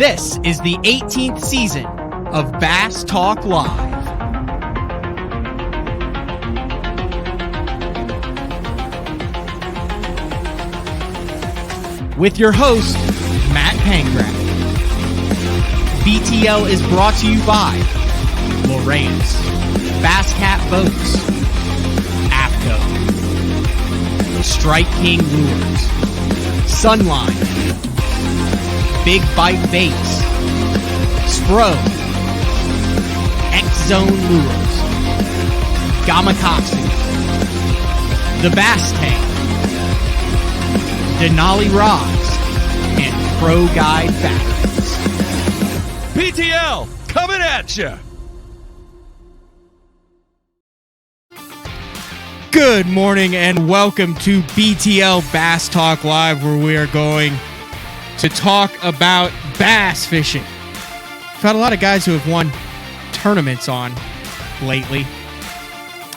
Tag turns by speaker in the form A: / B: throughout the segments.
A: This is the 18th season of Bass Talk Live. With your host, Matt Pangrath. BTL is brought to you by Lowrance, Bass Cat Boats, APCO, Strike King Lures, Sunline, Big Bite Baits, Spro, X-Zone Lures, Gamakatsu, The Bass Tank, Denali Rods, and Pro Guide Batteries.
B: PTL, coming at you!
A: Good morning and welcome to BTL Bass Talk Live, where we are going to talk about bass fishing. We've had a lot of guys who have won tournaments on lately.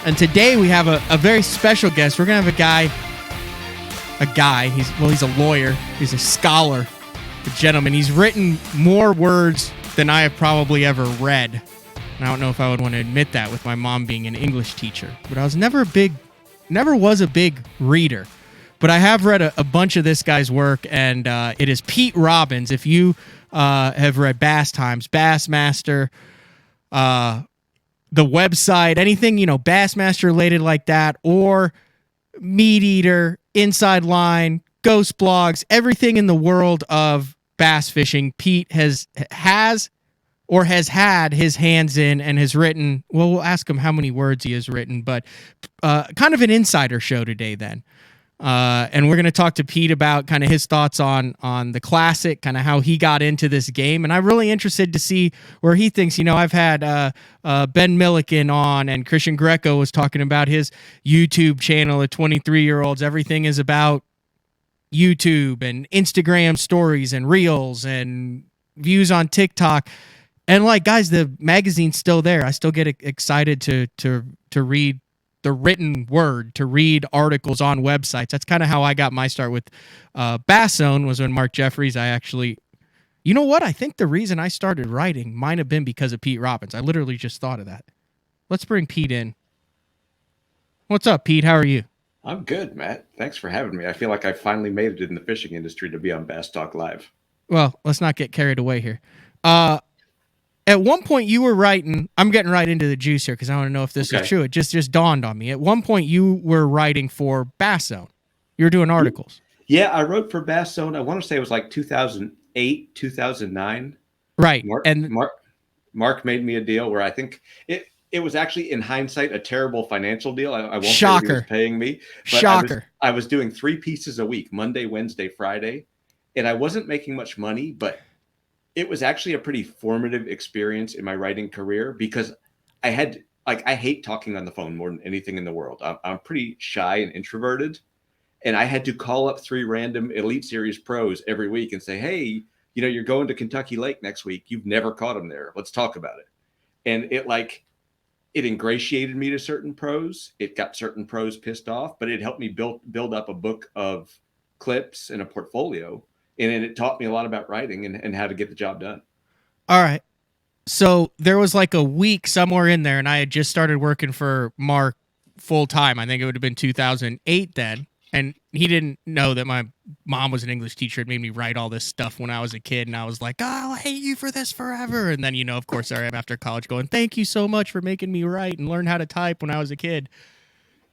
A: And today we have a very special guest. We're going to have a guy. He's a lawyer. He's a scholar, a gentleman. He's written more words than I have probably ever read. And I don't know if I would want to admit that with my mom being an English teacher. But I was never was a big reader. But I have read a bunch of this guy's work, and it is Pete Robbins. If you have read Bass Times, Bassmaster, the website, anything, Bassmaster related like that, or Meat Eater, Inside Line, Ghost Blogs, everything in the world of bass fishing, Pete has had his hands in and has written. Well, we'll ask him how many words he has written, but kind of an insider show today then. And we're going to talk to Pete about kind of his thoughts on the Classic, kind of how he got into this game. And I'm really interested to see where he thinks, I've had Ben Milliken on, and Christian Greco was talking about his YouTube channel at 23-year-olds. Everything is about YouTube and Instagram stories and reels and views on TikTok. And guys, the magazine's still there. I still get excited to read the written word, to read articles on websites. That's kind of how I got my start with Bass Zone, was when Mark Jeffries, I think the reason I started writing might have been because of Pete Robbins. I literally just thought of that. Let's bring Pete in. What's up, Pete? How are you?
C: I'm good, Matt. Thanks for having me. I feel like I finally made it in the fishing industry to be on Bass Talk Live.
A: Well, let's not get carried away here. At one point you were writing, I'm getting right into the juice here because I want to know if this is true. It just dawned on me. At one point you were writing for Bass Zone. You were doing articles.
C: Yeah, I wrote for Bass Zone. I want to say it was like 2008, 2009.
A: Right.
C: Mark made me a deal where I think it was actually, in hindsight, a terrible financial deal. I won't say he was paying me. But
A: Shocker.
C: I was doing 3 pieces a week, Monday, Wednesday, Friday. And I wasn't making much money, but it was actually a pretty formative experience in my writing career because I hate talking on the phone more than anything in the world. I'm pretty shy and introverted. And I had to call up 3 random Elite Series pros every week and say, hey, you're going to Kentucky Lake next week. You've never caught them there. Let's talk about it. And it ingratiated me to certain pros. It got certain pros pissed off, but it helped me build up a book of clips and a portfolio. And it taught me a lot about writing and how to get the job done.
A: All right. So there was a week somewhere in there, and I had just started working for Mark full time. I think it would have been 2008 then. And he didn't know that my mom was an English teacher. It made me write all this stuff when I was a kid. And I was like, I'll hate you for this forever. And then, of course, I am after college going, thank you so much for making me write and learn how to type when I was a kid.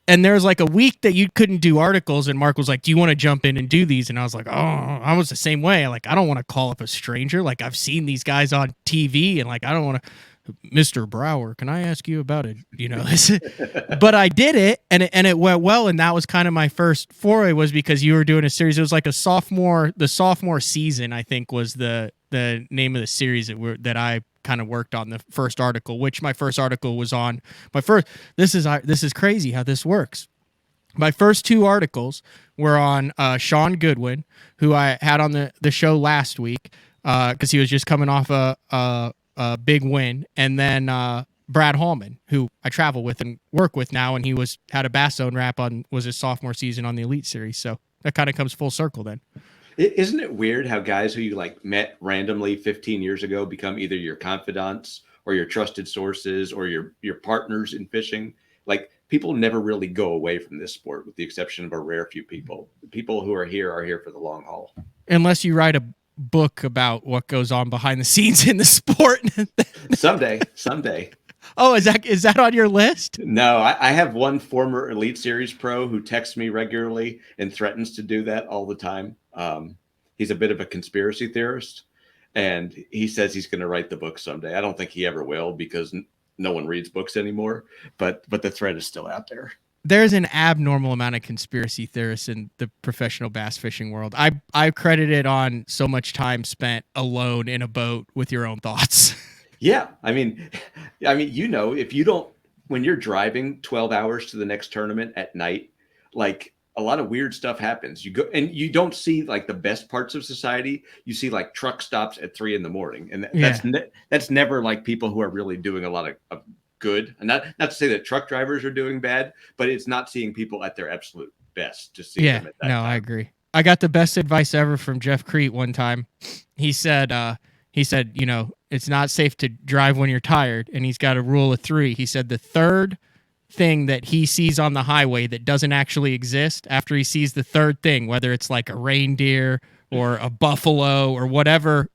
A: And there was a week that you couldn't do articles, and Mark was like, do you want to jump in and do these? And I was like, I was the same way. I don't want to call up a stranger. I've seen these guys on TV, and I don't want to, Mr. Brower, can I ask you about it? But I did it, and it went well. And that was kind of my first foray, was because you were doing a series. It was the sophomore season, I think, was the name of the series that I kind of worked on, the first article, which my first article was on. This is crazy how this works. My first 2 articles were on Sean Goodwin, who I had on the show last week because he was just coming off a big win, and then Brad Hallman, who I travel with and work with now, and he had a Bass Zone wrap on, was his sophomore season on the Elite Series. So that kind of comes full circle then.
C: Isn't it weird how guys who you like met randomly 15 years ago become either your confidants or your trusted sources or your partners in fishing? Like people never really go away from this sport with the exception of a rare few people. The people who are here for the long haul.
A: Unless you write a book about what goes on behind the scenes in the sport.
C: Someday.
A: Oh, is that on your list?
C: No, I have one former Elite Series pro who texts me regularly and threatens to do that all the time. He's a bit of a conspiracy theorist, and he says he's going to write the book someday. I don't think he ever will because no one reads books anymore, but the threat is still out there.
A: There's an abnormal amount of conspiracy theorists in the professional bass fishing world. I credit it on so much time spent alone in a boat with your own thoughts.
C: Yeah, I mean, if you don't, when you're driving 12 hours to the next tournament at night, like a lot of weird stuff happens. You go and you don't see like the best parts of society. You see like truck stops at 3 a.m, and that's never like people who are really doing a lot of good. And not to say that truck drivers are doing bad, but it's not seeing people at their absolute best. Just seeing them at that time.
A: I agree. I got the best advice ever from Jeff Crete one time. He said, it's not safe to drive when you're tired, and he's got a rule of 3. He said the third thing that he sees on the highway that doesn't actually exist, after he sees the third thing, whether it's like a reindeer or a buffalo or whatever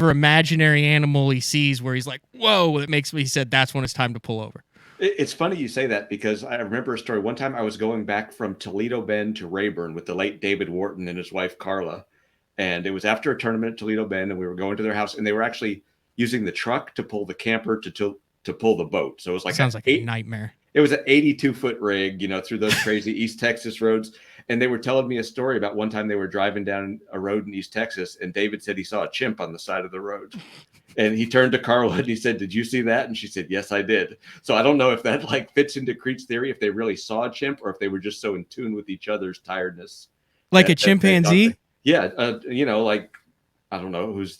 A: imaginary animal he sees where he's like, whoa, he said that's when it's time to pull over.
C: It's funny you say that because I remember a story. One time I was going back from Toledo Bend to Rayburn with the late David Wharton and his wife, Carla. And it was after a tournament at Toledo Bend, and we were going to their house, and they were actually using the truck to pull the camper to pull the boat. So it was like
A: sounds like a nightmare.
C: It was an 82-foot rig, through those crazy East Texas roads. And they were telling me a story about one time they were driving down a road in East Texas, and David said he saw a chimp on the side of the road. And he turned to Carla and he said, "Did you see that?" And she said, "Yes, I did." So I don't know if that like fits into Crete's theory, if they really saw a chimp or if they were just so in tune with each other's tiredness.
A: Like a chimpanzee?
C: Yeah, like I don't know who's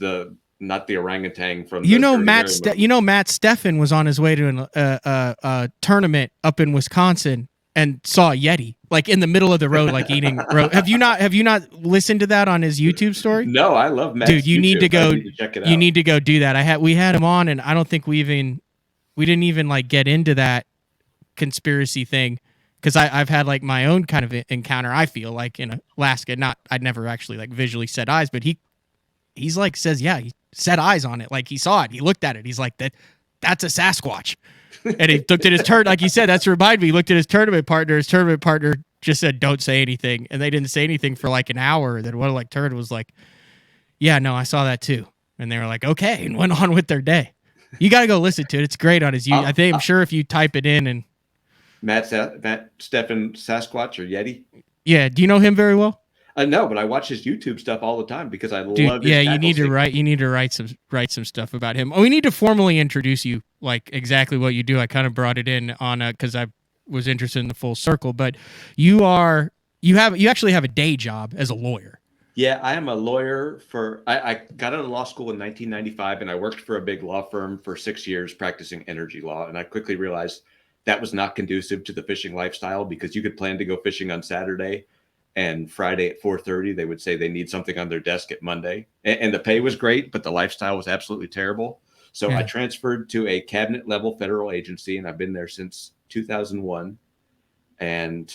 C: not the orangutan from
A: Matt Steffen was on his way to a tournament up in Wisconsin and saw a Yeti like in the middle of the road, like eating. Have you not listened to that on his YouTube story?
C: No, I love Matt.
A: Dude, you need to go.
C: Check it out.
A: You need to go do that. We had him on, and I don't think we didn't even like get into that conspiracy thing. Because I've had like my own kind of encounter. I feel like in Alaska, I'd never actually like visually set eyes, but he's like says, yeah, he set eyes on it, like he saw it, he looked at it, he's like that's a Sasquatch, and he looked at his turn, like he said, that's reminded me. He looked at his tournament partner. His tournament partner just said, "Don't say anything," and they didn't say anything for like an hour. And then one like turd was like, "Yeah, no, I saw that too," and they were like, "Okay," and went on with their day. You got to go listen to it. It's great on his YouTube. I'm sure if you type it in and.
C: Matt Steffen Sasquatch or Yeti?
A: Yeah. Do you know him very well?
C: No, but I watch his YouTube stuff all the time because I love his
A: yeah, you need to write some stuff about him. Oh, we need to formally introduce you, like exactly what you do. I kind of brought it in on because I was interested in the full circle, but you actually have a day job as a lawyer.
C: Yeah, I am a lawyer I got out of law school in 1995, and I worked for a big law firm for 6 years practicing energy law, and I quickly realized that was not conducive to the fishing lifestyle because you could plan to go fishing on Saturday and Friday at 4:30, they would say they need something on their desk at Monday. And the pay was great, but the lifestyle was absolutely terrible. So I transferred to a cabinet level federal agency, and I've been there since 2001. And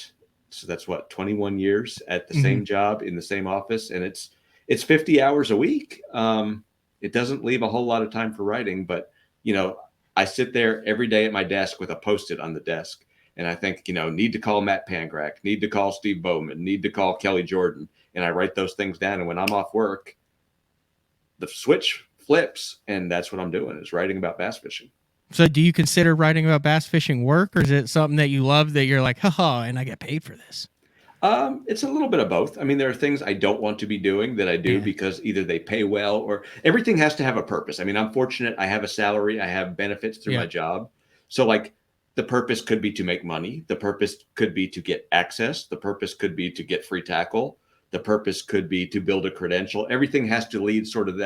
C: so that's 21 years at the same job in the same office. And it's 50 hours a week. It doesn't leave a whole lot of time for writing, but I sit there every day at my desk with a Post-it on the desk. And I think, need to call Matt Pangrac, need to call Steve Bowman, need to call Kelly Jordan. And I write those things down. And when I'm off work, the switch flips. And that's what I'm doing, is writing about bass fishing.
A: So do you consider writing about bass fishing work, or is it something that you love that you're like, haha, and I get paid for this?
C: It's a little bit of both. I mean, there are things I don't want to be doing that I do because either they pay well or everything has to have a purpose. I mean, I'm fortunate. I have a salary. I have benefits through my job. So like the purpose could be to make money. The purpose could be to get access. The purpose could be to get free tackle. The purpose could be to build a credential. Everything has to lead sort of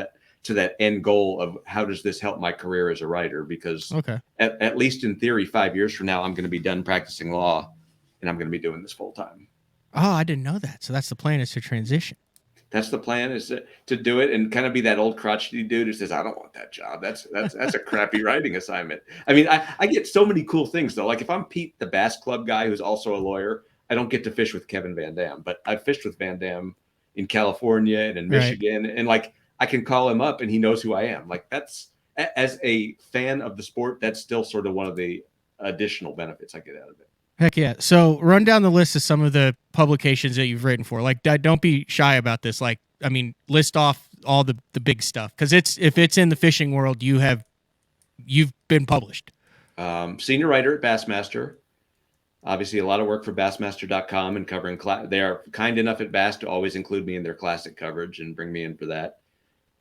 C: to that end goal of how does this help my career as a writer? Because at least in theory, 5 years from now, I'm going to be done practicing law and I'm going to be doing this full time.
A: Oh, I didn't know that. So that's the plan, is to transition.
C: That's the plan, is to do it and kind of be that old crotchety dude who says, I don't want that job. That's a crappy writing assignment. I mean, I get so many cool things though. Like if I'm Pete, the Bass Club guy, who's also a lawyer, I don't get to fish with Kevin Van Dam, but I've fished with Van Dam in California and in Michigan. Right. And like, I can call him up and he knows who I am. Like that's, as a fan of the sport, that's still sort of one of the additional benefits I get out of it.
A: Heck yeah. So run down the list of some of the publications that you've written for. Like, don't be shy about this. Like, I mean, list off all the big stuff. Because if it's in the fishing world, you've been published.
C: Senior writer at Bassmaster. Obviously, a lot of work for Bassmaster.com and covering. They are kind enough at Bass to always include me in their classic coverage and bring me in for that.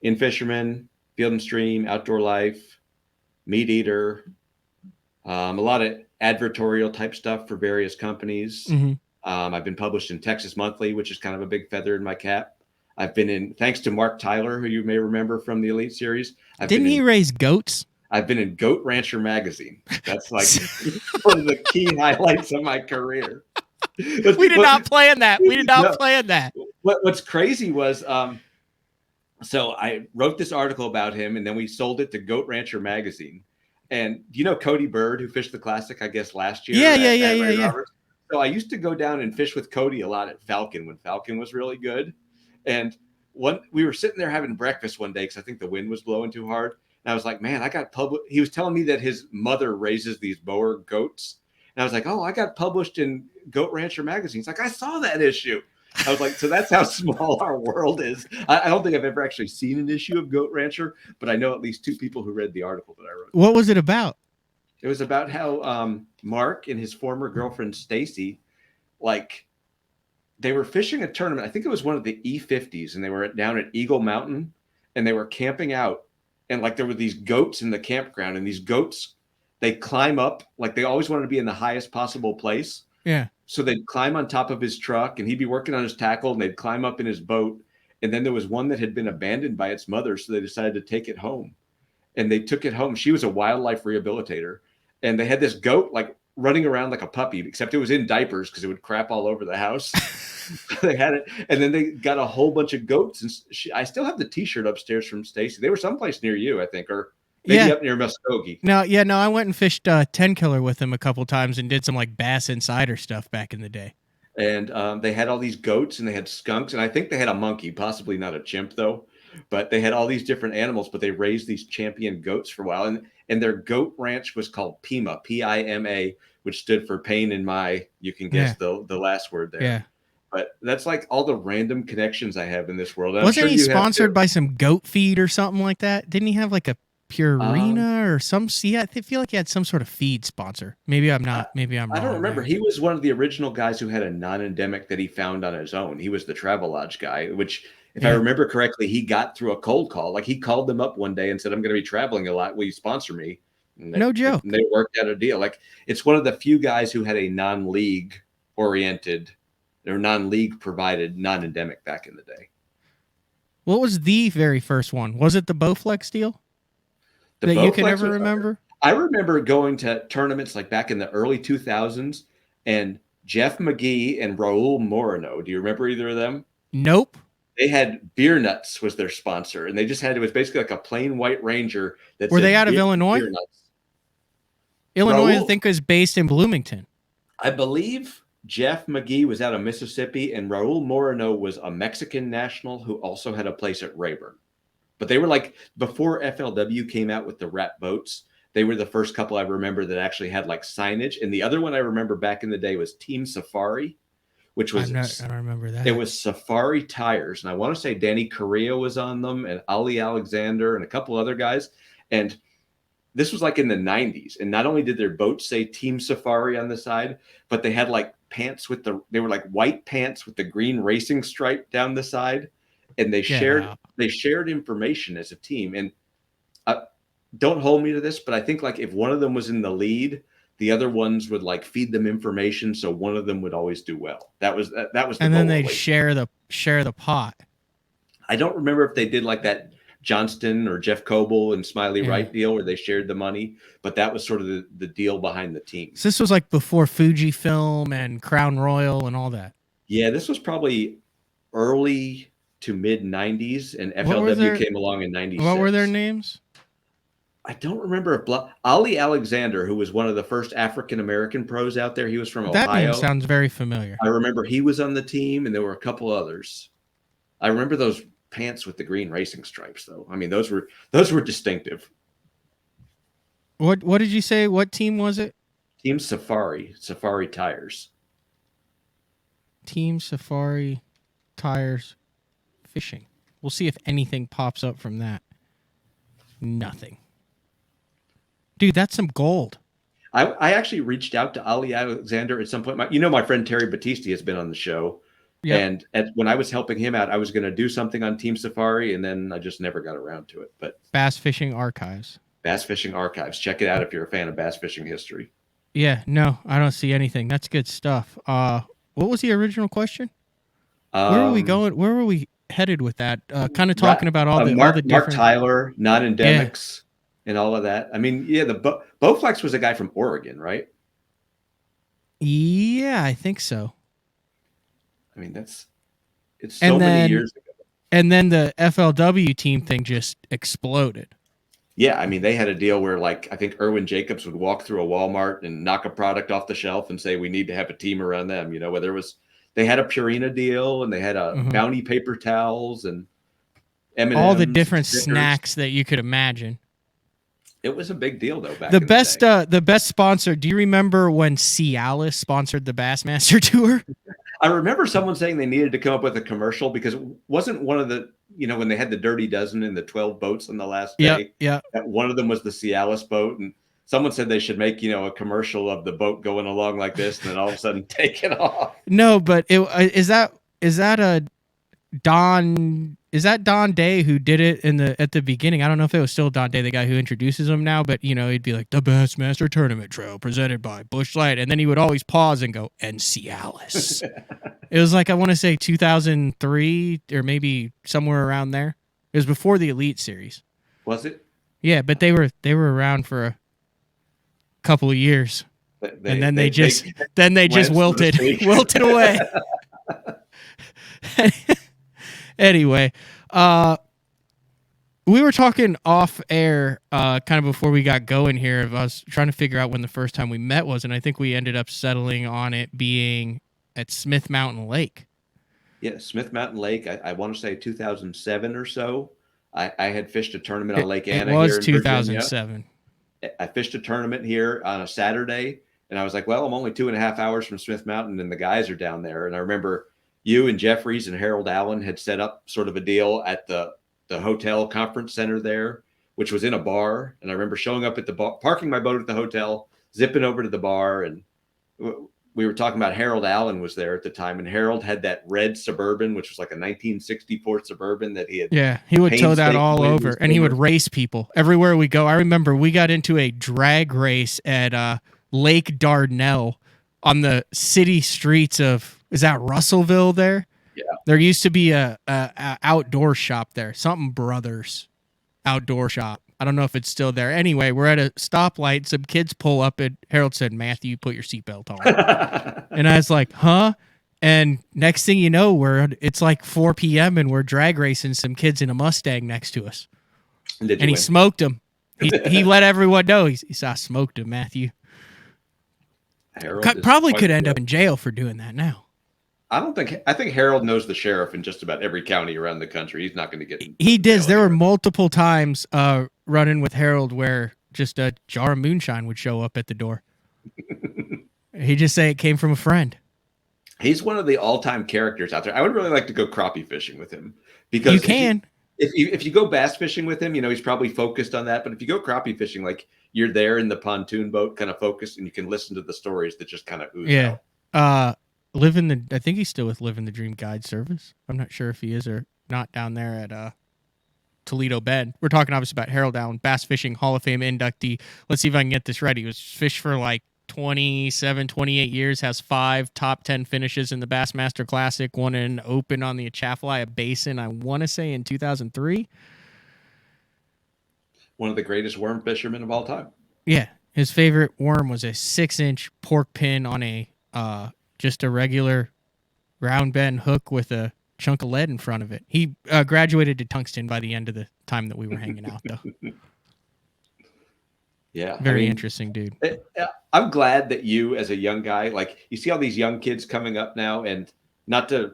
C: In Fisherman, Field and Stream, Outdoor Life, Meat Eater. A lot of advertorial type stuff for various companies. Mm-hmm. I've been published in Texas Monthly, which is kind of a big feather in my cap. I've been in, thanks to Mark Tyler, who you may remember from the Elite Series.
A: Didn't he raise goats?
C: I've been in Goat Rancher magazine. That's like one of the key highlights of my career.
A: We did not plan that. We did not plan that.
C: What's crazy was, so I wrote this article about him, and then we sold it to Goat Rancher magazine. And you know Cody Bird, who fished the Classic, I guess, last year? Yeah. So I used to go down and fish with Cody a lot at Falcon when Falcon was really good. And we were sitting there having breakfast one day because I think the wind was blowing too hard. And I was like, man, I got published. He was telling me that his mother raises these Boer goats. And I was like, oh, I got published in Goat Rancher magazine. He's like, I saw that issue. I was like, so that's how small our world is. I don't think I've ever actually seen an issue of Goat Rancher, but I know at least two people who read the article that I wrote.
A: What was it about?
C: It was about how Mark and his former girlfriend, Stacy, like they were fishing a tournament. I think it was one of the E50s, and they were down at Eagle Mountain, and they were camping out. And like there were these goats in the campground, and these goats, they climb up. Like they always wanted to be in the highest possible place.
A: Yeah.
C: So they'd climb on top of his truck, and he'd be working on his tackle, and they'd climb up in his boat. And then there was one that had been abandoned by its mother, so they decided to take it home. And they took it home. She was a wildlife rehabilitator. And they had this goat like running around like a puppy, except it was in diapers because it would crap all over the house. They had it. And then they got a whole bunch of goats. And I still have the T-shirt upstairs from Stacy. They were someplace near you, I think, or maybe up near Muskogee.
A: No, I went and fished 10 killer with him a couple times and did some like Bass Insider stuff back in the day.
C: And they had all these goats, and they had skunks, and I think they had a monkey, possibly not a chimp though, but they had all these different animals, but they raised these champion goats for a while. And their goat ranch was called PIMA, P-I-M-A, which stood for pain in my, you can guess the last word there.
A: Yeah.
C: But that's like all the random connections I have in this world.
A: Wasn't he sponsored by some goat feed or something like that? Didn't he have like a Purina or some? See, I feel like he had some sort of feed sponsor. Maybe I'm not. Maybe I'm wrong.
C: I don't remember. He was one of the original guys who had a non-endemic that he found on his own. He was the Travelodge guy, which, if I remember correctly, he got through a cold call. Like he called them up one day and said, I'm going to be traveling a lot. Will you sponsor me?
A: No joke.
C: And they worked out a deal. Like it's one of the few guys who had a non-league oriented or non-league provided non-endemic back in the day.
A: What was the very first one? Was it the Bowflex deal that you can ever remember?
C: I remember going to tournaments like back in the early 2000s, and Jeff McGee and Raul Moreno. Do you remember either of them?
A: Nope.
C: They had Beer Nuts was their sponsor, and they just had, it was basically like a plain white Ranger.
A: Were they out of Illinois? Illinois, Raul, I think, is based in Bloomington.
C: I believe Jeff McGee was out of Mississippi, and Raul Moreno was a Mexican national who also had a place at Rayburn. But they were like, before FLW came out with the wrap boats, they were the first couple I remember that actually had like signage. And the other one I remember back in the day was Team Safari, which was,
A: I don't remember that.
C: It was Safari tires. And I want to say Danny Correa was on them, and Ali Alexander and a couple other guys. And this was like in the 90s. And not only did their boats say Team Safari on the side, but they had like pants they were like white pants with the green racing stripe down the side. And they shared information as a team. And don't hold me to this, but I think like if one of them was in the lead, the other ones would like feed them information, so one of them would always do well. That was the
A: and then they'd share the pot. I
C: don't remember if they did like that Johnston or Jeff Coble and Smiley Wright deal where they shared the money, but that was sort of the deal behind the team.
A: So this was like before Fujifilm and Crown Royal and all that.
C: Yeah, this was probably early to mid 90s, and
A: What were
C: FLW came along in 96.
A: What were their names?
C: I don't remember if Ali Alexander, who was one of the first African American pros out there, he was from
A: That
C: Ohio.
A: name sounds very familiar.
C: I remember he was on the team, and there were a couple others. I remember those pants with the green racing stripes, though. I mean, those were distinctive.
A: What did you say? What team was it?
C: Team Safari Tires.
A: Team Safari Tires Fishing. We'll see if anything pops up from that. Nothing. Dude, that's some gold.
C: I actually reached out to Ali Alexander at some point. My friend Terry Battisti has been on the show. Yep. And when I was helping him out, I was going to do something on Team Safari, and then I just never got around to it. But
A: Bass Fishing Archives.
C: Bass Fishing Archives. Check it out if you're a fan of bass fishing history.
A: Yeah, no, I don't see anything. That's good stuff. What was the original question? Where were we going? Where were we headed with that? Kind of talking about all the different...
C: Mark Tyler, non-endemics, and all of that. I mean, yeah, the Bowflex was a guy from Oregon, right?
A: Yeah, I think so.
C: I mean, it's so many years ago.
A: And then the FLW team thing just exploded.
C: Yeah, I mean, they had a deal where, like, I think Erwin Jacobs would walk through a Walmart and knock a product off the shelf and say, we need to have a team around them. You know, whether it was, they had a Purina deal, and they had a Bounty paper towels and M&Ms,
A: all the different snacks that you could imagine.
C: It was a big deal, though. Back
A: the best sponsor. Do you remember when Cialis sponsored the Bassmaster Tour?
C: I remember someone saying they needed to come up with a commercial because it wasn't one of the, when they had the Dirty Dozen and the 12 boats on the last day.
A: Yeah.
C: One of them was the Cialis boat, and someone said they should make, a commercial of the boat going along like this, and then all of a sudden take it off.
A: No, but is that Don Day who did it at the beginning? I don't know if it was still Don Day, the guy who introduces him now, but he'd be like, the Bassmaster Tournament Trail presented by Busch Light, and then he would always pause and go, and Cialis. It was like, I want to say 2003 or maybe somewhere around there. It was before the Elite Series.
C: Was it?
A: Yeah, but they were around for a couple of years, and then they just wilted away. Anyway, we were talking off air kind of before we got going here. I was trying to figure out when the first time we met was, and I think we ended up settling on it being at Smith Mountain Lake. Yeah,
C: Smith Mountain Lake. I want to say 2007 or so. I had fished a tournament on Lake Anna.
A: It was
C: here in
A: 2007.
C: Virginia. I fished a tournament here on a Saturday, and I was like, well, I'm only 2.5 hours from Smith Mountain, and the guys are down there. And I remember you and Jeffries and Harold Allen had set up sort of a deal at the hotel conference center there, which was in a bar. And I remember showing up at the bar, parking my boat at the hotel, zipping over to the bar. And we were talking about Harold Allen was there at the time. And Harold had that red Suburban, which was like a 1964 Suburban that he had.
A: Yeah, he would tow that all over, and he would race people everywhere we go. I remember we got into a drag race at Lake Dardanelle on the city streets of, is that Russellville there?
C: Yeah.
A: There used to be a outdoor shop there, something Brothers outdoor shop. I don't know if it's still there. Anyway, we're at a stoplight. Some kids pull up, and Harold said, Matthew, put your seatbelt on. And I was like, huh? And next thing you know, it's like 4 p.m. and we're drag racing some kids in a Mustang next to us.
C: And he
A: smoked them. He let everyone know. He said, I smoked him, Matthew. Probably could end up in jail for doing that now.
C: I think Harold knows the sheriff in just about every county around the country. He's not going to get.
A: He did. There were multiple times running with Harold where just a jar of moonshine would show up at the door. He'd just say it came from a friend. He's
C: one of the all-time characters out there. I would really like to go crappie fishing with him because
A: you can.
C: If you go bass fishing with him, he's probably focused on that. But if you go crappie fishing, like you're there in the pontoon boat, kind of focused, and you can listen to the stories that just kind of ooze out.
A: I think he's still with Living the Dream Guide Service. I'm not sure if he is or not down there at Toledo Bend. We're talking obviously about Harold Allen, Bass Fishing Hall of Fame inductee. Let's see if I can get this right. He was fished for like 27, 28 years, has 5 top 10 finishes in the Bassmaster Classic, won an Open on the Atchafalaya Basin, I want to say in 2003.
C: One of the greatest worm fishermen of all time.
A: Yeah. His favorite worm was a 6-inch pork pin on a just a regular round bend hook with a chunk of lead in front of it. He graduated to tungsten by the end of the time that we were hanging out, though.
C: Yeah.
A: Very interesting dude.
C: I'm glad that you, as a young guy, like you see all these young kids coming up now, and not to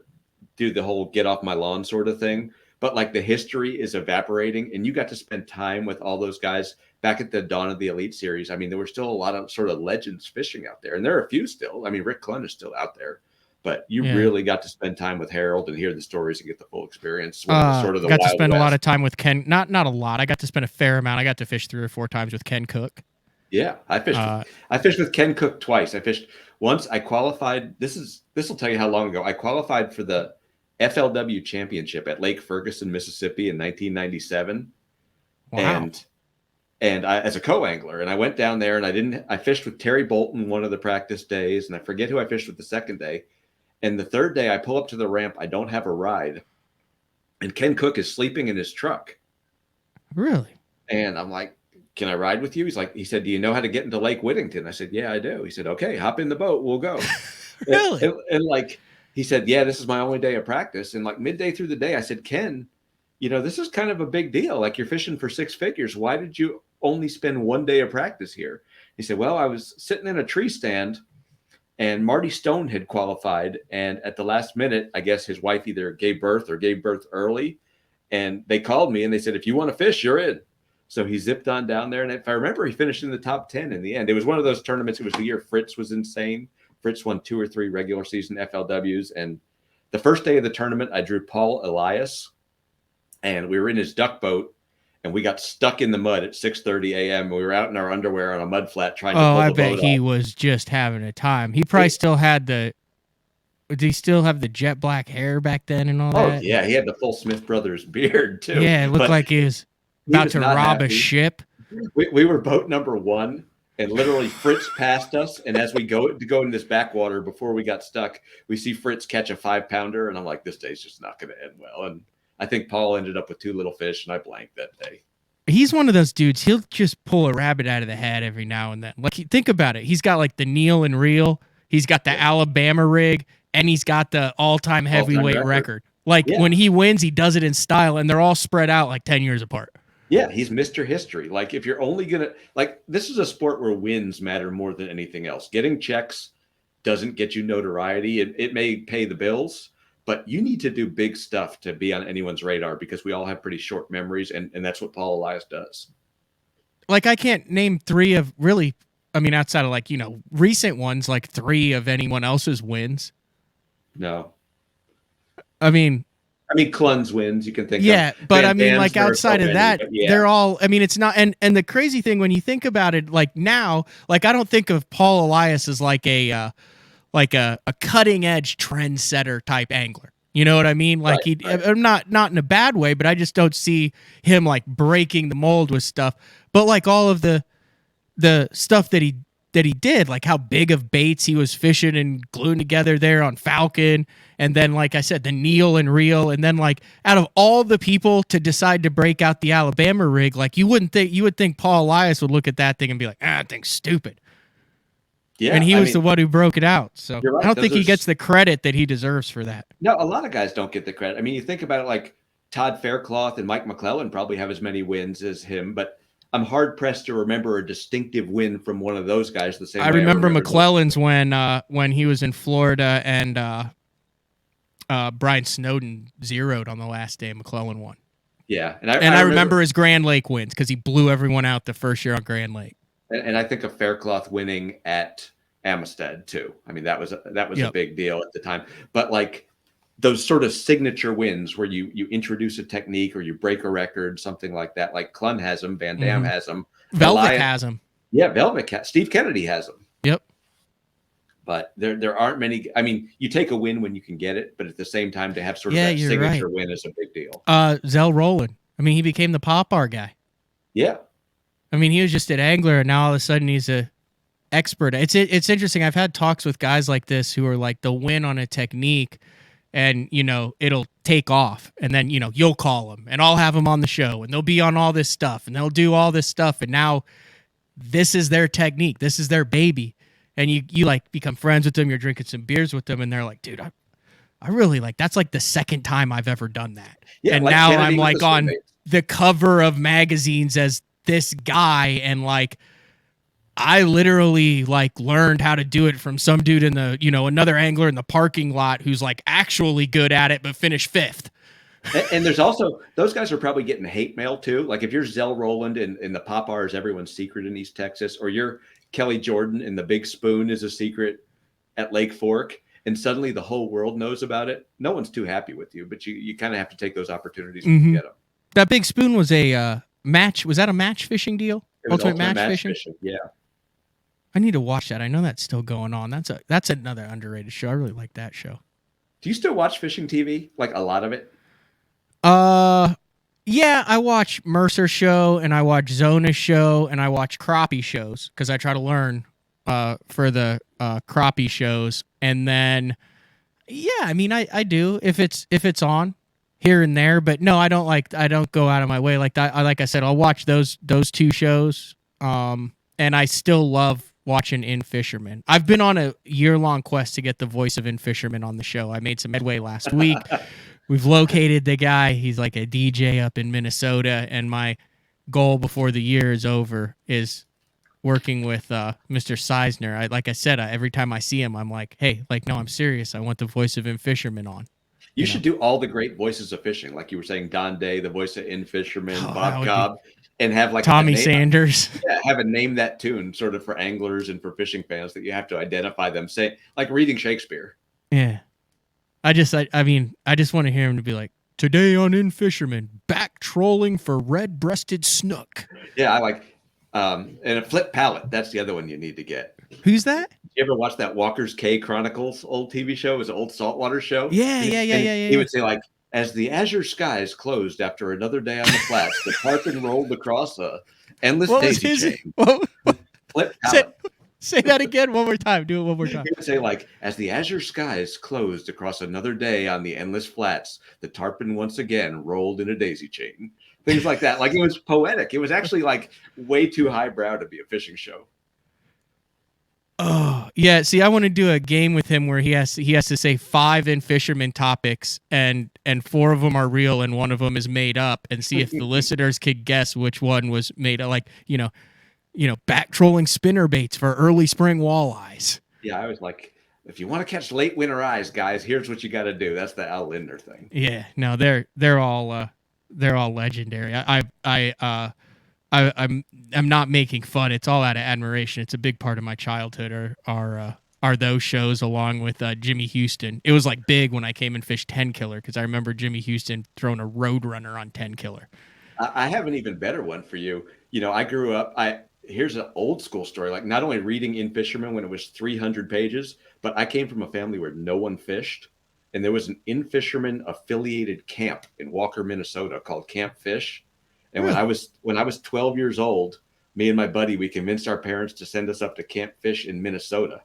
C: do the whole get off my lawn sort of thing, but like the history is evaporating, and you got to spend time with all those guys back at the dawn of the Elite Series. I mean, there were still a lot of sort of legends fishing out there, and there are a few still. I mean, Rick Clunn is still out there, but you really got to spend time with Harold and hear the stories and get the full experience. Sort of the
A: got to
C: Wild
A: spend
C: West.
A: a lot of time with Ken. Not a lot. I got to spend a fair amount. I got to fish 3 or 4 times with Ken Cook.
C: Yeah, I fished with Ken Cook twice. I fished once. I qualified. This will tell you how long ago. I qualified for the FLW championship at Lake Ferguson, Mississippi in 1997.
A: Wow.
C: And I, as a co-angler, and I went down there, and I fished with Terry Bolton one of the practice days, and I forget who I fished with the second day. And the third day I pull up to the ramp. I don't have a ride, and Ken Cook is sleeping in his truck.
A: Really?
C: And I'm like, can I ride with you? He said, do you know how to get into Lake Whittington? I said, yeah, I do. He said, okay, hop in the boat. We'll go.
A: Really?
C: And like, he said, yeah, this is my only day of practice. And like midday through the day, I said, Ken, this is kind of a big deal. Like, you're fishing for 6 figures. Why did you only spend 1 day of practice here? He said, well, I was sitting in a tree stand, and Marty Stone had qualified. And at the last minute, I guess his wife either gave birth early. And they called me and they said, if you want to fish, you're in. So he zipped on down there. And if I remember, he finished in the top 10 in the end. It was one of those tournaments. It was the year Fritz was insane. Fritz won 2 or 3 regular season FLWs. And the first day of the tournament, I drew Paul Elias, and we were in his duck boat, and we got stuck in the mud at 6:30 a.m. We were out in our underwear on a mud flat trying to pull the boat.
A: I bet he was just having a time. He probably still had did he still have the jet black hair back then and all that?
C: Oh, yeah. He had the full Smith Brothers beard, too.
A: Yeah, it looked like he was about to rob a ship.
C: We were boat number 1, and literally Fritz passed us. And as we go in this backwater before we got stuck, we see Fritz catch a 5-pounder. And I'm like, this day's just not going to end well. And I think Paul ended up with 2 little fish, and I blanked that day.
A: He's one of those dudes. He'll just pull a rabbit out of the hat every now and then. Like, think about it. He's got like the Neil and Reel. He's got the Alabama rig, and he's got the all-time heavyweight record. Like, when he wins, he does it in style, and they're all spread out like 10 years apart.
C: Yeah, he's Mr. History. Like, if you're only going to, like, this is a sport where wins matter more than anything else. Getting checks doesn't get you notoriety. It may pay the bills, but you need to do big stuff to be on anyone's radar, because we all have pretty short memories, and that's what Paul Elias does.
A: Like, I can't name 3 of really, I mean, outside of like, recent ones, like 3 of anyone else's wins.
C: No.
A: I mean,
C: Clunn's wins, you can think of.
A: Yeah, but
C: Van
A: I mean,
C: Dam's
A: like, outside of that, they're all, I mean, it's not, and the crazy thing when you think about it, like now, like, I don't think of Paul Elias as like a cutting edge trendsetter type angler. You know what I mean? Like, right. Not in a bad way, but I just don't see him like breaking the mold with stuff. But like all of the stuff that he did, like how big of baits he was fishing and gluing together there on Falcon, and then like I said, the Neil and Reel, and then like out of all the people to decide to break out the Alabama rig, like you would think Paul Elias would look at that thing and be like, that thing's stupid. Yeah, and he was the one who broke it out. So right. I don't think he gets the credit that he deserves for that.
C: No, a lot of guys don't get the credit. I mean, you think about it, like Todd Faircloth and Mike McClellan probably have as many wins as him, but I'm hard pressed to remember a distinctive win from one of those guys the same way.
A: I remember McClellan's when he was in Florida and Brian Snowden zeroed on the last day. McClellan won.
C: Yeah,
A: and I remember his Grand Lake wins because he blew everyone out the first year on Grand Lake.
C: And I think of Faircloth winning at Amistad too. I mean, that was a big deal at the time. But like those sort of signature wins where you introduce a technique or you break a record, something like that. Like Clunn has them, Van Dam has them,
A: Velvet has them.
C: Yeah, Steve Kennedy has them.
A: Yep.
C: But there aren't many. I mean, you take a win when you can get it, but at the same time, to have sort of that signature win is a big deal.
A: Zell Rowland. I mean, he became the Popar guy.
C: Yeah.
A: I mean, he was just an angler, and now all of a sudden he's a expert. It's interesting. I've had talks with guys like this who are like, they'll win on a technique, and it'll take off, and then you'll call them, and I'll have them on the show, and they'll be on all this stuff, and they'll do all this stuff, and now this is their technique, this is their baby, and you like become friends with them, you're drinking some beers with them, and they're like, dude, I really like, that's like the second time I've ever done that.
C: Yeah,
A: And
C: like
A: now
C: Kennedy
A: I'm
C: with
A: like
C: the
A: on
C: swim baits.
A: the cover of magazines as this guy, and like I literally like learned how to do it from some dude in the, another angler in the parking lot who's like actually good at it but finished fifth.
C: And there's also, those guys are probably getting hate mail too. Like if you're Zell Rowland and the Popeye is everyone's secret in East Texas, or you're Kelly Jordan and the Big Spoon is a secret at Lake Fork, and suddenly the whole world knows about it, no one's too happy with you, but you kind of have to take those opportunities when you get them.
A: That Big Spoon was a match. Was that a match fishing deal?
C: It was
A: Ultimate match fishing?
C: Yeah.
A: I need to watch that. I know that's still going on. That's another underrated show. I really like that show.
C: Do you still watch fishing TV? Like a lot of it?
A: Yeah, I watch Mercer show and I watch Zona's show and I watch crappie shows because I try to learn for the crappie shows. And then yeah, I mean I do if it's on here and there, but no, I don't go out of my way like that. Like I said, I'll watch those two shows. And I still love watching In Fisherman. I've been on a year-long quest to get the voice of In Fisherman on the show. I made some headway last week. We've located the guy. He's like a DJ up in Minnesota, and my goal before the year is over is working with Mr. Seisner. Like I said, every time I see him, I'm like, hey, like, no, I'm serious. I want the voice of In Fisherman on.
C: You should do all the great voices of fishing, like you were saying, Don Day, the voice of In Fisherman, Bob Cobb, and have like
A: Tommy Sanders.
C: Yeah, have a name that tune sort of for anglers and for fishing fans that you have to identify them. Say like reading Shakespeare.
A: Yeah. I just want to hear him to be like, today on In Fisherman, back trolling for red-breasted snook.
C: Yeah, I like, and a flip palette. That's the other one you need to get.
A: Who's that?
C: You ever watch that Walker's Cay Chronicles old TV show? It was an old saltwater show.
A: Yeah.
C: He would say like, as the azure skies closed after another day on the flats, the tarpon rolled across a endless daisy chain. Flip palette.
A: Say that again one more time. Do it one more time.
C: He would say, like, as the azure skies closed across another day on the endless flats, the tarpon once again rolled in a daisy chain. Things like that. Like, it was poetic. It was actually, like, way too highbrow to be a fishing show.
A: Oh, yeah. See, I want to do a game with him where he has to say 5 In Fisherman topics, and 4 of them are real and 1 of them is made up, and see if the listeners could guess which one was made up. Like, back trolling spinner baits for early spring walleyes. Yeah,
C: I was like, if you want to catch late winter eyes, guys, here's what you got to do. That's the Al Linder thing.
A: Yeah, no, they're all legendary. I'm not making fun. It's all out of admiration. It's a big part of my childhood. Are those shows along with Jimmy Houston? It was like big when I came and fished 10 killer because I remember Jimmy Houston throwing a Roadrunner on 10 killer.
C: I have an even better one for you. I grew up. Here's an old school story. Like not only reading In Fisherman when it was 300 pages, but I came from a family where no one fished, and there was an In Fisherman affiliated camp in Walker, Minnesota called Camp Fish. And when I was 12 years old, me and my buddy, we convinced our parents to send us up to Camp Fish in Minnesota.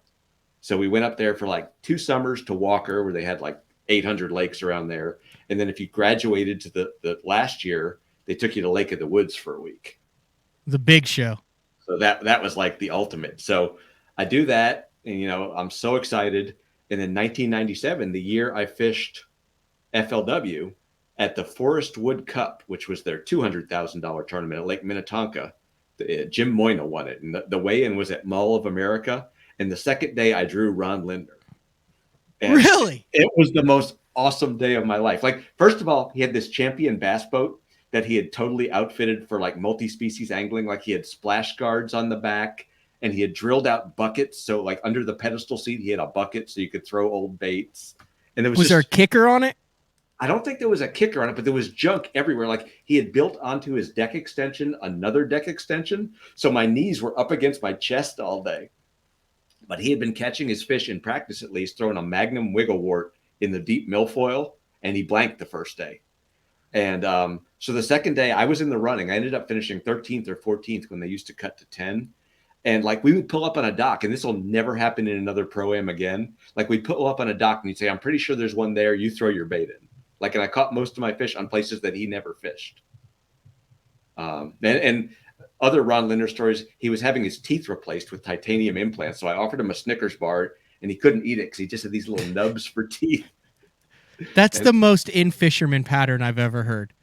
C: So we went up there for like 2 summers to Walker, where they had like 800 lakes around there. And then if you graduated to the last year, they took you to Lake of the Woods for a week.
A: The big show.
C: So that was like the ultimate. So I do that, and I'm so excited. And in 1997, the year I fished FLW at the Forest Wood Cup, which was their $200,000 tournament at Lake Minnetonka, Jim Moyna won it, and the weigh-in was at Mall of America. And the second day, I drew Ron Linder. And
A: really?
C: It was the most awesome day of my life. Like, first of all, he had this champion bass boat that he had totally outfitted for like multi-species angling. Like he had splash guards on the back, and he had drilled out buckets. So like under the pedestal seat, he had a bucket so you could throw old baits. And
A: was there a kicker on it?
C: I don't think there was a kicker on it, but there was junk everywhere. Like he had built onto his deck extension another deck extension. So my knees were up against my chest all day. But he had been catching his fish in practice, at least, throwing a Magnum Wigglewort in the deep milfoil, and he blanked the first day. And so the second day I was in the running. I ended up finishing 13th or 14th when they used to cut to 10. And like we would pull up on a dock, and this will never happen in another Pro-Am again. Like we'd pull up on a dock and you'd say, I'm pretty sure there's one there. You throw your bait in. Like, and I caught most of my fish on places that he never fished. And other Ron Linder stories, he was having his teeth replaced with titanium implants. So I offered him a Snickers bar, and he couldn't eat it because he just had these little nubs for teeth.
A: That's
C: And
A: the most in-fisherman pattern I've ever heard.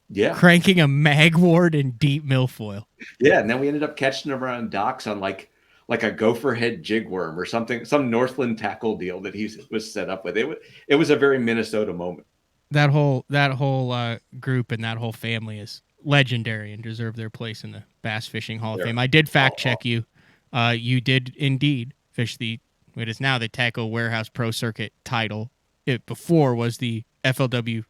C: yeah,
A: Cranking a magwort in deep milfoil.
C: yeah. And then we ended up catching them around docks on like a gopher head jigworm or something, some Northland tackle deal that he was set up with. It was a very Minnesota moment.
A: That whole group and that whole family is legendary and deserve their place in the Bass Fishing Hall of
C: They're
A: Fame. I did fact
C: all
A: check you. You did indeed fish what is now the Tackle Warehouse Pro Circuit title. It before was the FLW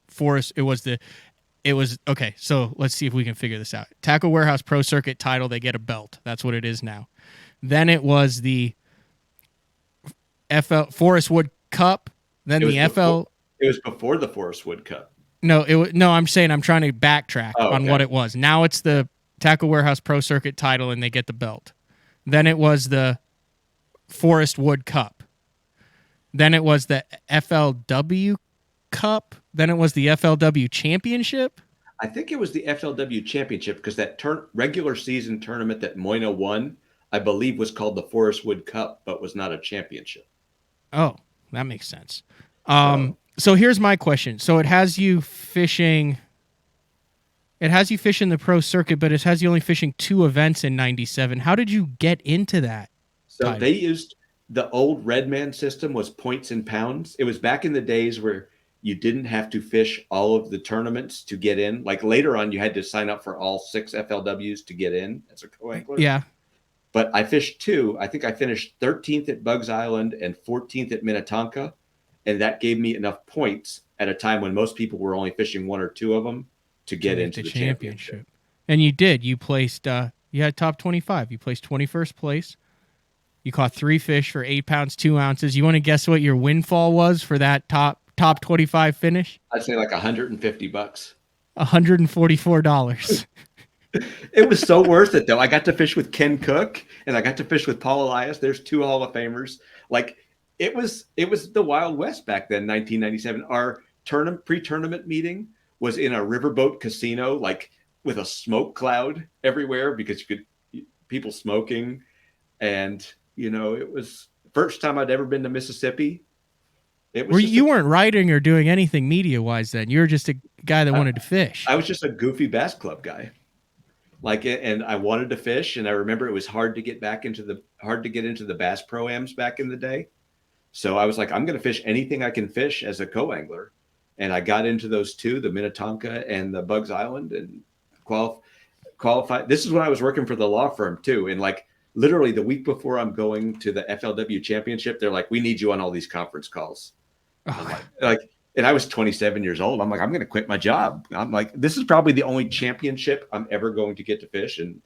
A: Forest. It was okay. So let's see if we can figure this out. Tackle Warehouse Pro Circuit title. They get a belt. That's what it is now. Then it was the Forest Wood Cup. Then the FL.
C: It was before the Forest Wood Cup.
A: No, I'm saying I'm trying to backtrack on what it was. Now it's the Tackle Warehouse Pro Circuit title, and they get the belt. Then it was the Forest Wood Cup. Then it was the FLW Cup. Then it was the FLW Championship.
C: I think it was the FLW Championship because that regular season tournament that Moina won, I believe, was called the Forest Wood Cup, but was not a championship.
A: Oh, that makes sense. So here's my question. So it has you fishing the pro circuit, but it has you only fishing 2 events in 97. How did you get into that?
C: So they used the old Redman system was points and pounds. It was back in the days where you didn't have to fish all of the tournaments to get in. Like later on, you had to sign up for all 6 FLWs to get in as a co-angler.
A: Yeah.
C: But I fished 2. I think I finished 13th at Bugs Island and 14th at Minnetonka. And that gave me enough points at a time when most people were only fishing 1 or 2 of them to get into the championship.
A: And you did. You placed, you had top 25. You placed 21st place. You caught 3 fish for 8 pounds, 2 ounces. You want to guess what your windfall was for that top 25 finish?
C: I'd say like $150.
A: $144.
C: It was so worth it, though. I got to fish with Ken Cook, and I got to fish with Paul Elias. There's 2 Hall of Famers. Like, it was the Wild West back then, 1997. Our pre-tournament meeting was in a riverboat casino, like with a smoke cloud everywhere because people smoking. And, it was the first time I'd ever been to Mississippi.
A: You weren't writing or doing anything media-wise then. You were just a guy that wanted to fish.
C: I was just a goofy bass club guy. And I wanted to fish, and I remember it was hard to get into the bass pro-ams back in the day. So I was like, I'm going to fish anything I can fish as a co-angler. And I got into those 2, the Minnetonka and the Bugs Island, and qualified. This is when I was working for the law firm too. And like literally the week before I'm going to the FLW championship, they're like, we need you on all these conference calls.
A: Oh.
C: And I was 27 years old. I'm like, I'm going to quit my job. I'm like, this is probably the only championship I'm ever going to get to fish. And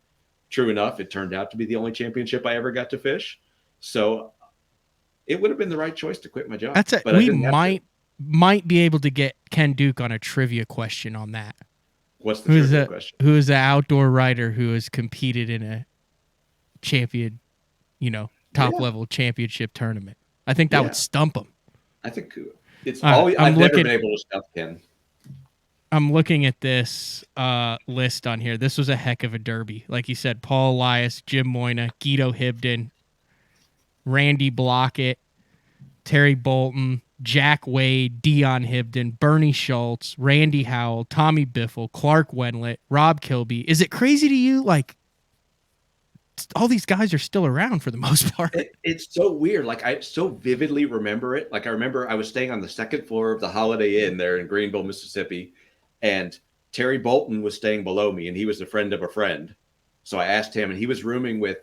C: true enough, it turned out to be the only championship I ever got to fish. So it would have been the right choice to quit my job.
A: That's it. We might be able to get Ken Duke on a trivia question on that.
C: What's the trivia question?
A: Who is an outdoor writer who has competed in a champion, top level championship tournament? I think that would stump him.
C: I think it's always. I've never been able to stump Ken.
A: I'm looking at this list on here. This was a heck of a derby. Like you said, Paul Elias, Jim Moyna, Guido Hibden, Randy Blockett, Terry Bolton, Jack Wade, Dion Hibden, Bernie Schultz, Randy Howell, Tommy Biffle, Clark Wenlett, Rob Kilby. Is it crazy to you? Like, all these guys are still around for the most part.
C: It's so weird. Like, I so vividly remember it. Like, I remember I was staying on the 2nd floor of the Holiday Inn there in Greenville, Mississippi, and Terry Bolton was staying below me, and he was a friend of a friend. So I asked him, and he was rooming with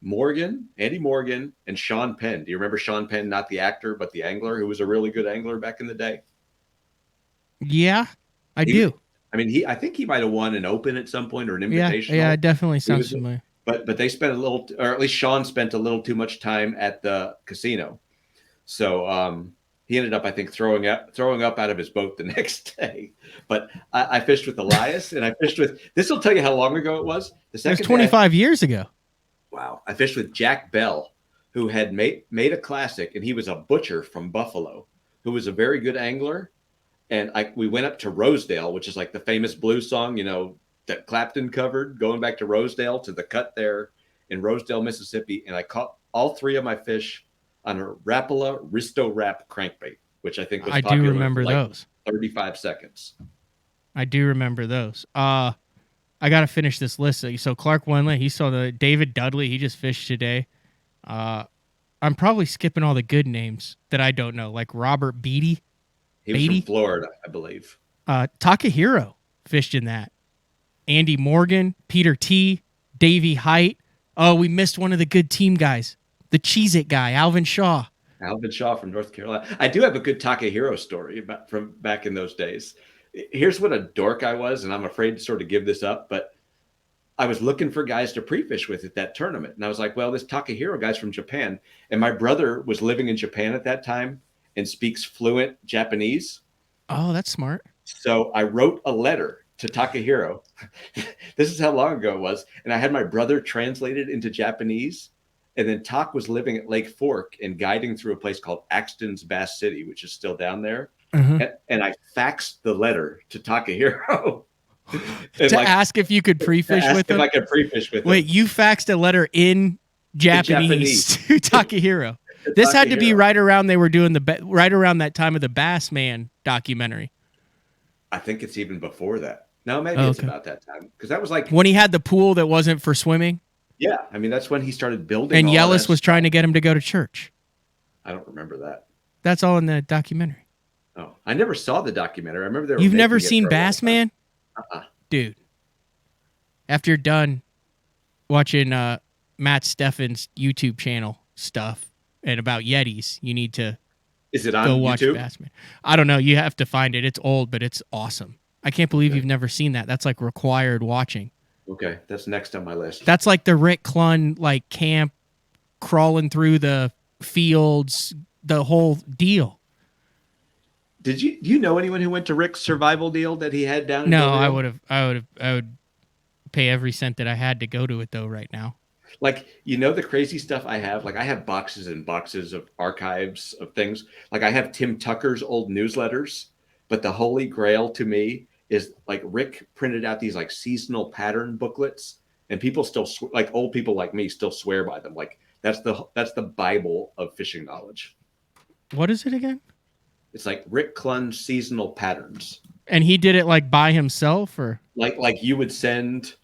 C: Andy Morgan, and Sean Penn. Do you remember Sean Penn, not the actor, but the angler, who was a really good angler back in the day?
A: Yeah, I do.
C: I think he might have won an Open at some point or an Invitational.
A: Yeah, it definitely sounds familiar.
C: But they spent or at least Sean spent a little too much time at the casino. So he ended up, I think, throwing up out of his boat the next day. But I fished with Elias, and I fished with, this will tell you how long ago it was.
A: It was 25 years ago.
C: Wow. I fished with Jack Bell, who had made a classic, and he was a butcher from Buffalo, who was a very good angler. And we went up to Rosedale, which is like the famous blues song, that Clapton covered, going back to Rosedale, to the cut there in Rosedale, Mississippi. And I caught all 3 of my fish on a Rapala Risto Wrap crankbait. which I think was
A: I do
C: popular
A: remember
C: for like
A: those.
C: 35 seconds.
A: I do remember those. I got to finish this list. So Clark Winley, he saw the David Dudley. He just fished today. I'm probably skipping all the good names that I don't know, like Robert Beatty.
C: He was from Florida, I believe.
A: Takahiro fished in that. Andy Morgan, Peter T, Davey Height. Oh, we missed one of the good team guys. The Cheez-It guy, Alvin Shaw.
C: Alvin Shaw from North Carolina. I do have a good Takahiro story from back in those days. Here's what a dork I was, and I'm afraid to sort of give this up, but I was looking for guys to pre-fish with at that tournament. And I was like, well, this Takahiro guy's from Japan. And my brother was living in Japan at that time and speaks fluent Japanese.
A: Oh, that's smart.
C: So I wrote a letter to Takahiro. This is how long ago it was. And I had my brother translate it into Japanese. And then Tak was living at Lake Fork and guiding through a place called Axton's Bass City, which is still down there. And I faxed the letter to Takahiro.
A: To ask if you could pre-fish with him?
C: If I could pre-fish with him.
A: Wait, you faxed a letter in Japanese to Takahiro. This had to be right around they were doing right around that time of the Bassman documentary.
C: I think it's even before that. No, maybe it's about that time. Because that was like...
A: when he had the pool that wasn't for swimming?
C: Yeah. I mean, that's when he started building.
A: And Yellis was trying to get him to go to church.
C: I don't remember that.
A: That's all in the documentary.
C: Oh, I never saw the documentary. I remember
A: You've never seen Bassman?
C: Uh-uh.
A: Dude. After you're done watching Matt Steffen's YouTube channel stuff and about Yetis, you need to go watch
C: YouTube?
A: Bassman. I don't know. You have to find it. It's old, but it's awesome. I can't believe you've never seen that. That's like required watching.
C: Okay, that's next on my list.
A: That's like the Rick Clunn like camp, crawling through the fields, the whole deal.
C: Do you know anyone who went to Rick's survival deal that he had down?
A: No, I would pay every cent that I had to go to it though right now.
C: Like, the crazy stuff I have, like I have boxes and boxes of archives of things. Like I have Tim Tucker's old newsletters, but the holy grail to me is like Rick printed out these like seasonal pattern booklets, and people still like old people like me still swear by them. Like that's the Bible of fishing knowledge.
A: What is it again?
C: It's like Rick Clunn seasonal patterns.
A: And he did it like by himself, or
C: like you would send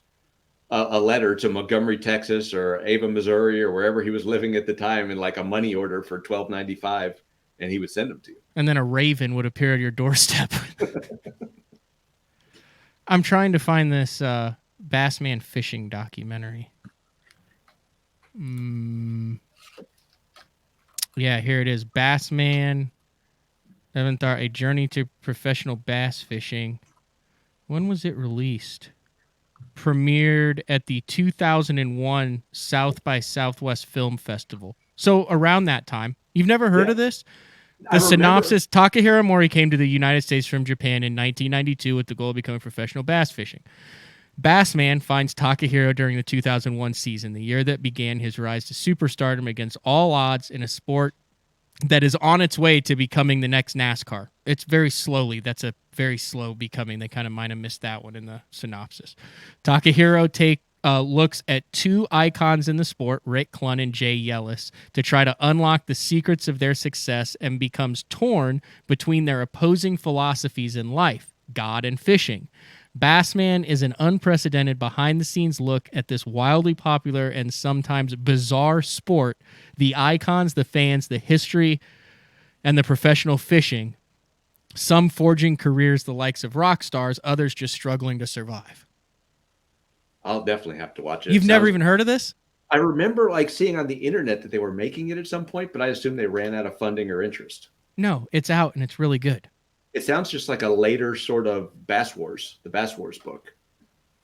C: a letter to Montgomery, Texas, or Ava, Missouri, or wherever he was living at the time, in like a money order for $12.95, and he would send them to you.
A: And then a raven would appear at your doorstep. I'm trying to find this Bassman fishing documentary. Yeah, here it is. Bassman, Evanthar, A Journey to Professional Bass Fishing. When was it released? Premiered at the 2001 South by Southwest Film Festival. So around that time. You've never heard of this? The synopsis: Takahiro Omori came to the United States from Japan in 1992 with the goal of becoming professional bass fishing. Bassman finds Takahiro during the 2001 season, the year that began his rise to superstardom against all odds in a sport that is on its way to becoming the next NASCAR. It's very slowly. That's a very slow becoming. They kind of might have missed that one in the synopsis. Takahiro looks at two icons in the sport, Rick Clunn and Jay Yellis, to try to unlock the secrets of their success, and becomes torn between their opposing philosophies in life, God and fishing. Bassman is an unprecedented behind-the-scenes look at this wildly popular and sometimes bizarre sport, the icons, the fans, the history, and the professional fishing, some forging careers the likes of rock stars, others just struggling to survive.
C: I'll definitely have to watch it.
A: You've never even heard of this?
C: I remember like seeing on the internet that they were making it at some point, but I assumed they ran out of funding or interest.
A: No, it's out and it's really good.
C: It sounds just like a later sort of Bass Wars, the Bass Wars book.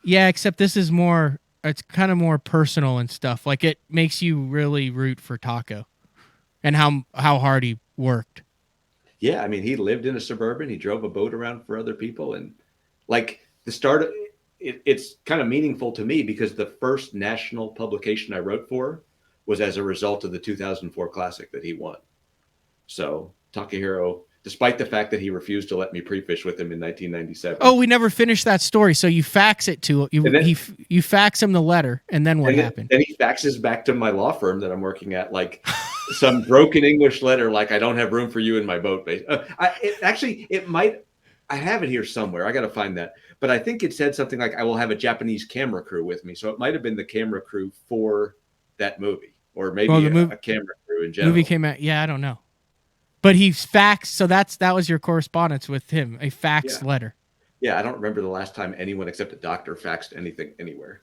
A: Yeah, except this is more, it's kind of more personal and stuff. Like it makes you really root for Taco and how hard he worked.
C: Yeah, I mean, he lived in a Suburban. He drove a boat around for other people. And like the start of it's kind of meaningful to me because the first national publication I wrote for was as a result of the 2004 Classic that he won. So Takahiro, despite the fact that he refused to let me pre-fish with him in 1997.
A: Oh, we never finished that story. So you fax it to you. You fax him the letter, and then what happened?
C: Then he faxes back to my law firm that I'm working at, like some broken English letter, like I don't have room for you in my boat. I have it here somewhere. I got to find that. But I think it said something like, I will have a Japanese camera crew with me. So it might have been the camera crew for that movie, or maybe a camera crew in general.
A: Movie came out. Yeah, I don't know. But he faxed. So that was your correspondence with him, a faxed letter.
C: Yeah, I don't remember the last time anyone except a doctor faxed anything anywhere.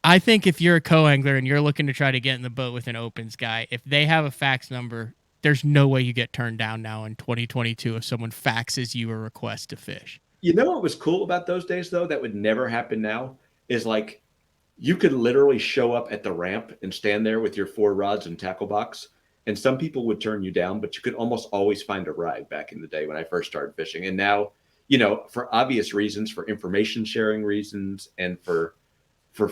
A: I think if you're a co-angler and you're looking to try to get in the boat with an opens guy, if they have a fax number, there's no way you get turned down now in 2022 if someone faxes you a request to fish.
C: You know what was cool about those days, though, that would never happen now, is like you could literally show up at the ramp and stand there with your 4 rods and tackle box, and some people would turn you down, but you could almost always find a ride back in the day when I first started fishing. And now, you know, for obvious reasons, for information sharing reasons, and for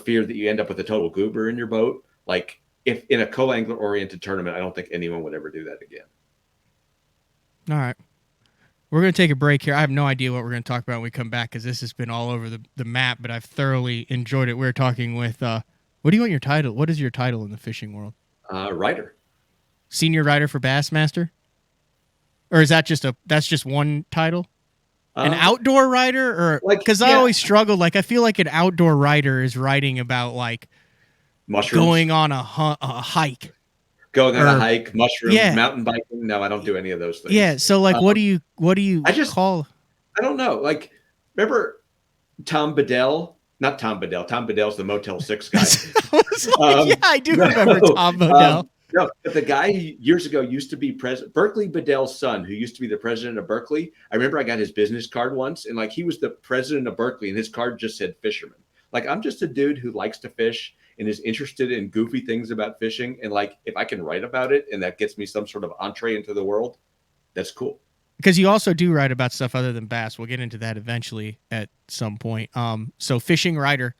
C: fear that you end up with a total goober in your boat, like if in a co-angler oriented tournament, I don't think anyone would ever do that again.
A: All right. We're going to take a break here. I have no idea what we're going to talk about when we come back, because this has been all over the map, but I've thoroughly enjoyed it. We're talking with, what do you want your title? What is your title in the fishing world?
C: Writer.
A: Senior writer for Bassmaster? Or is that that's just one title? An outdoor writer? Or because I always struggle, like I feel like an outdoor writer is writing about like
C: mushrooms,
A: going on a hike.
C: Going on a hike, mushrooms, mountain biking. No, I don't do any of those things.
A: Yeah. So like, what do you call?
C: I don't know. Like, remember Tom Bedell? Not Tom Bedell. Tom Bedell's the Motel 6 guy.
A: I do remember Tom Bedell.
C: No, but the guy who years ago used to be president, Berkeley Bedell's son, who used to be the president of Berkeley. I remember I got his business card once, and like he was the president of Berkeley, and his card just said fisherman. Like, I'm just a dude who likes to fish and is interested in goofy things about fishing. And like, if I can write about it and that gets me some sort of entree into the world, that's cool.
A: Because you also do write about stuff other than bass. We'll get into that eventually at some point. So fishing writer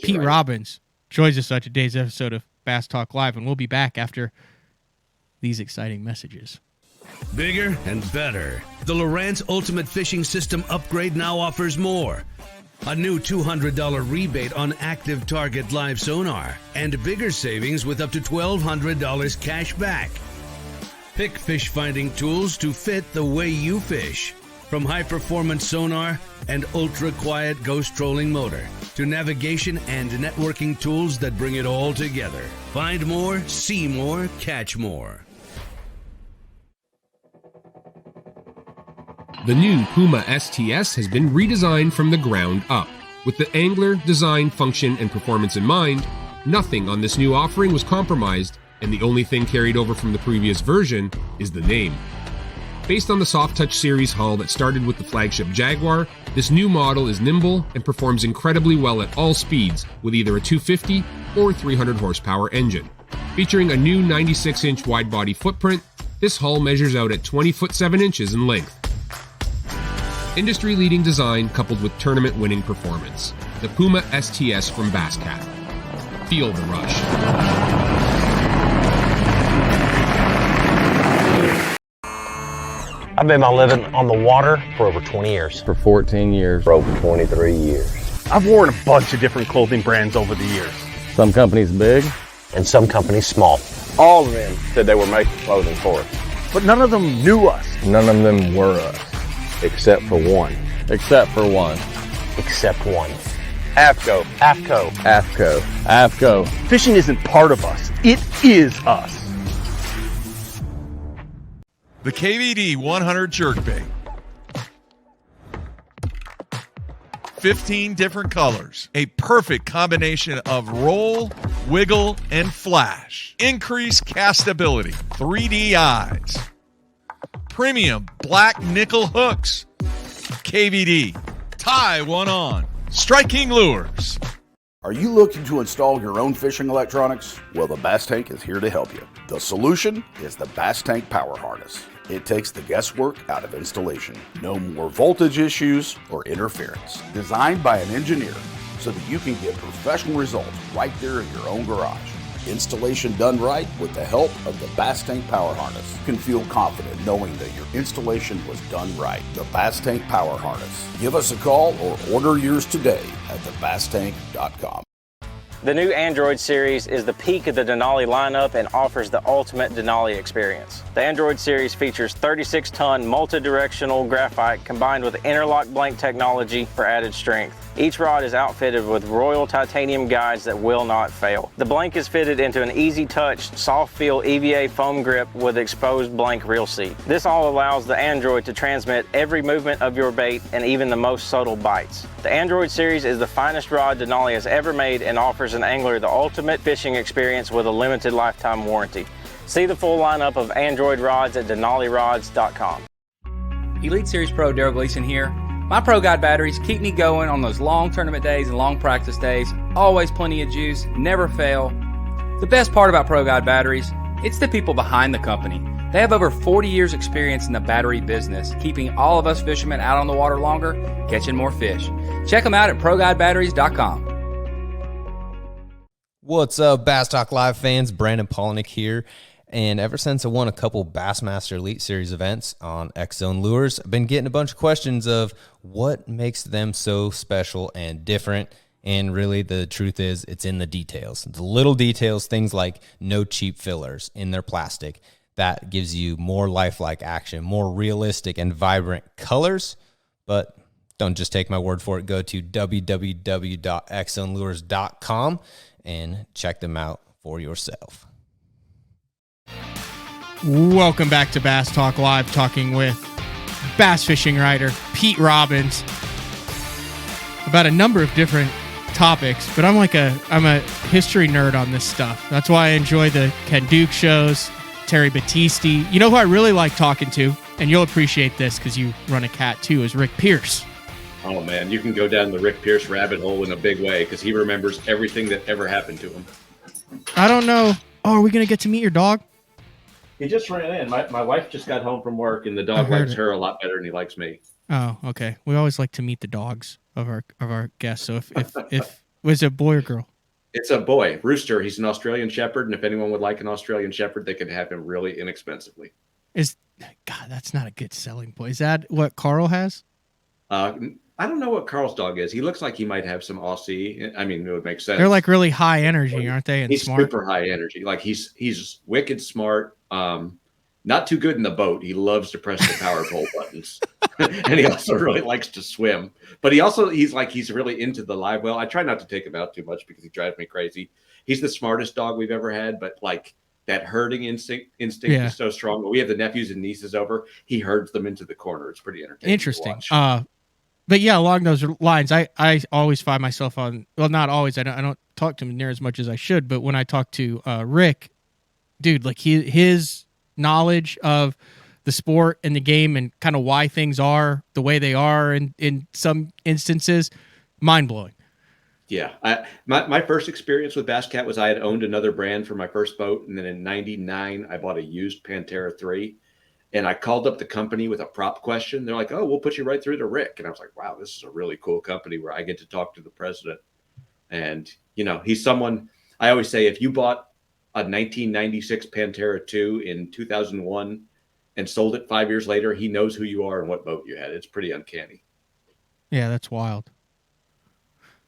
A: Pete Robbins joins us on today's episode of Bass Talk Live, and we'll be back after these exciting messages.
B: Bigger and better. The Lowrance Ultimate Fishing System upgrade now offers more. A new $200 rebate on active target live sonar, and bigger savings with up to $1,200 cash back. Pick fish finding tools to fit the way you fish. From high-performance sonar and ultra-quiet ghost trolling motor to navigation and networking tools that bring it all together. Find more, see more, catch more.
D: The new Puma STS has been redesigned from the ground up. With the angler, design, function, and performance in mind, nothing on this new offering was compromised, and the only thing carried over from the previous version is the name. Based on the Soft Touch series hull that started with the flagship Jaguar, this new model is nimble and performs incredibly well at all speeds with either a 250 or 300 horsepower engine. Featuring a new 96-inch wide-body footprint, this hull measures out at 20 foot 7 inches in length. Industry-leading design coupled with tournament-winning performance. The Puma STS from Basscat. Feel the rush.
E: I've made my living on the water for over 20 years.
F: For 14 years.
E: For over 23 years.
G: I've worn a bunch of different clothing brands over the years.
F: Some companies big.
E: And some companies small.
F: All of them said they were making clothing for us.
G: But none of them knew us.
F: None of them were us. Except for one. Except for one.
E: Except one.
F: AFCO.
E: AFCO.
F: AFCO. AFCO.
G: Fishing isn't part of us. It is us.
B: The KVD 100 jerkbait. 15 different colors. A perfect combination of roll, wiggle, and flash. Increased castability. 3D eyes. Premium black nickel hooks. KVD. Tie one on. Striking lures.
H: Are you looking to install your own fishing electronics? Well, the Bass Tank is here to help you. The solution is the Bass Tank Power Harness. It takes the guesswork out of installation. No more voltage issues or interference. Designed by an engineer so that you can get professional results right there in your own garage. Installation done right with the help of the Bass Tank Power Harness. You can feel confident knowing that your installation was done right. The Bass Tank Power Harness. Give us a call or order yours today at thebasstank.com.
I: The new Android series is the peak of the Denali lineup and offers the ultimate Denali experience. The Android series features 36-ton multi-directional graphite combined with interlock blank technology for added strength. Each rod is outfitted with Royal titanium guides that will not fail. The blank is fitted into an easy-touch, soft-feel EVA foam grip with exposed blank reel seat. This all allows the Android to transmit every movement of your bait and even the most subtle bites. The Android series is the finest rod Denali has ever made and offers an angler the ultimate fishing experience with a limited lifetime warranty. See the full lineup of Android rods at denalirods.com.
J: Elite Series Pro Daryl Gleason here. My Pro Guide batteries keep me going on those long tournament days and long practice days. Always plenty of juice, never fail. The best part about Pro Guide batteries, it's the people behind the company. They have over 40 years experience in the battery business, keeping all of us fishermen out on the water longer, catching more fish. Check them out at ProGuideBatteries.com.
K: What's up, Bass Talk Live fans? Brandon Polnick here. And ever since I won a couple Bassmaster Elite Series events on X-Zone Lures, I've been getting a bunch of questions of what makes them so special and different. And really, the truth is, it's in the details. The little details, things like no cheap fillers in their plastic. That gives you more lifelike action, more realistic and vibrant colors. But don't just take my word for it. Go to www.xzonelures.com and check them out for yourself.
A: Welcome back to Bass Talk Live, talking with bass fishing writer Pete Robbins about a number of different topics, but I'm a history nerd on this stuff. That's why I enjoy the Ken Duke shows, Terry Battisti. You know who I really like talking to, and you'll appreciate this because you run a cat too, is Rick Pierce.
C: Oh man, you can go down the Rick Pierce rabbit hole in a big way because he remembers everything that ever happened to him.
A: I don't know. Oh, are we going to get to meet your dog?
C: He just ran in. My wife just got home from work, and the dog likes her a lot better than he likes me.
A: Oh, okay. We always like to meet the dogs of our guests. So if was it a boy or girl?
C: It's a boy, Rooster. He's an Australian Shepherd, and if anyone would like an Australian Shepherd, they could have him really inexpensively.
A: God, that's not a good selling point. Is that what Carl has?
C: I don't know what Carl's dog is. He looks like he might have some Aussie. I mean, it would make sense.
A: They're like really high energy, aren't they? And
C: he's
A: smart.
C: Super high energy. Like he's wicked smart. Not too good in the boat. He loves to press the power pole buttons, and he also really likes to swim. But he's really into the live well. I try not to take him out too much because he drives me crazy. He's the smartest dog we've ever had, but like that herding instinct is so strong. When we have the nephews and nieces over, he herds them into the corner. It's pretty entertaining.
A: Interesting. But yeah, along those lines, I always find myself on, well, not always. I don't talk to him near as much as I should. But when I talk to Rick, dude, like his knowledge of the sport and the game and kind of why things are the way they are in some instances, mind blowing.
C: Yeah, my first experience with Bass Cat was I had owned another brand for my first boat, and then in '99 I bought a used Pantera 3. And I called up the company with a prop question. They're like, oh, we'll put you right through to Rick. And I was like, wow, this is a really cool company where I get to talk to the president. And, you know, he's someone, I always say, if you bought a 1996 Pantera 2 in 2001 and sold it 5 years later, he knows who you are and what boat you had. It's pretty uncanny.
A: Yeah, that's wild.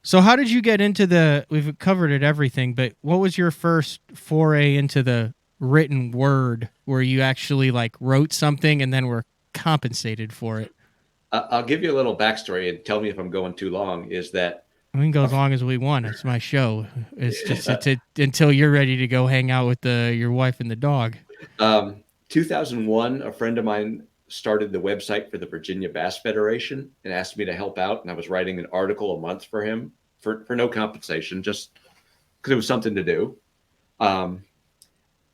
A: So how did you get into we've covered it everything, but what was your first foray into the written word where you actually like wrote something and then were compensated for it?
C: I'll give you a little backstory and tell me if I'm going too long. Is that
A: we can go as long as we want. It's my show. It's just until you're ready to go hang out with your wife and the dog.
C: 2001, a friend of mine started the website for the Virginia Bass Federation and asked me to help out, and I was writing an article a month for him for no compensation, just because it was something to do.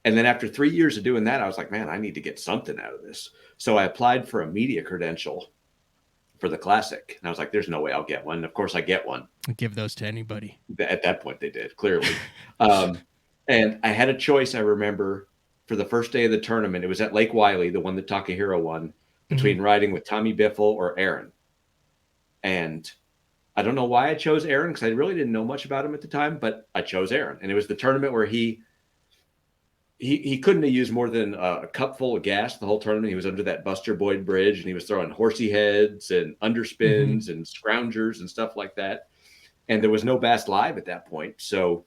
C: And then after 3 years of doing that, I was like, man, I need to get something out of this. So I applied for a media credential for the Classic. And I was like, there's no way I'll get one. And of course, I get one.
A: I'd give those to anybody.
C: At that point, they did, clearly. And I had a choice, I remember, for the first day of the tournament. It was at Lake Wiley, the one that Takahiro won, between riding with Tommy Biffle or Aaron. And I don't know why I chose Aaron, because I really didn't know much about him at the time, but I chose Aaron. And it was the tournament where he he couldn't have used more than a cup full of gas the whole tournament. He was under that Buster Boyd bridge, and he was throwing horsey heads and underspins and scroungers and stuff like that. And there was no Bass Live at that point. So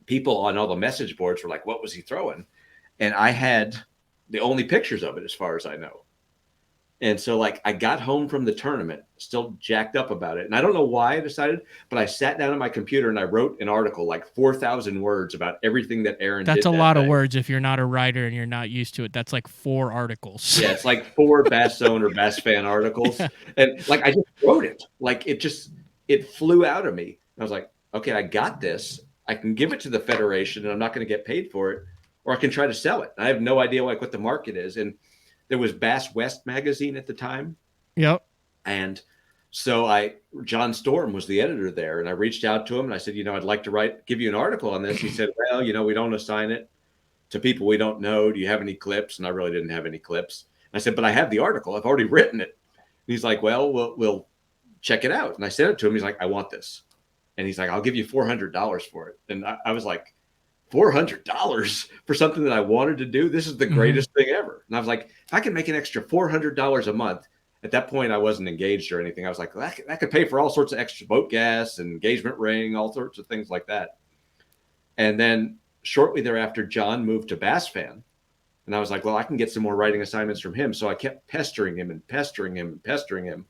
C: people on all the message boards were like, what was he throwing? And I had the only pictures of it as far as I know. And so like I got home from the tournament still jacked up about it. And I don't know why I decided, but I sat down at my computer and I wrote an article, like 4,000 words about everything that Aaron did.
A: That's a lot of words if you're not a writer and you're not used to it. That's like 4 articles.
C: Yeah, it's like 4 Bass Zone or Bass Fan articles. Yeah. And like I just wrote it. Like it flew out of me. I was like, okay, I got this. I can give it to the Federation and I'm not going to get paid for it, or I can try to sell it. I have no idea like what the market is. And there was Bass West magazine at the time.
A: Yep.
C: And so John Storm was the editor there, and I reached out to him and I said, I'd like to give you an article on this. He said, well, we don't assign it to people we don't know. Do you have any clips? And I really didn't have any clips. And I said, but I have the article. I've already written it. And he's like, well, we'll check it out. And I sent it to him. He's like, I want this. And he's like, I'll give you $400 for it. And I was like, $400 for something that I wanted to do? This is the greatest thing ever. And I was like, if I can make an extra $400 a month, at that point I wasn't engaged or anything. I was like, well, that could pay for all sorts of extra boat gas and engagement ring, all sorts of things like that. And then shortly thereafter, John moved to Bass Fan. And I was like, well, I can get some more writing assignments from him. So I kept pestering him and pestering him and pestering him.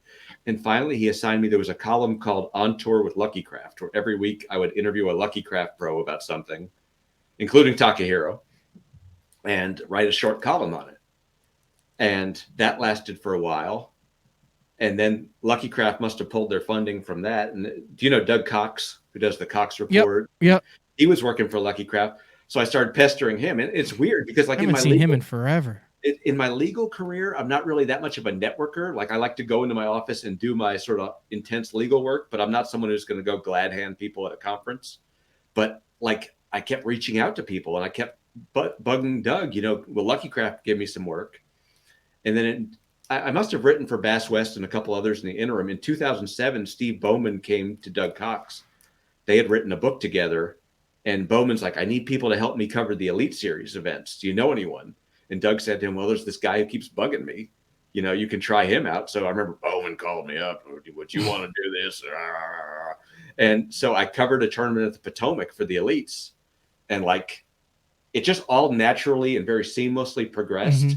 C: And finally he assigned me, there was a column called On Tour with Lucky Craft, where every week I would interview a Lucky Craft pro about something, including Takahiro, and write a short column on it. And that lasted for a while. And then Lucky Craft must have pulled their funding from that. And do you know Doug Cox, who does the Cox Report?
A: Yep.
C: He was working for Lucky Craft. So I started pestering him. And it's weird because like
A: I haven't seen him in forever.
C: In my legal career, I'm not really that much of a networker. Like I like to go into my office and do my sort of intense legal work, but I'm not someone who's going to go glad hand people at a conference. But like, I kept reaching out to people and I kept bugging Doug, will Lucky Craft give me some work? And then I must have written for Bass West and a couple others in the interim. In 2007, Steve Bowman came to Doug Cox. They had written a book together, and Bowman's like, I need people to help me cover the Elite Series events. Do you know anyone? And Doug said to him, well, there's this guy who keeps bugging me. You can try him out. So I remember Bowman called me up. Would you want to do this? And so I covered a tournament at the Potomac for the Elites. And like, it just all naturally and very seamlessly progressed.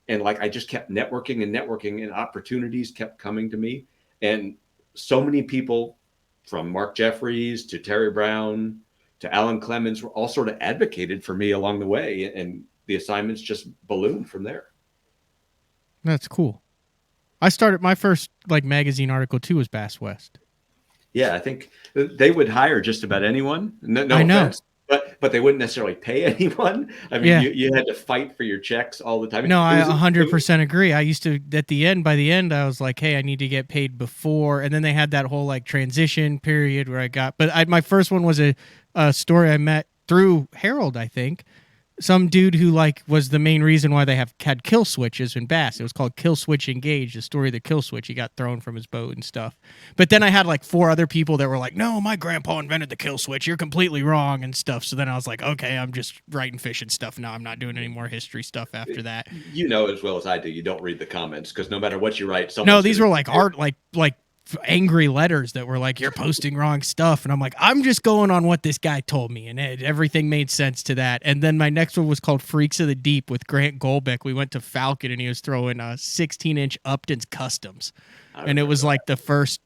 C: And like, I just kept networking and opportunities kept coming to me. And so many people from Mark Jeffries to Terry Brown to Alan Clemens were all sort of advocated for me along the way. And the assignments just ballooned from there.
A: That's cool. I started my first like magazine article too was Bass West.
C: Yeah. I think they would hire just about anyone. No
A: I know.
C: Offense. But they wouldn't necessarily pay anyone. I mean, you had to fight for your checks all the time.
A: No, I 100% agree. I used to, by the end, I was like, hey, I need to get paid before. And then they had that whole like transition period where my first one was a story I met through Harold, I think. Some dude who like was the main reason why they had kill switches in bass. It was called Kill Switch Engage, the story of the kill switch. He got thrown from his boat and stuff. But then I had like 4 other people that were like, no, my grandpa invented the kill switch. You're completely wrong and stuff. So then I was like, okay, I'm just writing fishing stuff now. I'm not doing any more history stuff after that.
C: You know as well as I do, you don't read the comments because no matter what you write,
A: these were like art, like angry letters that were like, you're posting wrong stuff. And I'm like, I'm just going on what this guy told me. And everything made sense to that. And then my next one was called Freaks of the Deep with Grant Golbeck. We went to Falcon and he was throwing 16-inch Upton's Customs. And it was like the first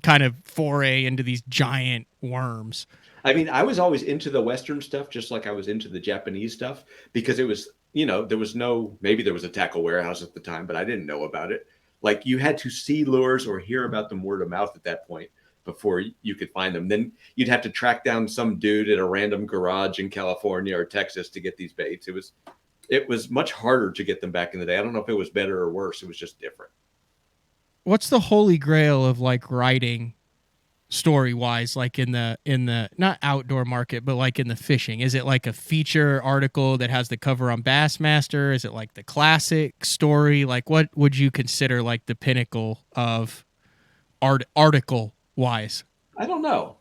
A: kind of foray into these giant worms.
C: I mean, I was always into the Western stuff, just like I was into the Japanese stuff, because it was, there was maybe there was a tackle warehouse at the time, but I didn't know about it. Like you had to see lures or hear about them word of mouth at that point before you could find them. Then you'd have to track down some dude at a random garage in California or Texas to get these baits. It was much harder to get them back in the day. I don't know if it was better or worse. It was just different.
A: What's the holy grail of like writing story wise, like in the not outdoor market, but like in the fishing? Is it like a feature article that has the cover on Bassmaster? Is it like the classic story? Like what would you consider like the pinnacle of article wise?
C: I don't know.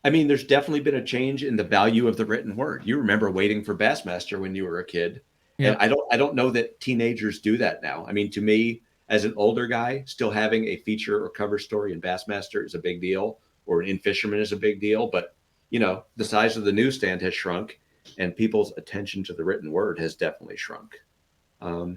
C: I mean, there's definitely been a change in the value of the written word. You remember waiting for Bassmaster when you were a kid.
A: Yep.
C: And I don't know that teenagers do that now. I mean, to me, as an older guy, still having a feature or cover story in Bassmaster is a big deal, or in Fisherman is a big deal. But, you know, the size of the newsstand has shrunk, and people's attention to the written word has definitely shrunk. I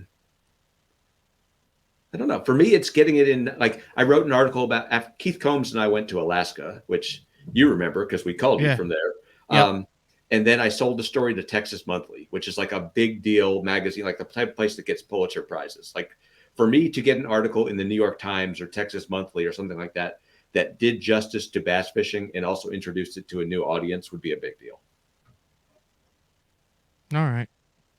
C: don't know. For me, it's getting it in. Like, I wrote an article about Keith Combs and I went to Alaska, which you remember because we called you from there.
A: Yep.
C: And then I sold the story to Texas Monthly, which is like a big deal magazine, like the type of place that gets Pulitzer Prizes. Like, for me to get an article in the New York Times or Texas Monthly or something like that, that did justice to bass fishing and also introduced it to a new audience would be a big deal.
A: All right.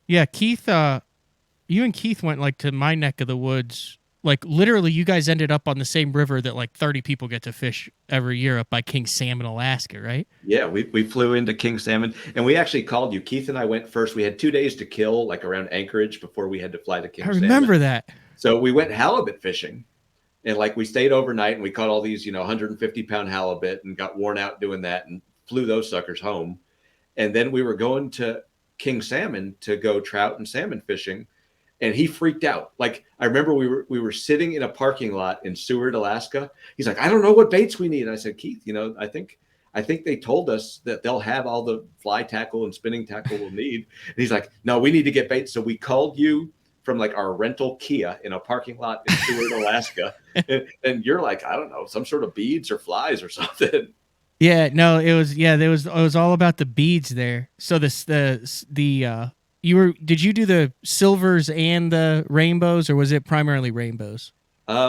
A: Yeah, Keith, you and Keith went like to my neck of the woods. Like, literally, you guys ended up on the same river that like 30 people get to fish every year up by King Salmon, Alaska, right?
C: Yeah, we flew into King Salmon, and we actually called you. Keith and I went first. We had 2 days to kill, like around Anchorage, before we had to fly to King Salmon.
A: I remember that.
C: So we went halibut fishing, and like we stayed overnight, and we caught all these, 150-pound halibut, and got worn out doing that, and flew those suckers home. And then we were going to King Salmon to go trout and salmon fishing. And he freaked out. Like, I remember we were sitting in a parking lot in Seward, Alaska. He's like, I don't know what baits we need. And I said, Keith, I think they told us that they'll have all the fly tackle and spinning tackle we'll need. And he's like, no, we need to get baits. So we called you from like our rental Kia in a parking lot in Seward, Alaska. And you're like, I don't know, some sort of beads or flies or something.
A: Yeah, no, it was all about the beads there. So did you do the silvers and the rainbows, or was it primarily rainbows?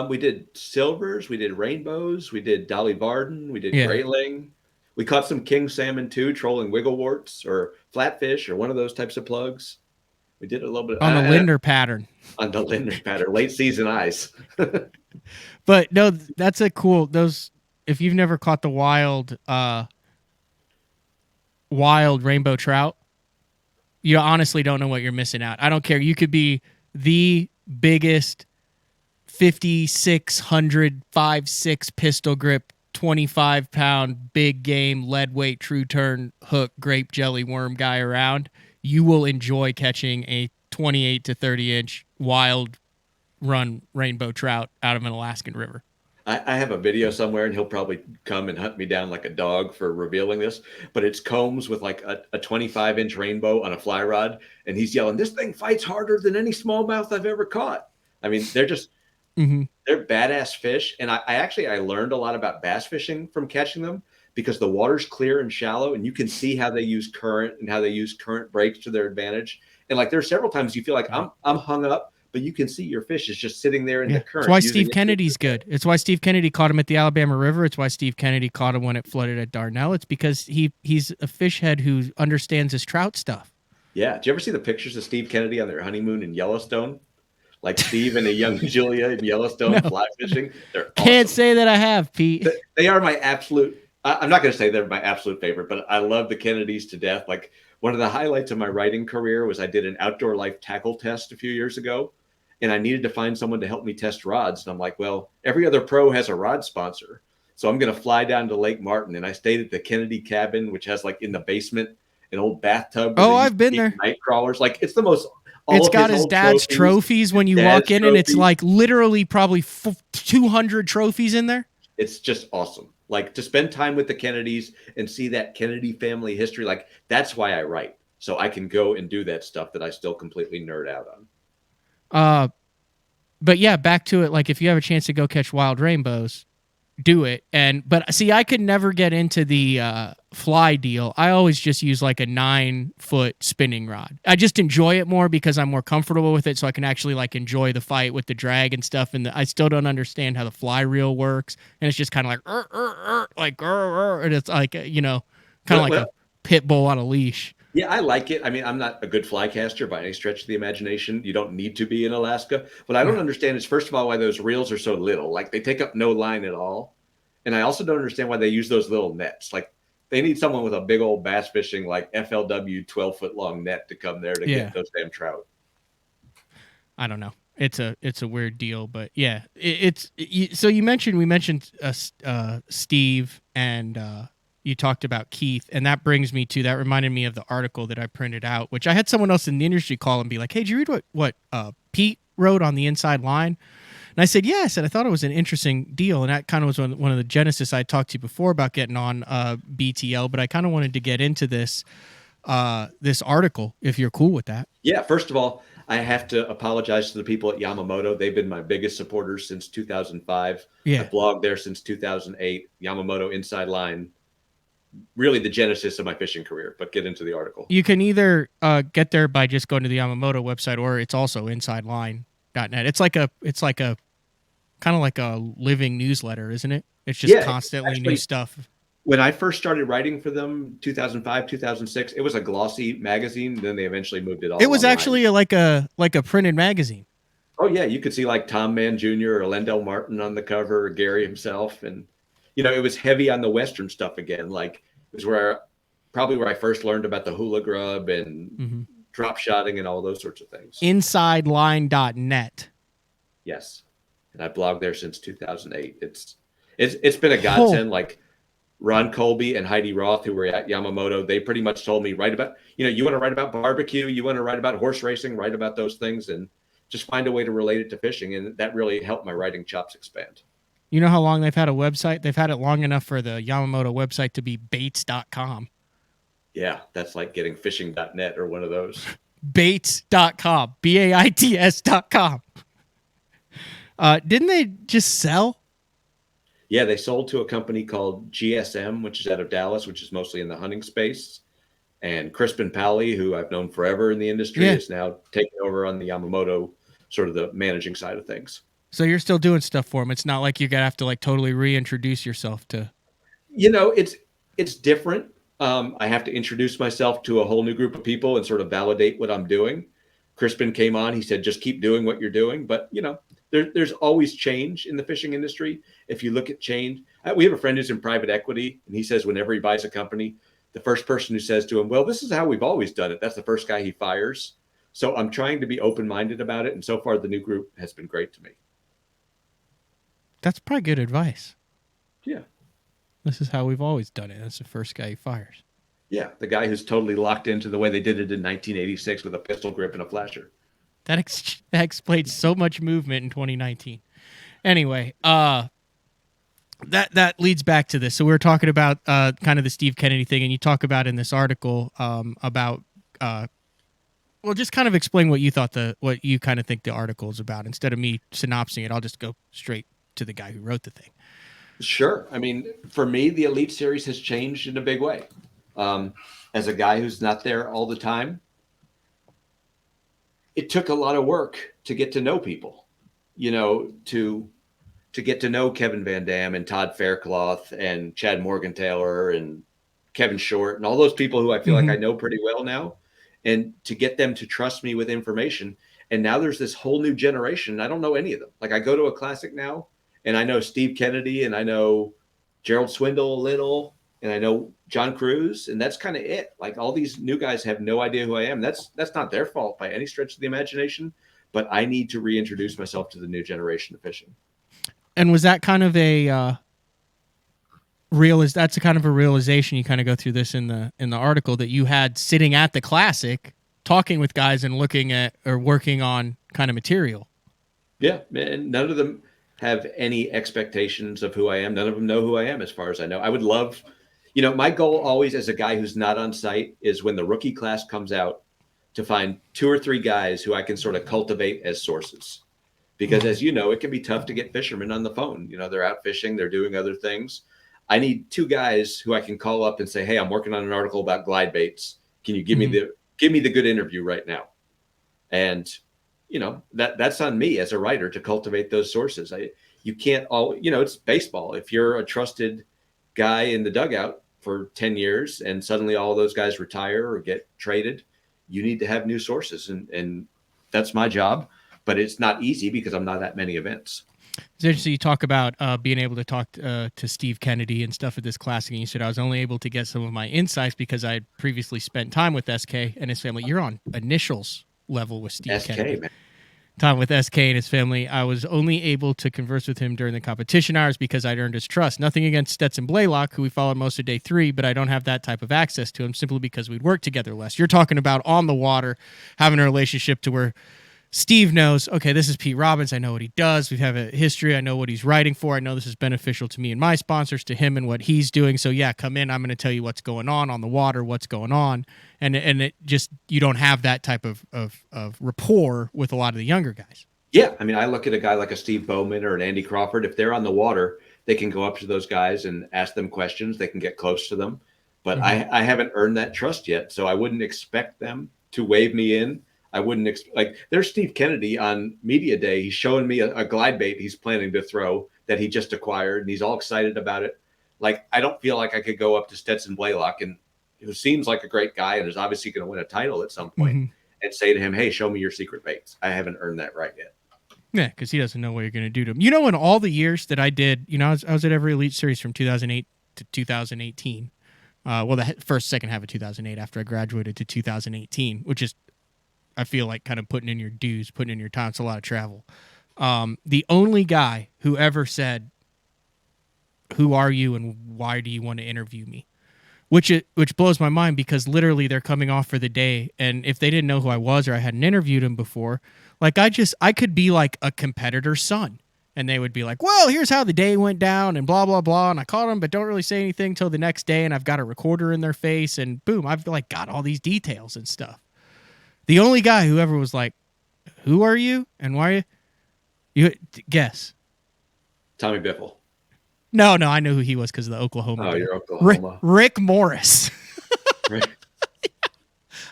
C: We did silvers, we did rainbows, we did Dolly Varden, we did grayling. We caught some king salmon too, trolling wiggleworts or flatfish or one of those types of plugs. We did a little bit
A: on the Linder pattern.
C: On the Linder pattern, late season eyes.
A: But no, that's a cool those. If you've never caught the wild rainbow trout, you honestly don't know what you're missing out. I don't care. You could be the biggest 5,600 5.6 pistol grip, 25-pound big game lead weight true turn hook grape jelly worm guy around. You will enjoy catching a 28 to 30 inch wild run rainbow trout out of an Alaskan river.
C: I have a video somewhere, and he'll probably come and hunt me down like a dog for revealing this, but it's Combs with like a 25-inch rainbow on a fly rod, and he's yelling, this thing fights harder than any smallmouth I've ever caught. I mean, they're just they're badass fish, and I learned a lot about bass fishing from catching them, because the water's clear and shallow, and you can see how they use current and how they use current breaks to their advantage. And like, there are several times you feel like I'm hung up, but you can see your fish is just sitting there in the current.
A: It's why Steve Kennedy's good. It's why Steve Kennedy caught him at the Alabama River. It's why Steve Kennedy caught him when it flooded at Dardanelle. It's because he's a fish head who understands his trout stuff.
C: Yeah. Did you ever see the pictures of Steve Kennedy on their honeymoon in Yellowstone? Like Steve and a young Julia in Yellowstone fly fishing. They're awesome.
A: Can't say that I have, Pete.
C: They are my absolute. I'm not going to say they're my absolute favorite, but I love the Kennedys to death. Like, one of the highlights of my writing career was I did an outdoor life tackle test a few years ago, and I needed to find someone to help me test rods. And I'm like, well, every other pro has a rod sponsor, so I'm going to fly down to Lake Martin. And I stayed at the Kennedy cabin, which has like in the basement an old bathtub.
A: Oh, I've been there.
C: Night crawlers, like it's the most.
A: It's got his dad's trophies when you walk in, and it's like literally probably 200 trophies in there.
C: It's just awesome. Like, to spend time with the Kennedys and see that Kennedy family history, like, that's why I write. So I can go and do that stuff that I still completely nerd out on.
A: But yeah, back to it. Like, if you have a chance to go catch wild rainbows, do it. But see, I could never get into the fly deal. I always just use like a 9-foot spinning rod. I just enjoy it more because I'm more comfortable with it, so I can actually like enjoy the fight with the drag and stuff. And I still don't understand how the fly reel works, and it's just kind of like and it's like kind of like a pit bull on a leash.
C: Yeah, I like it. I mean, I'm not a good fly caster by any stretch of the imagination. You don't need to be in Alaska. What I don't understand is, first of all, why those reels are so little. Like, they take up no line at all. And I also don't understand why they use those little nets. Like, they need someone with a big old bass fishing, like FLW 12-foot long net to come there to get those damn trout.
A: I don't know. It's a weird deal, but yeah, we mentioned Steve and you talked about Keith, and that reminded me of the article that I printed out, which I had someone else in the industry call and be like, "Hey, did you read what Pete wrote on the Inside Line?" And I said, "Yeah." I said, "I thought it was an interesting deal," and that kind of was one of the genesis I talked to you before about getting on BTL. But I kind of wanted to get into this article, if you're cool with that.
C: Yeah. First of all, I have to apologize to the people at Yamamoto. They've been my biggest supporters since 2005.
A: Yeah.
C: I've blogged there since 2008. Yamamoto Inside Line, really the genesis of my fishing career. But get into the article.
A: You can either get there by just going to the Yamamoto website, or it's also insideline.net. It's like a kind of like a living newsletter, isn't it? It's just constantly
C: actually,
A: new stuff.
C: When I first started writing for them, 2005, 2006, it was a glossy magazine. Then they eventually moved it all.
A: It was
C: online.
A: actually like a printed magazine.
C: Oh yeah, you could see like Tom Mann Jr. or Lendell Martin on the cover, or Gary himself, and it was heavy on the Western stuff again. Like it was where I first learned about the hula grub and drop shotting and all those sorts of things.
A: Insideline.net.
C: Yes, and I blogged there since 2008. It's been a godsend. Like Ron Colby and Heidi Roth, who were at Yamamoto, they pretty much told me, write about, you want to write about barbecue, you want to write about horse racing, write about those things, and just find a way to relate it to fishing. And that really helped my writing chops expand.
A: You know how long they've had a website? They've had it long enough for the Yamamoto website to be baits.com.
C: Yeah, that's like getting fishing.net or one of those.
A: Baits.com. BAITS.com. Didn't they just sell?
C: Yeah, they sold to a company called GSM, which is out of Dallas, which is mostly in the hunting space. And Crispin Pally, who I've known forever in the industry, is now taking over on the Yamamoto, sort of the managing side of things.
A: So you're still doing stuff for them. It's not like you're going to have to like totally reintroduce yourself to.
C: It's different. I have to introduce myself to a whole new group of people and sort of validate what I'm doing. Crispin came on. He said, just keep doing what you're doing. But, there's always change in the fishing industry. If you look at change, we have a friend who's in private equity, and he says whenever he buys a company, the first person who says to him, well, this is how we've always done it, that's the first guy he fires. So I'm trying to be open-minded about it. And so far, the new group has been great to me.
A: That's probably good advice.
C: Yeah.
A: This is how we've always done it. That's the first guy he fires.
C: Yeah. The guy who's totally locked into the way they did it in 1986 with a pistol grip and a flasher.
A: That explains so much movement in 2019. Anyway, that leads back to this. So we were talking about kind of the Steve Kennedy thing, and you talk about in this article about just kind of explain what you kind of think the article is about. Instead of me synopsing it, I'll just go straight to the guy who wrote the thing.
C: Sure. I mean, for me, the Elite Series has changed in a big way. As a guy who's not there all the time, it took a lot of work to get to know people, to get to know Kevin Van Dam and Todd Faircloth and Chad Morgentaler and Kevin Short and all those people who I feel like I know pretty well now, and to get them to trust me with information. And now there's this whole new generation. I don't know any of them. Like I go to a classic now and I know Steve Kennedy and I know Gerald Swindle a little, and I know John Cruz, and that's kind of it. Like all these new guys have no idea who I am. That's not their fault by any stretch of the imagination, but I need to reintroduce myself to the new generation of fishing.
A: And was that kind of that's a kind of a realization you kind of go through this in the article that you had sitting at the classic, talking with guys and looking at or working on kind of material?
C: Yeah, and none of them have any expectations of who I am. None of them know who I am as far as I know. I would love, my goal always as a guy who's not on site is when the rookie class comes out to find 2 or 3 guys who I can sort of cultivate as sources. Because as you know, it can be tough to get fishermen on the phone. They're out fishing, they're doing other things. I need 2 guys who I can call up and say, hey, I'm working on an article about glide baits. Can you give me the good interview right now? And that's on me as a writer to cultivate those sources. You can't it's baseball. If you're a trusted guy in the dugout for 10 years and suddenly all those guys retire or get traded, you need to have new sources. And that's my job, but it's not easy because I'm not at many events.
A: It's interesting you talk about being able to talk to Steve Kennedy and stuff at this classic, and you said I was only able to get some of my insights because I had previously spent time with SK and his family. You're on initials level with Steve Kennedy.
C: Man.
A: time with SK and his family. I was only able to converse with him during the competition hours because I'd earned his trust. Nothing against Stetson Blaylock, who we followed most of day 3, but I don't have that type of access to him simply because we'd worked together less. You're talking about on the water, having a relationship to where Steve knows, okay, this is Pete Robbins. I know what he does. We have a history. I know what he's writing for. I know this is beneficial to me and my sponsors, to him and what he's doing. So yeah, come in. I'm going to tell you what's going on the water, what's going on. And it just, you don't have that type of rapport with a lot of the younger guys.
C: Yeah. I mean, I look at a guy like a Steve Bowman or an Andy Crawford. If they're on the water, they can go up to those guys and ask them questions. They can get close to them. But I haven't earned that trust yet. So I wouldn't expect them to wave me in. I wouldn't like there's Steve Kennedy on media day. He's showing me a glide bait he's planning to throw that he just acquired, and he's all excited about it. Like, I don't feel like I could go up to Stetson Blaylock, and who seems like a great guy and is obviously going to win a title at some point, and say to him, hey, show me your secret baits. I haven't earned that right yet.
A: Yeah, because he doesn't know what you're going to do to him. You know, in all the years that I did, you know, I was at every Elite Series from 2008 to 2018. Well, the second half of 2008 after I graduated to 2018, which is, I feel like, kind of putting in your dues, putting in your time. It's a lot of travel. The only guy who ever said, who are you and why do you want to interview me? Which blows my mind, because literally they're coming off for the day. And if they didn't know who I was or I hadn't interviewed him before, like I could be like a competitor's son. And they would be like, well, here's how the day went down and blah, blah, blah. And I caught them, but don't really say anything till the next day. And I've got a recorder in their face and boom, I've like got all these details and stuff. The only guy who ever was like, who are you and why are you guess?
C: Tommy Biffle.
A: No, I knew who he was because of the Oklahoma.
C: Oh, you're Oklahoma.
A: Rick Morris.
C: Rick.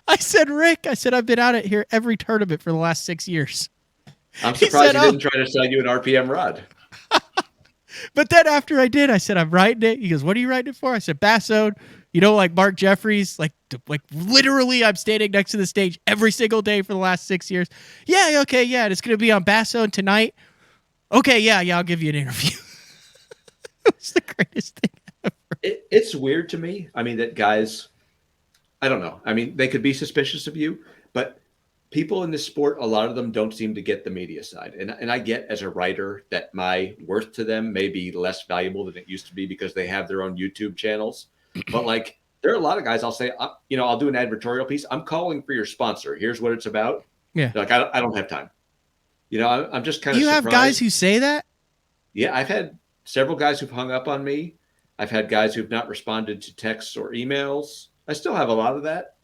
A: I said, Rick, I've been out at here every tournament for the last 6 years.
C: I'm surprised he didn't try to sell you an RPM rod.
A: But then after I did, I said, I'm writing it. He goes, what are you writing it for? I said, Bassode. You know, like Mark Jeffries, like literally I'm standing next to the stage every single day for the last 6 years. Yeah, okay, yeah, and it's going to be on Bassode tonight. Okay, yeah, I'll give you an interview. It was the greatest thing ever.
C: It's weird to me. I mean, that guys, I don't know. I mean, they could be suspicious of you, but people in this sport, a lot of them don't seem to get the media side. And I get, as a writer, that my worth to them may be less valuable than it used to be because they have their own YouTube channels. But like, there are a lot of guys, I'll say, I'll do an advertorial piece. I'm calling for your sponsor. Here's what it's about.
A: Yeah.
C: Like, I don't have time. You know, I'm just kind of
A: You
C: surprised.
A: have guys who say that?
C: Yeah, I've had several guys who've hung up on me. I've had guys who've not responded to texts or emails. I still have a lot of that.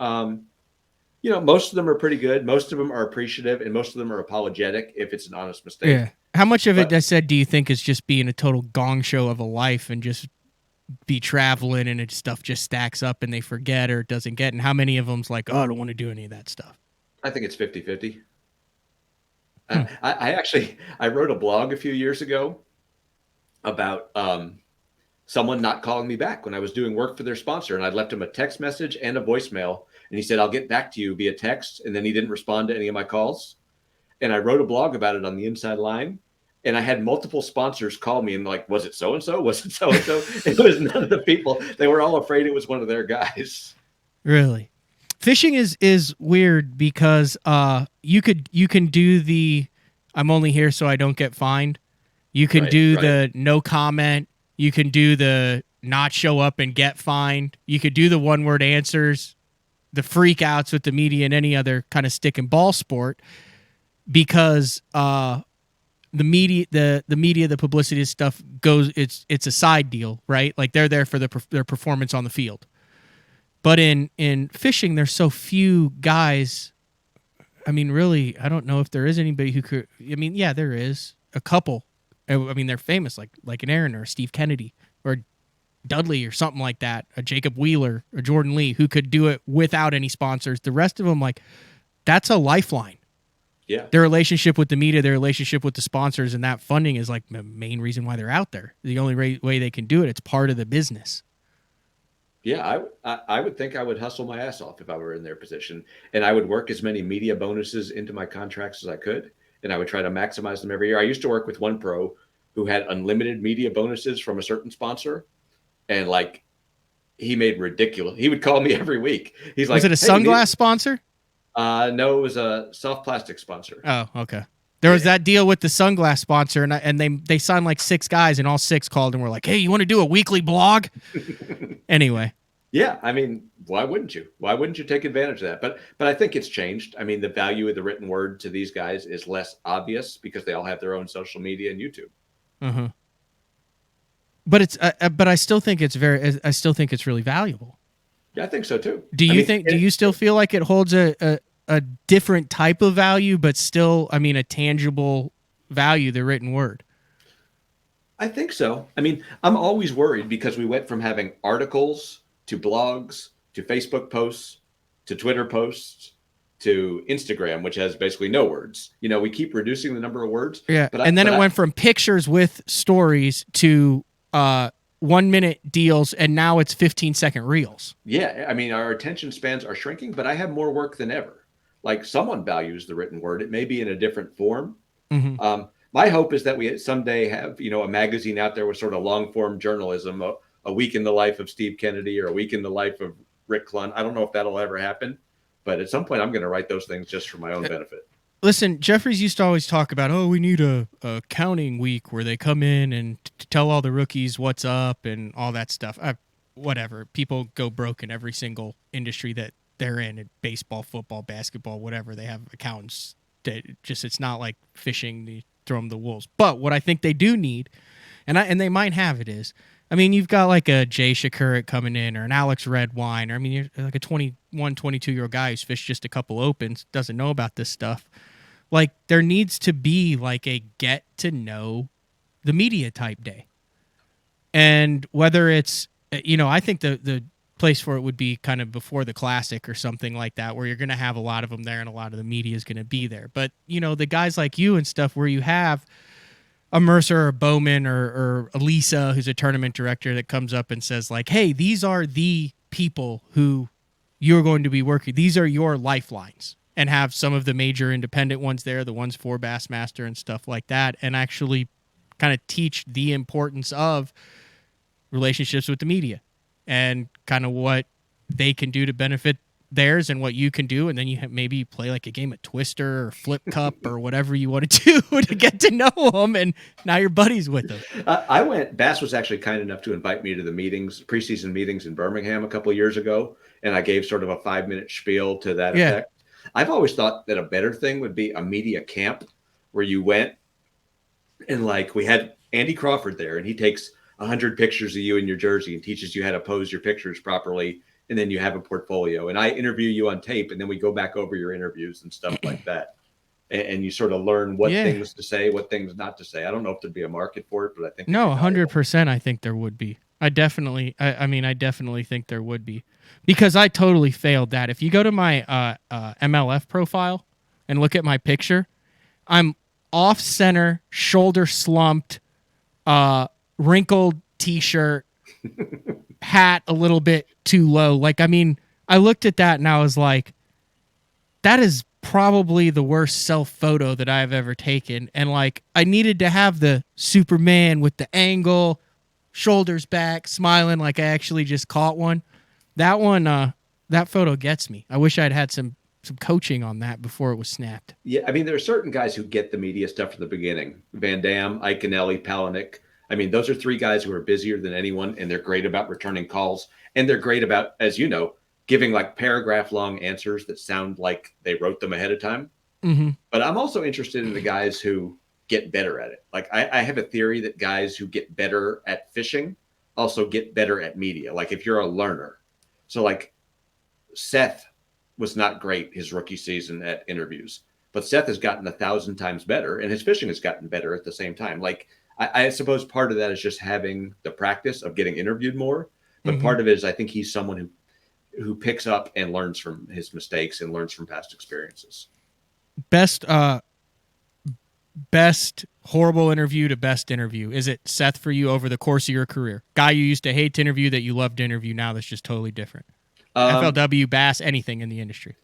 C: You know, most of them are pretty good. Most of them are appreciative, and most of them are apologetic if it's an honest mistake.
A: Yeah. How much of it, I said, do you think is just being a total gong show of a life and just be traveling and stuff just stacks up and they forget or it doesn't get? And how many of them's like, oh, I don't want to do any of that stuff?
C: I think it's 50-50. I wrote a blog a few years ago about someone not calling me back when I was doing work for their sponsor. And I'd left him a text message and a voicemail. And he said, I'll get back to you via text. And then he didn't respond to any of my calls. And I wrote a blog about it on the Inside Line. And I had multiple sponsors call me and like, was it so-and-so? Was it so-and-so? It was none of the people. They were all afraid it was one of their guys.
A: Really? Fishing is weird because you can do the I'm only here so I don't get fined. You can do the no comment. You can do the not show up and get fined. You could do the one-word answers, the freak outs with the media and any other kind of stick and ball sport, because the media, the publicity stuff goes. It's a side deal, right? Like they're there for their performance on the field. But in fishing, there's so few guys. I mean, really, I don't know if there is anybody who could. I mean, yeah, there is a couple. I mean, they're famous, like an Aaron or a Steve Kennedy or Dudley or something like that, a Jacob Wheeler or Jordan Lee, who could do it without any sponsors. The rest of them, like, that's a lifeline.
C: Yeah.
A: Their relationship with the media, their relationship with the sponsors, and that funding is like the main reason why they're out there. The only way they can do it, it's part of the business.
C: Yeah, I would think I would hustle my ass off if I were in their position, and I would work as many media bonuses into my contracts as I could, and I would try to maximize them every year. I used to work with one pro who had unlimited media bonuses from a certain sponsor, and like he made ridiculous. He would call me every week. He's like,
A: was it a sunglass sponsor?
C: No, it was a soft plastic sponsor.
A: Oh, okay. There was that deal with the sunglass sponsor, and they signed like 6 guys, and all 6 called and were like, "Hey, you want to do a weekly blog?" Anyway.
C: Yeah, I mean, why wouldn't you? Why wouldn't you take advantage of that? But I think it's changed. I mean, the value of the written word to these guys is less obvious because they all have their own social media and YouTube.
A: Uh-huh. But I still think it's really valuable.
C: Yeah, I think so too.
A: Do you still feel like it holds a different type of value, but still, I mean, a tangible value, the written word?
C: I think so. I mean, I'm always worried because we went from having articles to blogs to Facebook posts to Twitter posts to Instagram, which has basically no words. You know, we keep reducing the number of words.
A: Yeah, and then it went from pictures with stories to 1-minute deals, and now it's 15-second reels.
C: Yeah, I mean, our attention spans are shrinking, but I have more work than ever. Like, someone values the written word. It may be in a different form.
A: Mm-hmm.
C: My hope is that we someday have, a magazine out there with sort of long-form journalism, a week in the life of Steve Kennedy or a week in the life of Rick Clunn. I don't know if that'll ever happen, but at some point I'm going to write those things just for my own benefit.
A: Listen, Jeffries used to always talk about, we need a counting week where they come in and tell all the rookies what's up and all that stuff. Whatever. People go broke in every single industry that they're in baseball, football, basketball, whatever. They have accountants. It's not like fishing, they throw them the wolves. But what I think they do need, and they might have it is, I mean, you've got like a Jay Shakurik coming in or an Alex Redwine, or I mean, you're like a 21, 22-year-old guy who's fished just a couple opens, doesn't know about this stuff. Like, there needs to be like a get to know the media type day. And whether it's, I think the place for it would be kind of before the Classic or something like that, where you're going to have a lot of them there and a lot of the media is going to be there. But, the guys like you and stuff where you have a Mercer or Bowman or Elisa, who's a tournament director, that comes up and says like, hey, these are the people who you're going to be working. These are your lifelines, and have some of the major independent ones there, the ones for Bassmaster and stuff like that, and actually kind of teach the importance of relationships with the media and kind of what they can do to benefit theirs and what you can do. And then you maybe play like a game of Twister or Flip Cup or whatever you want to do to get to know them, and now you're buddies with them.
C: Bass was actually kind enough to invite me to the preseason meetings in Birmingham a couple of years ago, and I gave sort of a 5-minute spiel to that effect. I've always thought that a better thing would be a media camp where you went and like we had Andy Crawford there, and he takes 100 pictures of you in your jersey and teaches you how to pose your pictures properly. And then you have a portfolio, and I interview you on tape, and then we go back over your interviews and stuff like that. And you sort of learn what things to say, what things not to say. I don't know if there'd be a market for it, but I think
A: no, 100%. I think there would be. I definitely think there would be, because I totally failed that. If you go to my MLF profile and look at my picture, I'm off center, shoulder slumped, wrinkled t-shirt, hat a little bit too low. Like, I mean, I looked at that and I was like, that is probably the worst self photo that I've ever taken. And like, I needed to have the Superman with the angle, shoulders back, smiling like I actually just caught one. That one, that photo gets me. I wish I'd had some coaching on that before it was snapped.
C: Yeah, I mean, there are certain guys who get the media stuff from the beginning. Van Dam, Iaconelli, Palahniuk. I mean, those are 3 guys who are busier than anyone, and they're great about returning calls. And they're great about, as you know, giving like paragraph-long answers that sound like they wrote them ahead of time.
A: Mm-hmm.
C: But I'm also interested in the guys who get better at it. Like, I have a theory that guys who get better at fishing also get better at media. Like, if you're a learner. So, like, Seth was not great his rookie season at interviews. But Seth has gotten 1,000 times better, and his fishing has gotten better at the same time. Like, I suppose part of that is just having the practice of getting interviewed more. But part of it is I think he's someone who picks up and learns from his mistakes and learns from past experiences.
A: Best horrible interview to best interview. Is it Seth for you over the course of your career? Guy you used to hate to interview that you loved to interview now that's just totally different. FLW, Bass, anything in the industry.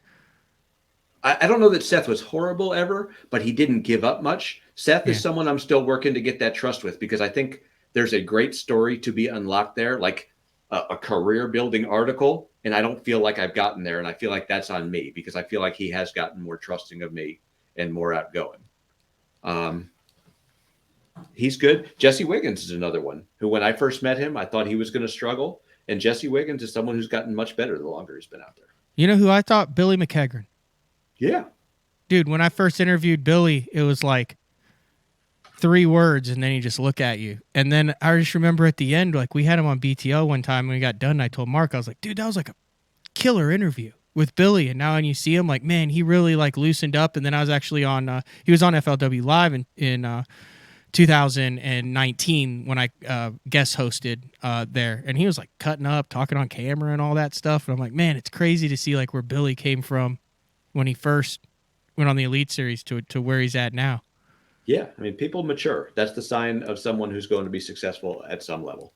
C: I don't know that Seth was horrible ever, but he didn't give up much. Seth is someone I'm still working to get that trust with, because I think there's a great story to be unlocked there, like a career building article. And I don't feel like I've gotten there. And I feel like that's on me, because I feel like he has gotten more trusting of me and more outgoing. He's good. Jesse Wiggins is another one who, when I first met him, I thought he was going to struggle. And Jesse Wiggins is someone who's gotten much better the longer he's been out there.
A: You know who I thought? Billy McKegren.
C: Yeah.
A: Dude, when I first interviewed Billy, it was like 3 words, and then he just look at you. And then I just remember at the end, like we had him on BTL one time when we got done. And I told Mark, I was like, dude, that was like a killer interview with Billy. And now when you see him, like, man, he really like loosened up. And then I was actually on, he was on FLW Live in 2019 when I guest hosted there. And he was like cutting up, talking on camera and all that stuff. And I'm like, man, it's crazy to see like where Billy came from when he first went on the Elite Series to where he's at now.
C: Yeah, I mean, people mature. That's the sign of someone who's going to be successful at some level.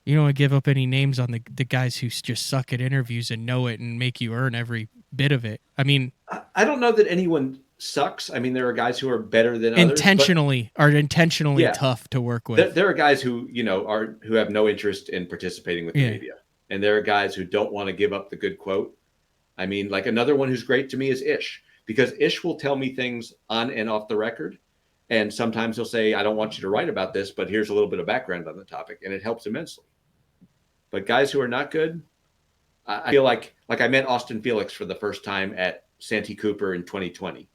A: You don't want to give up any names on the guys who just suck at interviews and know it and make you earn every bit of it. I mean,
C: I don't know that anyone sucks. I mean, there are guys who are better than others.
A: Intentionally tough to work with.
C: There are guys who, who have no interest in participating with the media. And there are guys who don't want to give up the good quote. I mean, like another one who's great to me is Ish, because Ish will tell me things on and off the record. And sometimes he'll say, I don't want you to write about this, but here's a little bit of background on the topic. And it helps immensely. But guys who are not good, I feel like I met Austin Felix for the first time at Santee Cooper in 2020.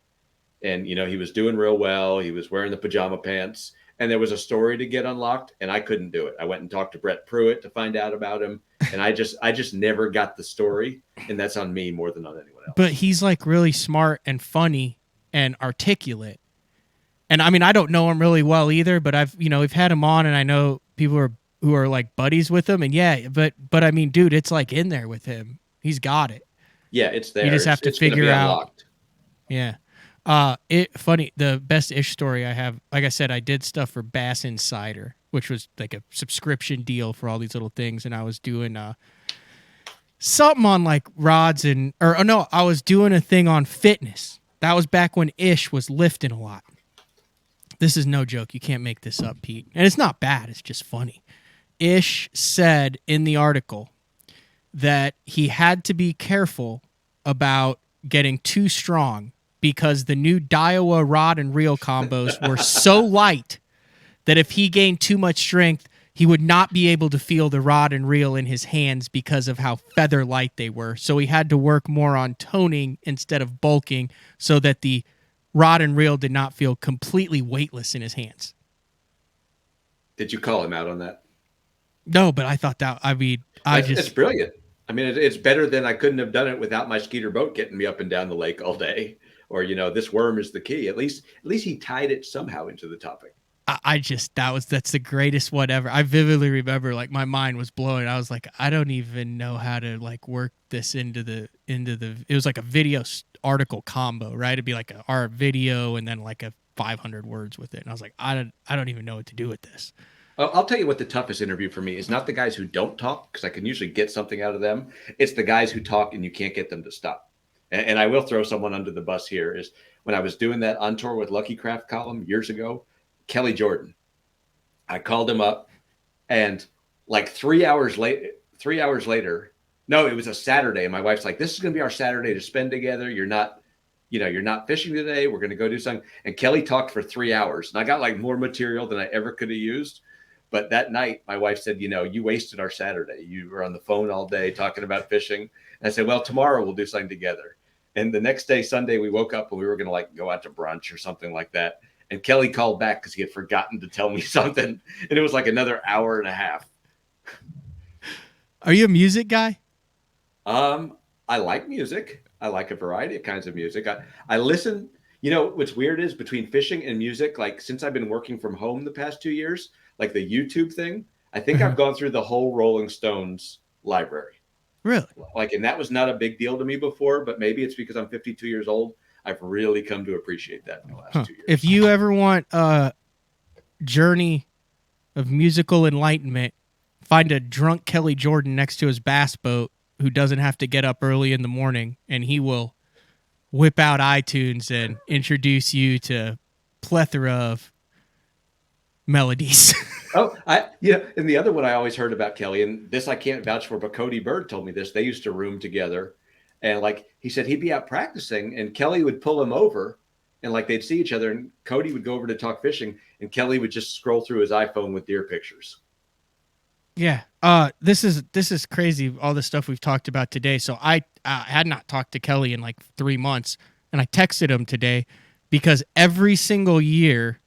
C: And, he was doing real well. He was wearing the pajama pants. And there was a story to get unlocked, and I couldn't do it. I went and talked to Brett Pruitt to find out about him. And I just never got the story. And that's on me more than on anyone else.
A: But he's like really smart and funny and articulate. And I mean, I don't know him really well either, but we've had him on, and I know people who are like buddies with him. And yeah, but I mean, dude, it's like in there with him. He's got it.
C: Yeah, it's there.
A: You just have to figure out.
C: Unlocked.
A: Yeah. Funny, the best Ish story I have, like I said, I did stuff for Bass Insider, which was like a subscription deal for all these little things. And I was doing something on like rods I was doing a thing on fitness. That was back when Ish was lifting a lot. This is no joke. You can't make this up, Pete. And it's not bad. It's just funny. Ish said in the article that he had to be careful about getting too strong because the new Daiwa rod and reel combos were so light that if he gained too much strength, he would not be able to feel the rod and reel in his hands because of how feather light they were. So he had to work more on toning instead of bulking so that the rod and reel did not feel completely weightless in his hands.
C: Did you call him out on that?
A: No, but I thought that,
C: it's brilliant. I mean, it's better than I couldn't have done it without my skeeter boat getting me up and down the lake all day. Or, this worm is the key. At least he tied it somehow into the topic.
A: That's the greatest whatever. I vividly remember like my mind was blowing. I was like, I don't even know how to like work this into the, it was like a video article combo, right? It'd be like our video and then like a 500 words with it. And I was like, I don't even know what to do with this.
C: I'll tell you what the toughest interview for me is not the guys who don't talk, because I can usually get something out of them. It's the guys who talk and you can't get them to stop. And I will throw someone under the bus here is when I was doing that On Tour with Lucky Craft column years ago, Kelly Jordan. I called him up and like 3 hours later, no, it was a Saturday. And my wife's like, this is going to be our Saturday to spend together. You're not fishing today. We're going to go do something. And Kelly talked for 3 hours and I got like more material than I ever could have used. But that night, my wife said, you wasted our Saturday. You were on the phone all day talking about fishing. And I said, well, tomorrow we'll do something together. And the next day, Sunday, we woke up and we were going to like go out to brunch or something like that. And Kelly called back because he had forgotten to tell me something. And it was like another hour and a half.
A: Are you a music guy?
C: I like music. I like a variety of kinds of music. I listen. What's weird is between fishing and music, like since I've been working from home the past 2 years, like the YouTube thing, I think I've gone through the whole Rolling Stones library.
A: Really?
C: Like, and that was not a big deal to me before, but maybe it's because I'm 52 years old. I've really come to appreciate that in the last 2 years.
A: If you ever want a journey of musical enlightenment, find a drunk Kelly Jordan next to his bass boat who doesn't have to get up early in the morning, and he will whip out iTunes and introduce you to plethora of melodies.
C: And the other one I always heard about Kelly, and this I can't vouch for, but Cody Bird told me this. They used to room together, and like he said, he'd be out practicing, and Kelly would pull him over and like they'd see each other, and Cody would go over to talk fishing, and Kelly would just scroll through his iPhone with deer pictures.
A: Yeah. This is crazy. All the stuff we've talked about today. So I had not talked to Kelly in like 3 months, and I texted him today because every single year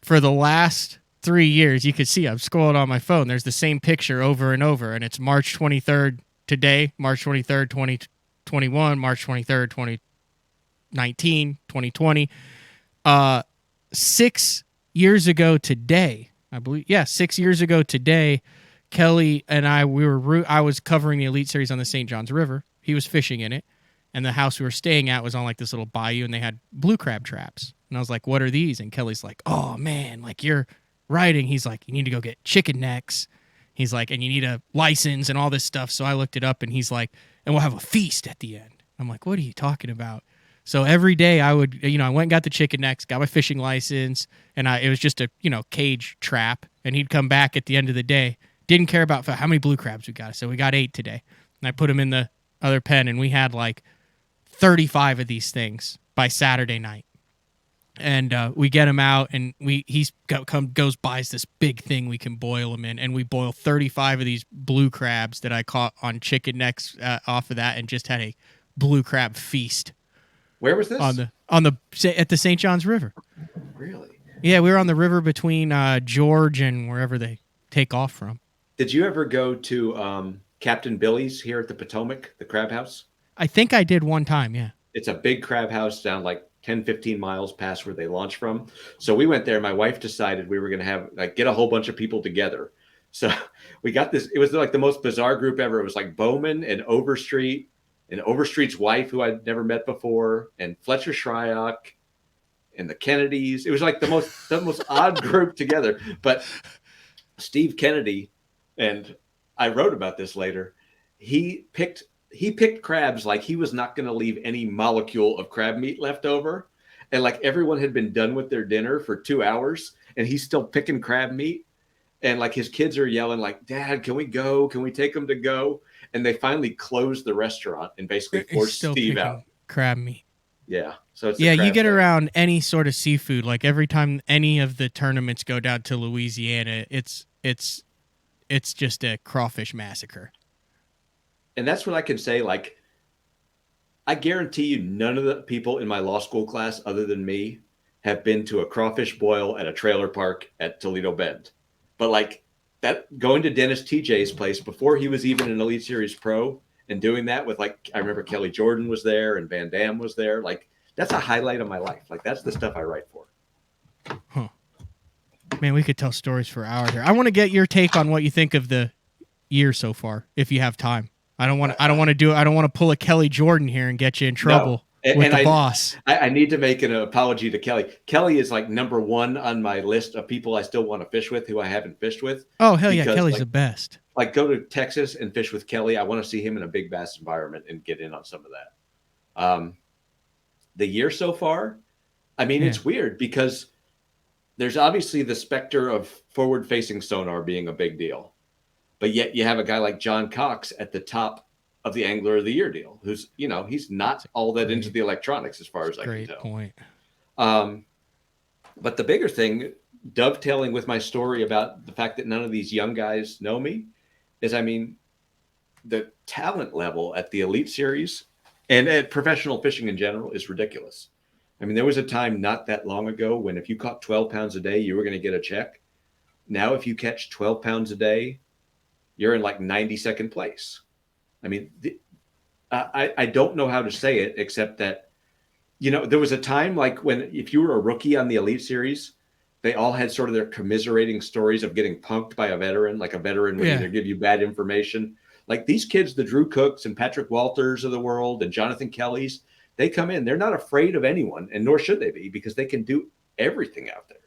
A: for the last 3 years, you could see I'm scrolling on my phone. There's the same picture over and over, and it's March 23rd today, March 23rd, 2021, March 23rd, 2019, 2020. 6 years ago today, I believe. Yeah, 6 years ago today, Kelly and I I was covering the Elite Series on the St. Johns River. He was fishing in it, and the house we were staying at was on like this little bayou, and they had blue crab traps. And I was like, "What are these?" And Kelly's like, "Oh man, like you're riding." He's like, "You need to go get chicken necks." He's like, "And you need a license and all this stuff." So I looked it up, and he's like, "And we'll have a feast at the end." I'm like, "What are you talking about?" So every day I would, I went and got the chicken necks, got my fishing license, and it was just a, cage trap. And he'd come back at the end of the day. Didn't care about how many blue crabs we got. So we got 8 today. And I put them in the other pen, and we had like 35 of these things by Saturday night. And we get them out, and goes buys this big thing we can boil them in, and we boil 35 of these blue crabs that I caught on chicken necks off of that, and just had a blue crab feast.
C: Where was this?
A: At the St. Johns River.
C: Really?
A: Yeah, we were on the river between George and wherever they take off from.
C: Did you ever go to Captain Billy's here at the Potomac, the crab house?
A: I think I did one time, yeah.
C: It's a big crab house down like 10, 15 miles past where they launch from. So we went there. My wife decided we were going to have get a whole bunch of people together. So we got this. It was like the most bizarre group ever. It was like Bowman and Overstreet and Overstreet's wife, who I'd never met before, and Fletcher Shryock and the Kennedys. It was like the most odd group together. But Steve Kennedy, and I wrote about this later, he picked crabs like he was not going to leave any molecule of crab meat left over. And like everyone had been done with their dinner for 2 hours, and he's still picking crab meat. And like his kids are yelling like, "Dad, can we go? Can we take them to go?" And they finally closed the restaurant and basically forced Steve out.
A: Crab meat.
C: Yeah. So it's
A: you get around any sort of seafood. Like every time any of the tournaments go down to Louisiana, it's just a crawfish massacre.
C: And that's what I can say. Like, I guarantee you none of the people in my law school class other than me have been to a crawfish boil at a trailer park at Toledo Bend. But like that, going to Dennis TJ's place before he was even an Elite Series pro and doing that with like, I remember Kelly Jordan was there and Van Dam was there. Like that's a highlight of my life. Like that's the stuff I write for.
A: Huh. Man, we could tell stories for hours here. I want to get your take on what you think of the year so far, if you have time. I don't want to pull a Kelly Jordan here and get you in trouble with the boss.
C: I need to make an apology to Kelly. Kelly is like number 1 on my list of people I still want to fish with who I haven't fished with.
A: Oh, hell yeah. Kelly's the best.
C: Like go to Texas and fish with Kelly. I want to see him in a big bass environment and get in on some of that. The year so far, I mean, It's weird because there's obviously the specter of forward-facing sonar being a big deal. But yet you have a guy like John Cox at the top of the Angler of the Year deal, who's, he's not all that into the electronics as far as I can tell.
A: Great point.
C: But the bigger thing, dovetailing with my story about the fact that none of these young guys know me, is, the talent level at the Elite Series and at professional fishing in general is ridiculous. There was a time not that long ago when if you caught 12 pounds a day, you were going to get a check. Now, if you catch 12 pounds a day, you're in like 92nd place. I don't know how to say it except that, there was a time like when if you were a rookie on the Elite Series, they all had sort of their commiserating stories of getting punked by a veteran, like a veteran would either give you bad information. Like these kids, the Drew Cooks and Patrick Walters of the world and Jonathan Kellys, they come in, they're not afraid of anyone, and nor should they be, because they can do everything out there.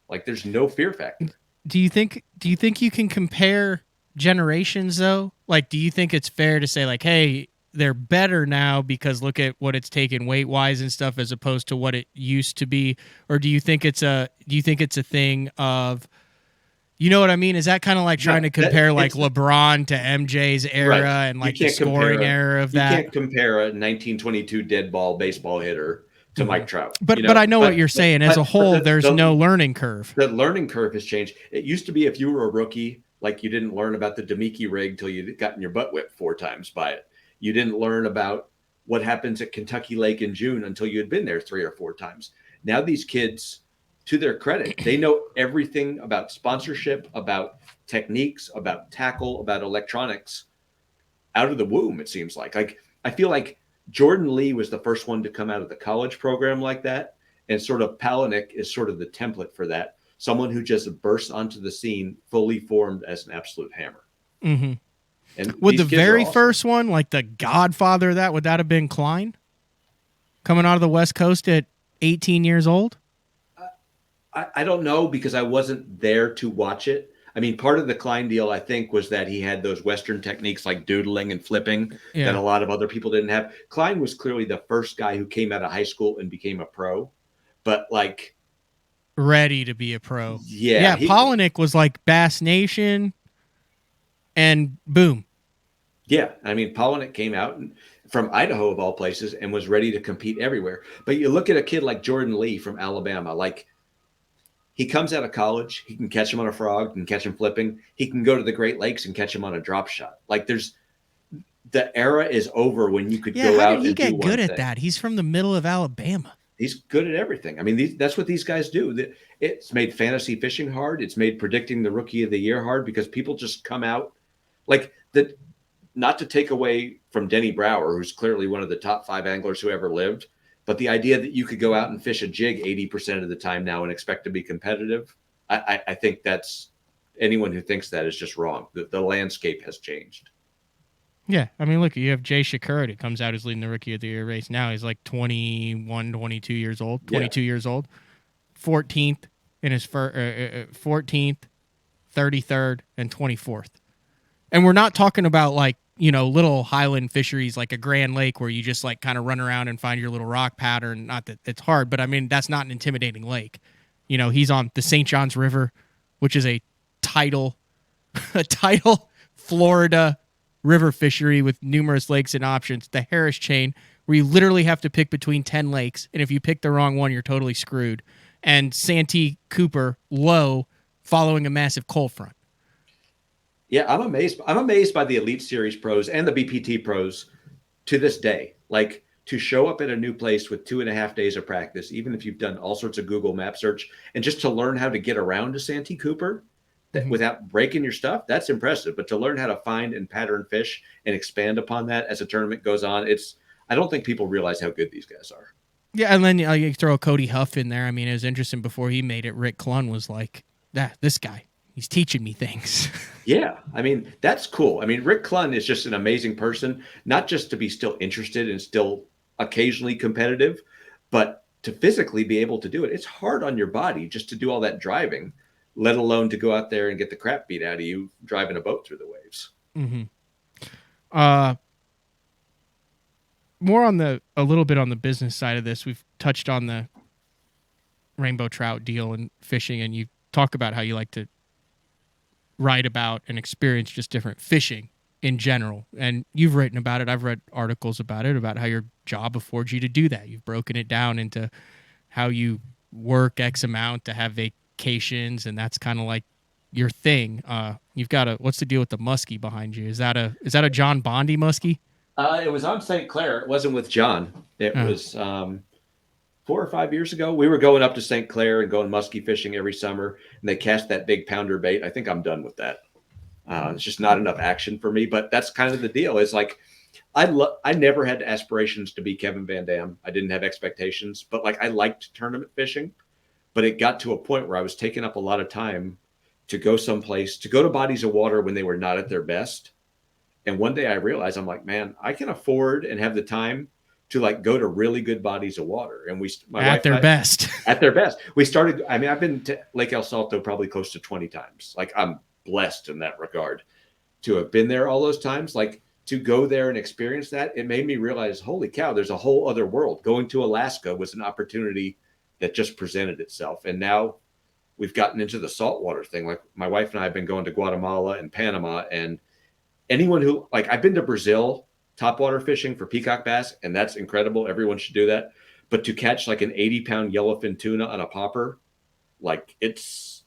C: Like there's no fear factor.
A: Do you think you can compare generations though? Like, do you think it's fair to say like, hey, they're better now because look at what it's taken weight wise and stuff as opposed to what it used to be? Or do you think it's a thing of, you know what I mean? Is that kind of like trying to compare like LeBron to MJ's era and like the scoring era of that?
C: You can't compare a 1922 dead ball baseball hitter to Mike Trout.
A: But I know what you're saying. As a whole, there's no learning curve.
C: The learning curve has changed. It used to be if you were a rookie, like you didn't learn about the Demiki rig till you gotten your butt whipped 4 times by it. You didn't learn about what happens at Kentucky Lake in June until you had been there 3 or 4 times. Now these kids, to their credit, they know everything about sponsorship, about techniques, about tackle, about electronics out of the womb, it seems like. Like, I feel like Jordan Lee was the first one to come out of the college program like that. And sort of Palahniuk is sort of the template for that. Someone who just bursts onto the scene fully formed as an absolute hammer.
A: Mm-hmm.
C: And
A: would the very first one, like the godfather of that, would that have been Klein? Coming out of the West Coast at 18 years old?
C: I don't know, because I wasn't there to watch it. I mean, part of the Klein deal, I think, was that he had those Western techniques like doodling and flipping that a lot of other people didn't have. Klein was clearly the first guy who came out of high school and became a pro, but like
A: ready to be a pro.
C: Yeah.
A: Palahniuk was like Bass Nation and boom.
C: Yeah. I mean, Palahniuk came out from Idaho of all places and was ready to compete everywhere. But you look at a kid like Jordan Lee from Alabama, like, he comes out of college, he can catch him on a frog, can catch him flipping. He can go to the Great Lakes and catch him on a drop shot. Like, the era is over when you could go out and do one thing.
A: How did he get good at that? He's from the middle of Alabama.
C: He's good at everything. I mean, that's what these guys do. It's made fantasy fishing hard. It's made predicting the rookie of the year hard, because people just come out like that. Not to take away from Denny Brower, who's clearly one of the top 5 anglers who ever lived, but the idea that you could go out and fish a jig 80% of the time now and expect to be competitive, I think that's, anyone who thinks that is just wrong. The landscape has changed.
A: Yeah. I mean, look, you have Jay Shakura who comes out as leading the Rookie of the Year race now. He's like 21, 22 years old, 22 years old, 14th in his 14th, 33rd, and 24th. And we're not talking about like, little highland fisheries like a Grand Lake where you just like kind of run around and find your little rock pattern. Not that it's hard, but I mean, that's not an intimidating lake. He's on the St. Johns River, which is a tidal Florida river fishery with numerous lakes and options. The Harris Chain, where you literally have to pick between 10 lakes. And if you pick the wrong one, you're totally screwed. And Santee Cooper low following a massive cold front.
C: Yeah, I'm amazed. I'm amazed by the Elite Series pros and the BPT pros to this day. Like, to show up at a new place with 2.5 days of practice, even if you've done all sorts of Google map search, and just to learn how to get around to Santee Cooper without breaking your stuff, that's impressive. But to learn how to find and pattern fish and expand upon that as a tournament goes on, I don't think people realize how good these guys are.
A: Yeah, and then you throw Cody Huff in there. I mean, it was interesting before he made it. Rick Clunn was like, this guy. He's teaching me things.
C: Yeah. I mean, that's cool. I mean, Rick Clunn is just an amazing person, not just to be still interested and still occasionally competitive, but to physically be able to do it. It's hard on your body just to do all that driving, let alone to go out there and get the crap beat out of you driving a boat through the waves.
A: Mm-hmm. More on a little bit on the business side of this. We've touched on the rainbow trout deal and fishing, and you talk about how you like to write about and experience just different fishing in general. And you've written about it. I've read articles about it, about how your job affords you to do that. You've broken it down into how you work X amount to have vacations, and that's kind of like your thing. You've got what's the deal with the muskie behind you? Is that a John Bondi muskie?
C: It was on St. Clair. It wasn't with John. It was 4 or 5 years ago. We were going up to St. Clair and going muskie fishing every summer, and they cast that big pounder bait. I think I'm done with that. It's just not enough action for me, but that's kind of the deal. It's like, I never had aspirations to be Kevin Van Dam. I didn't have expectations, but like, I liked tournament fishing, but it got to a point where I was taking up a lot of time to go someplace, to go to bodies of water when they were not at their best. And one day I realized, I'm like, man, I can afford and have the time to like go to really good bodies of water. And
A: at their best.
C: We started, I mean, I've been to Lake El Salto probably close to 20 times. Like, I'm blessed in that regard to have been there all those times. Like, to go there and experience that, it made me realize, holy cow, there's a whole other world. Going to Alaska was an opportunity that just presented itself. And now we've gotten into the saltwater thing. Like, my wife and I have been going to Guatemala and Panama, and anyone who, like, I've been to Brazil topwater fishing for peacock bass, and that's incredible. Everyone should do that. but to catch like an 80-pound yellowfin tuna on a popper, like it's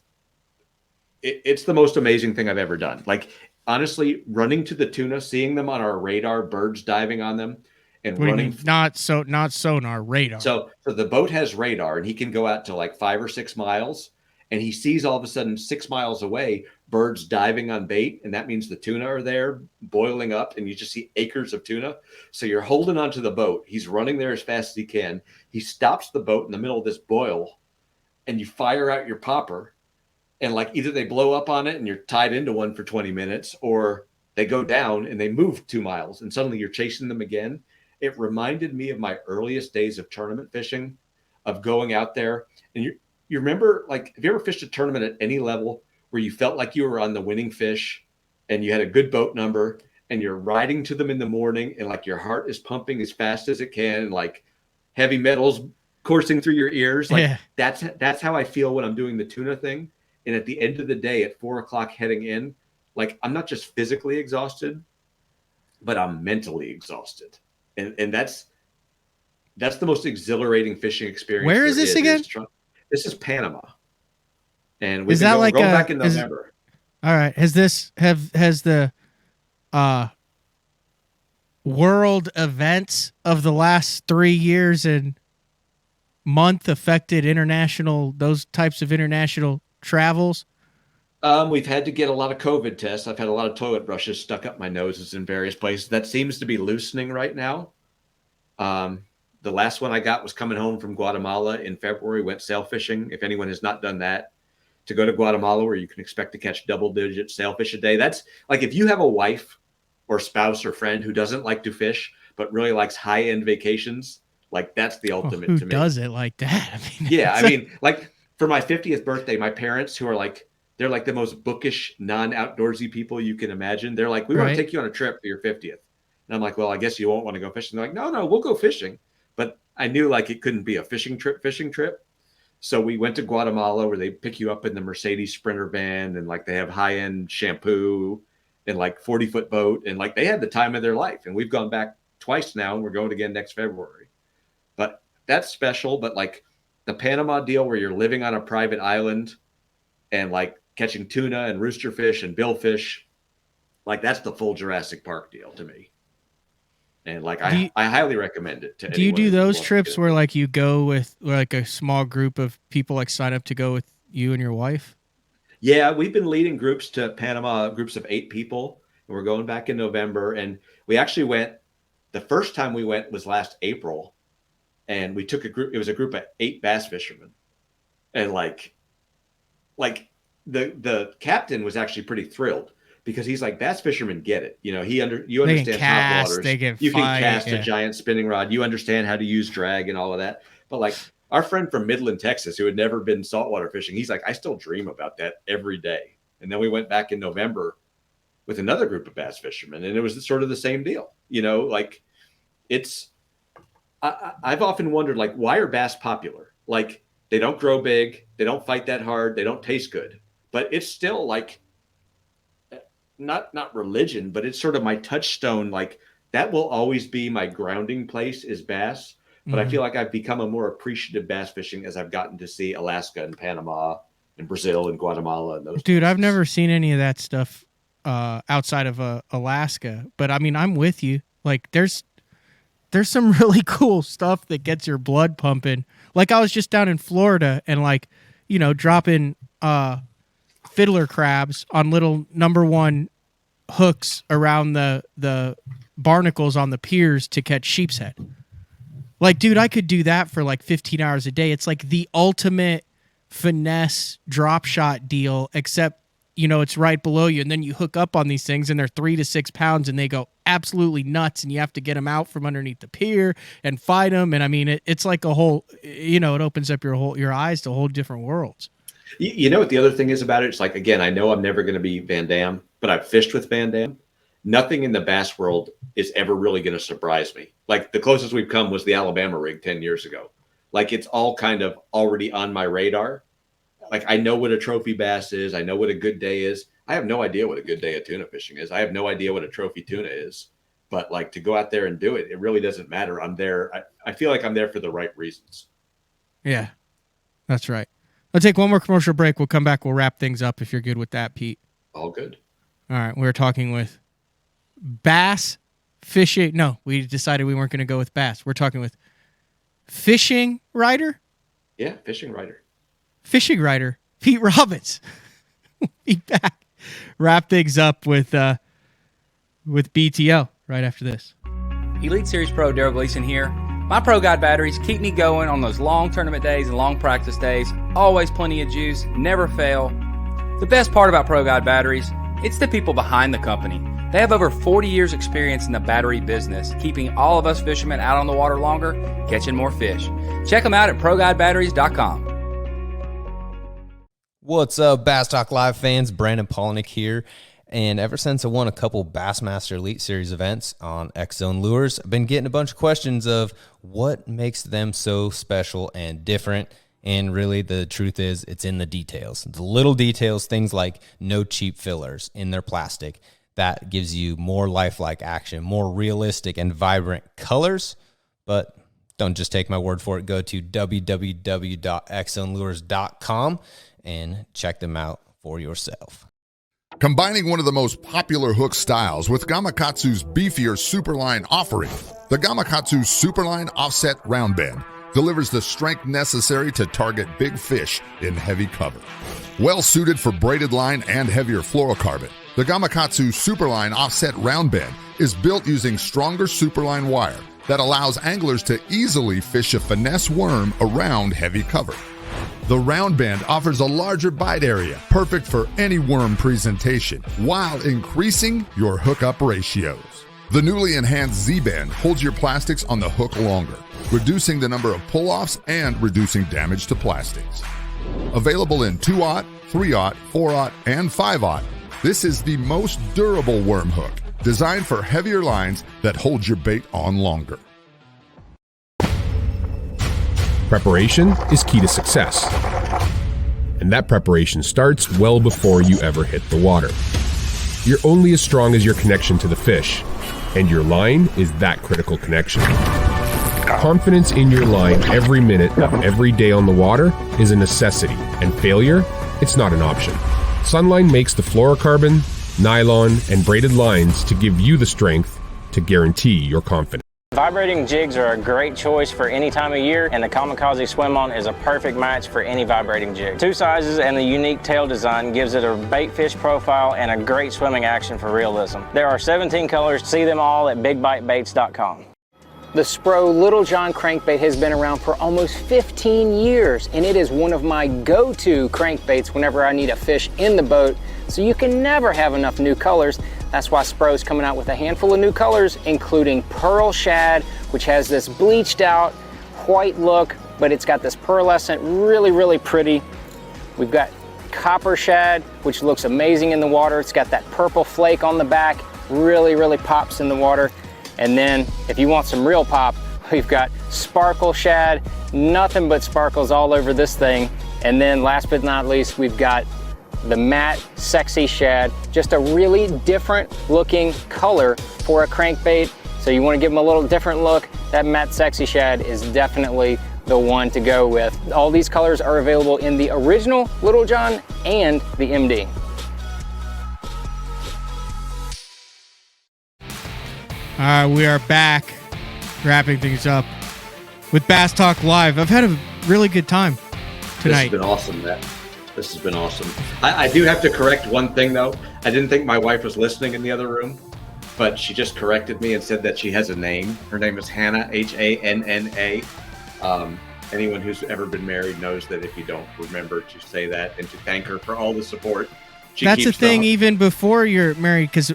C: the most amazing thing I've ever done. Like, honestly, running to the tuna, seeing them on our radar, birds diving on them, and
A: What
C: running.
A: do you mean? Not sonar, radar.
C: So the boat has radar, and he can go out to like 5 or 6 miles, and he sees all of a sudden 6 miles away birds diving on bait, and that means the tuna are there boiling up, and you just see acres of tuna. So you're holding onto the boat. He's running there as fast as he can. He stops the boat in the middle of this boil, and you fire out your popper, and like either they blow up on it and you're tied into one for 20 minutes, or they go down and they move 2 miles, and suddenly you're chasing them again. It reminded me of my earliest days of tournament fishing, of going out there. And you remember, like, have you ever fished a tournament at any level where you felt like you were on the winning fish and you had a good boat number and you're riding to them in the morning and like your heart is pumping as fast as it can, and like heavy metals coursing through your ears? Like, that's how I feel when I'm doing the tuna thing. And at the end of the day, at 4 o'clock heading in, like, I'm not just physically exhausted, but I'm mentally exhausted. And that's the most exhilarating fishing experience.
A: Where is this again?
C: This is Panama, and we've
A: Is
C: been
A: that
C: going,
A: like
C: going back in November.
A: All right. Has the world events of the last 3 years and month affected those types of international travels?
C: We've had to get a lot of COVID tests. I've had a lot of toilet brushes stuck up my noses in various places. That seems to be loosening right now. The last one I got was coming home from Guatemala in February. Went sail fishing. If anyone has not done that, to go to Guatemala, where you can expect to catch double-digit sailfish a day. That's like, if you have a wife or spouse or friend who doesn't like to fish but really likes high-end vacations, like, that's the ultimate to me.
A: Who does it like that? I mean,
C: yeah, I mean, like, for my 50th birthday, my parents, who are like, they're like the most bookish, non-outdoorsy people you can imagine. They're like, we want to take you on a trip for your 50th. And I'm like, well, I guess you won't want to go fishing. They're like, no, we'll go fishing. But I knew like it couldn't be a fishing trip. So we went to Guatemala, where they pick you up in the Mercedes Sprinter van, and like they have high-end shampoo and like 40-foot boat, and like they had the time of their life. And we've gone back twice now, and we're going again next February. But that's special. But like the Panama deal, where you're living on a private island and like catching tuna and rooster fish and billfish, like, that's the full Jurassic Park deal to me. And like, I highly recommend it to
A: Do you
C: anyone
A: do
C: who
A: those
C: wants to
A: trips
C: get
A: where
C: it.
A: like you go with like a small group of people, like sign up to go with you and your wife?
C: Yeah, we've been leading groups to Panama, groups of 8 people, and we're going back in November. And we actually went, the first time we went was last April, and we took a group. It was a group of 8 bass fishermen, and like the captain was actually pretty thrilled, because he's like, bass fishermen get it. You know, you understand top waters. You can cast a giant spinning rod. You understand how to use drag and all of that. But like our friend from Midland, Texas, who had never been saltwater fishing, he's like, I still dream about that every day. And then we went back in November with another group of bass fishermen, and it was sort of the same deal. You know, like I've often wondered, like, why are bass popular? Like, they don't grow big, they don't fight that hard, they don't taste good, but it's still like, not religion, but it's sort of my touchstone. Like, that will always be my grounding place, is bass. But I feel like I've become a more appreciative bass fishing as I've gotten to see Alaska and Panama and Brazil and Guatemala and those.
A: Dude, I've never seen any of that stuff outside of Alaska. But I mean, I'm with you. Like, there's some really cool stuff that gets your blood pumping. Like, I was just down in Florida and, like, you know, dropping fiddler crabs on little #1 hooks around the barnacles on the piers to catch sheep's head. Like, dude, I could do that for like 15 hours a day. It's like the ultimate finesse drop shot deal, except, you know, it's right below you, and then you hook up on these things and they're 3 to 6 pounds and they go absolutely nuts, and you have to get them out from underneath the pier and fight them. And I mean, it's like a whole, you know, it opens up your eyes to whole different worlds.
C: You know what the other thing is about it? It's like, again, I know I'm never going to be Van Damme, but I've fished with Van Damme. Nothing in the bass world is ever really going to surprise me. Like, the closest we've come was the Alabama rig 10 years ago. Like, it's all kind of already on my radar. Like, I know what a trophy bass is. I know what a good day is. I have no idea what a good day of tuna fishing is. I have no idea what a trophy tuna is. But like, to go out there and do it, it really doesn't matter. I'm there. I feel like I'm there for the right reasons.
A: Yeah, that's right. Let's take one more commercial break. We'll come back. We'll wrap things up if you're good with that, Pete.
C: All good.
A: All right. We're talking with bass fishing. No, we decided we weren't going to go with bass. We're talking with fishing writer.
C: Yeah, fishing writer.
A: Fishing writer Pete Robbins. We'll be back. Wrap things up with BTL right after this.
J: Elite Series Pro Daryl Gleason here. My Pro Guide batteries keep me going on those long tournament days and long practice days. Always plenty of juice, never fail. The best part about Pro Guide batteries, it's the people behind the company. They have over 40 years experience in the battery business, keeping all of us fishermen out on the water longer, catching more fish. Check them out at ProGuideBatteries.com.
K: What's up, Bass Talk Live fans? Brandon Polnick here. And ever since I won a couple Bassmaster Elite Series events on X-Zone Lures, I've been getting a bunch of questions of what makes them so special and different. And really, the truth is, it's in the details. The little details, things like no cheap fillers in their plastic. That gives you more lifelike action, more realistic and vibrant colors. But don't just take my word for it. Go to www.xzonelures.com and check them out for yourself.
L: Combining one of the most popular hook styles with Gamakatsu's beefier Superline offering, the Gamakatsu Superline Offset Round Bend delivers the strength necessary to target big fish in heavy cover. Well suited for braided line and heavier fluorocarbon, the Gamakatsu Superline Offset Round Bend is built using stronger Superline wire that allows anglers to easily fish a finesse worm around heavy cover. The round bend offers a larger bite area, perfect for any worm presentation, while increasing your hookup ratios. The newly enhanced Z-bend holds your plastics on the hook longer, reducing the number of pull-offs and reducing damage to plastics. Available in 2/0, 3/0, 4/0, and 5/0, this is the most durable worm hook, designed for heavier lines that hold your bait on longer.
D: Preparation is key to success. And that preparation starts well before you ever hit the water. You're only as strong as your connection to the fish, and your line is that critical connection. Confidence in your line every minute of every day on the water is a necessity, and failure, it's not an option. Sunline makes the fluorocarbon, nylon, and braided lines to give you the strength to guarantee your confidence.
I: Vibrating jigs are a great choice for any time of year, and the Kamikaze Swim-On is a perfect match for any vibrating jig. Two sizes and the unique tail design gives it a bait fish profile and a great swimming action for realism. There are 17 colors. See them all at bigbitebaits.com. The Spro Little John crankbait has been around for almost 15 years, and it is one of my go-to crankbaits whenever I need a fish in the boat, so you can never have enough new colors. That's why Spro's coming out with a handful of new colors, including Pearl Shad, which has this bleached out white look, but it's got this pearlescent, really, really pretty. We've got Copper Shad, which looks amazing in the water. It's got that purple flake on the back, really, really pops in the water. And then if you want some real pop, we've got Sparkle Shad, nothing but sparkles all over this thing. And then last but not least, we've got the matte Sexy Shad, just a really different looking color for a crankbait. So you want to give them a little different look, that matte Sexy Shad is definitely the one to go with. All these colors are available in the original Little John and the MD.
A: All right, we are back, wrapping things up with Bass Talk Live. I've had a really good time tonight.
C: This has been awesome, Matt. This has been awesome. I do have to correct one thing, though. I didn't think my wife was listening in the other room, but she just corrected me and said that she has a name. Her name is Hannah, H-A-N-N-A. Anyone who's ever been married knows that if you don't remember to say that and to thank her for all the support.
A: That's a thing even before you're married, because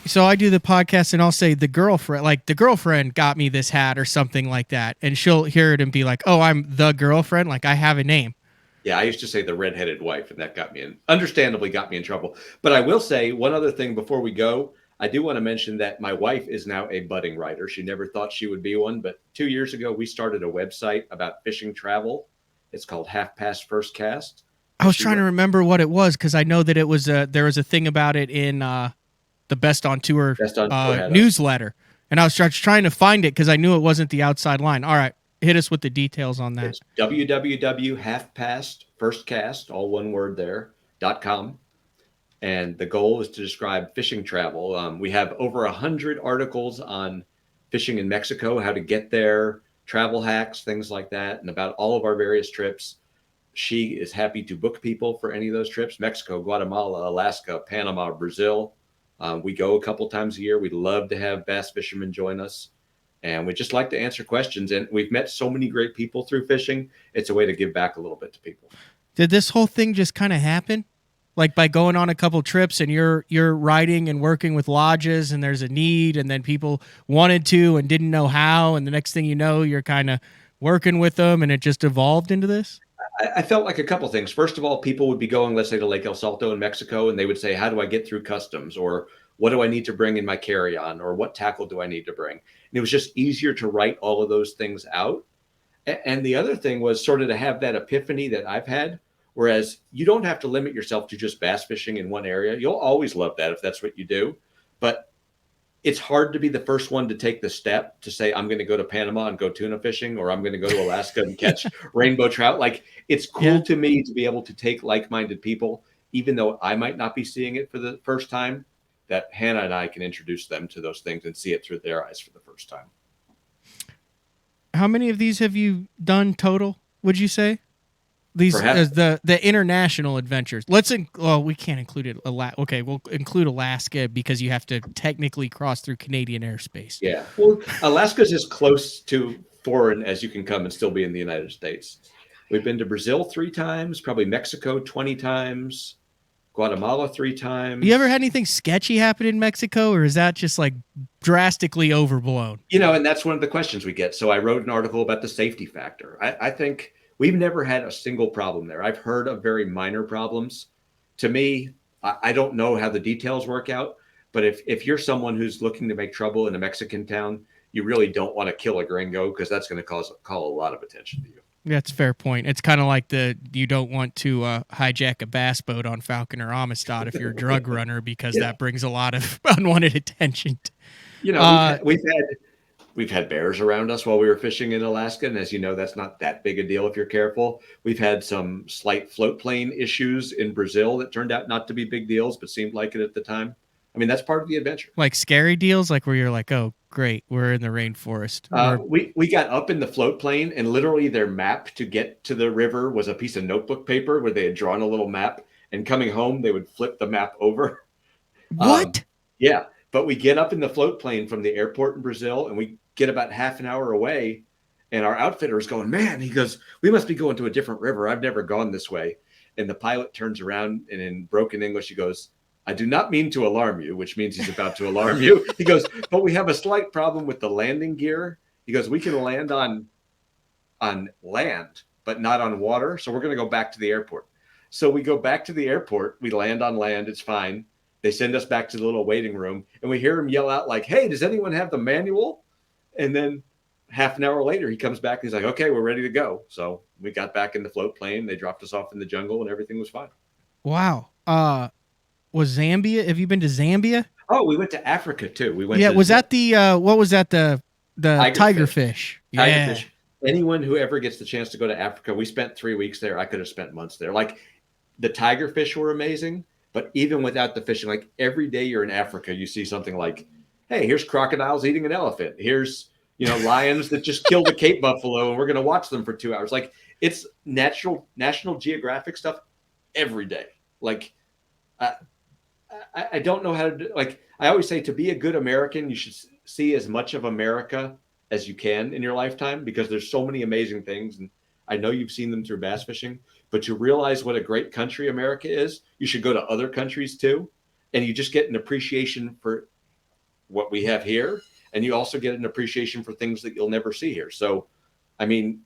A: so I do the podcast and I'll say the girlfriend got me this hat or something like that, and she'll hear it and be like, oh, I'm the girlfriend, like I have a name.
C: Yeah, I used to say the redheaded wife, and that understandably got me in trouble. But I will say one other thing before we go. I do want to mention that my wife is now a budding writer. She never thought she would be one, but 2 years ago, we started a website about fishing travel. It's called Half Past First Cast.
A: I was trying to remember what it was, because I know that it was there was a thing about it in the Best on Tour newsletter. And I was trying to find it because I knew it wasn't the outside line. All right, hit us with the details on that.
C: It's www.halfpastfirstcast, all one word there, .com. And the goal is to describe fishing travel. We have over 100 articles on fishing in Mexico, how to get there, travel hacks, things like that, and about all of our various trips. She is happy to book people for any of those trips: Mexico, Guatemala, Alaska, Panama, Brazil. We go a couple times a year. We'd love to have bass fishermen join us. And we just like to answer questions. And we've met so many great people through fishing. It's a way to give back a little bit to people.
A: Did this whole thing just kind of happen? Like by going on a couple trips and you're writing and working with lodges and there's a need and then people wanted to and didn't know how. And the next thing you know, you're kind of working with them and it just evolved into this?
C: I felt like a couple things. First of all, people would be going, let's say, to Lake El Salto in Mexico, and they would say, how do I get through customs? Or what do I need to bring in my carry-on? Or what tackle do I need to bring? And it was just easier to write all of those things out. And the other thing was sort of to have that epiphany that I've had, whereas you don't have to limit yourself to just bass fishing in one area. You'll always love that if that's what you do. But it's hard to be the first one to take the step to say, I'm going to go to Panama and go tuna fishing, or I'm going to go to Alaska and catch rainbow trout. Like, it's cool to me to be able to take like-minded people, even though I might not be seeing it for the first time, that Hannah and I can introduce them to those things and see it through their eyes for the first time.
A: How many of these have you done total, would you say? These the international adventures. We can't include it. Okay, we'll include Alaska because you have to technically cross through Canadian airspace.
C: Yeah, well, Alaska's as close to foreign as you can come and still be in the United States. We've been to Brazil 3 times, probably Mexico 20 times, Guatemala 3 times.
A: You ever had anything sketchy happen in Mexico, or is that just like drastically overblown?
C: And that's one of the questions we get. So I wrote an article about the safety factor. I think we've never had a single problem there. I've heard of very minor problems. To me, I don't know how the details work out, but if you're someone who's looking to make trouble in a Mexican town, you really don't want to kill a gringo because that's going to call a lot of attention to you.
A: That's a fair point. It's kind of like you don't want to hijack a bass boat on Falcon or Amistad if you're a drug runner because that brings a lot of unwanted attention.
C: We've had bears around us while we were fishing in Alaska, and as you know, that's not that big a deal if you're careful. We've had some slight float plane issues in Brazil that turned out not to be big deals, but seemed like it at the time. I mean, that's part of the adventure.
A: Like scary deals, like where you're like, oh, great, we're in the rainforest.
C: We got up in the float plane, and literally their map to get to the river was a piece of notebook paper where they had drawn a little map, and coming home, they would flip the map over.
A: What?
C: Yeah, but we get up in the float plane from the airport in Brazil, and we get about half an hour away, and our outfitter is going, man, he goes, we must be going to a different river. I've never gone this way. And the pilot turns around, and in broken English, he goes, I do not mean to alarm you, which means he's about to alarm you. He goes, but we have a slight problem with the landing gear. He goes, we can land on land, but not on water. So we're going to go back to the airport. So we go back to the airport. We land on land. It's fine. They send us back to the little waiting room, and we hear him yell out like, hey, does anyone have the manual? And then half an hour later, he comes back and he's like, okay, we're ready to go. So we got back in the float plane. They dropped us off in the jungle and everything was fine.
A: Wow. Was Zambia? Have you been to Zambia?
C: Oh, we went to Africa too. We went.
A: Yeah. Was that the, what was that? The tigerfish. Yeah.
C: Tigerfish. Anyone who ever gets the chance to go to Africa, we spent 3 weeks there. I could have spent months there. Like, the tigerfish were amazing, but even without the fishing, like every day you're in Africa, you see something like, hey, here's crocodiles eating an elephant. Here's, lions that just killed a Cape buffalo, and we're going to watch them for 2 hours. Like, it's National Geographic stuff every day. Like, I don't know how to do, like, I always say, to be a good American, you should see as much of America as you can in your lifetime, because there's so many amazing things. And I know you've seen them through bass fishing, but to realize what a great country America is, you should go to other countries too. And you just get an appreciation for what we have here. And you also get an appreciation for things that you'll never see here. So, I mean,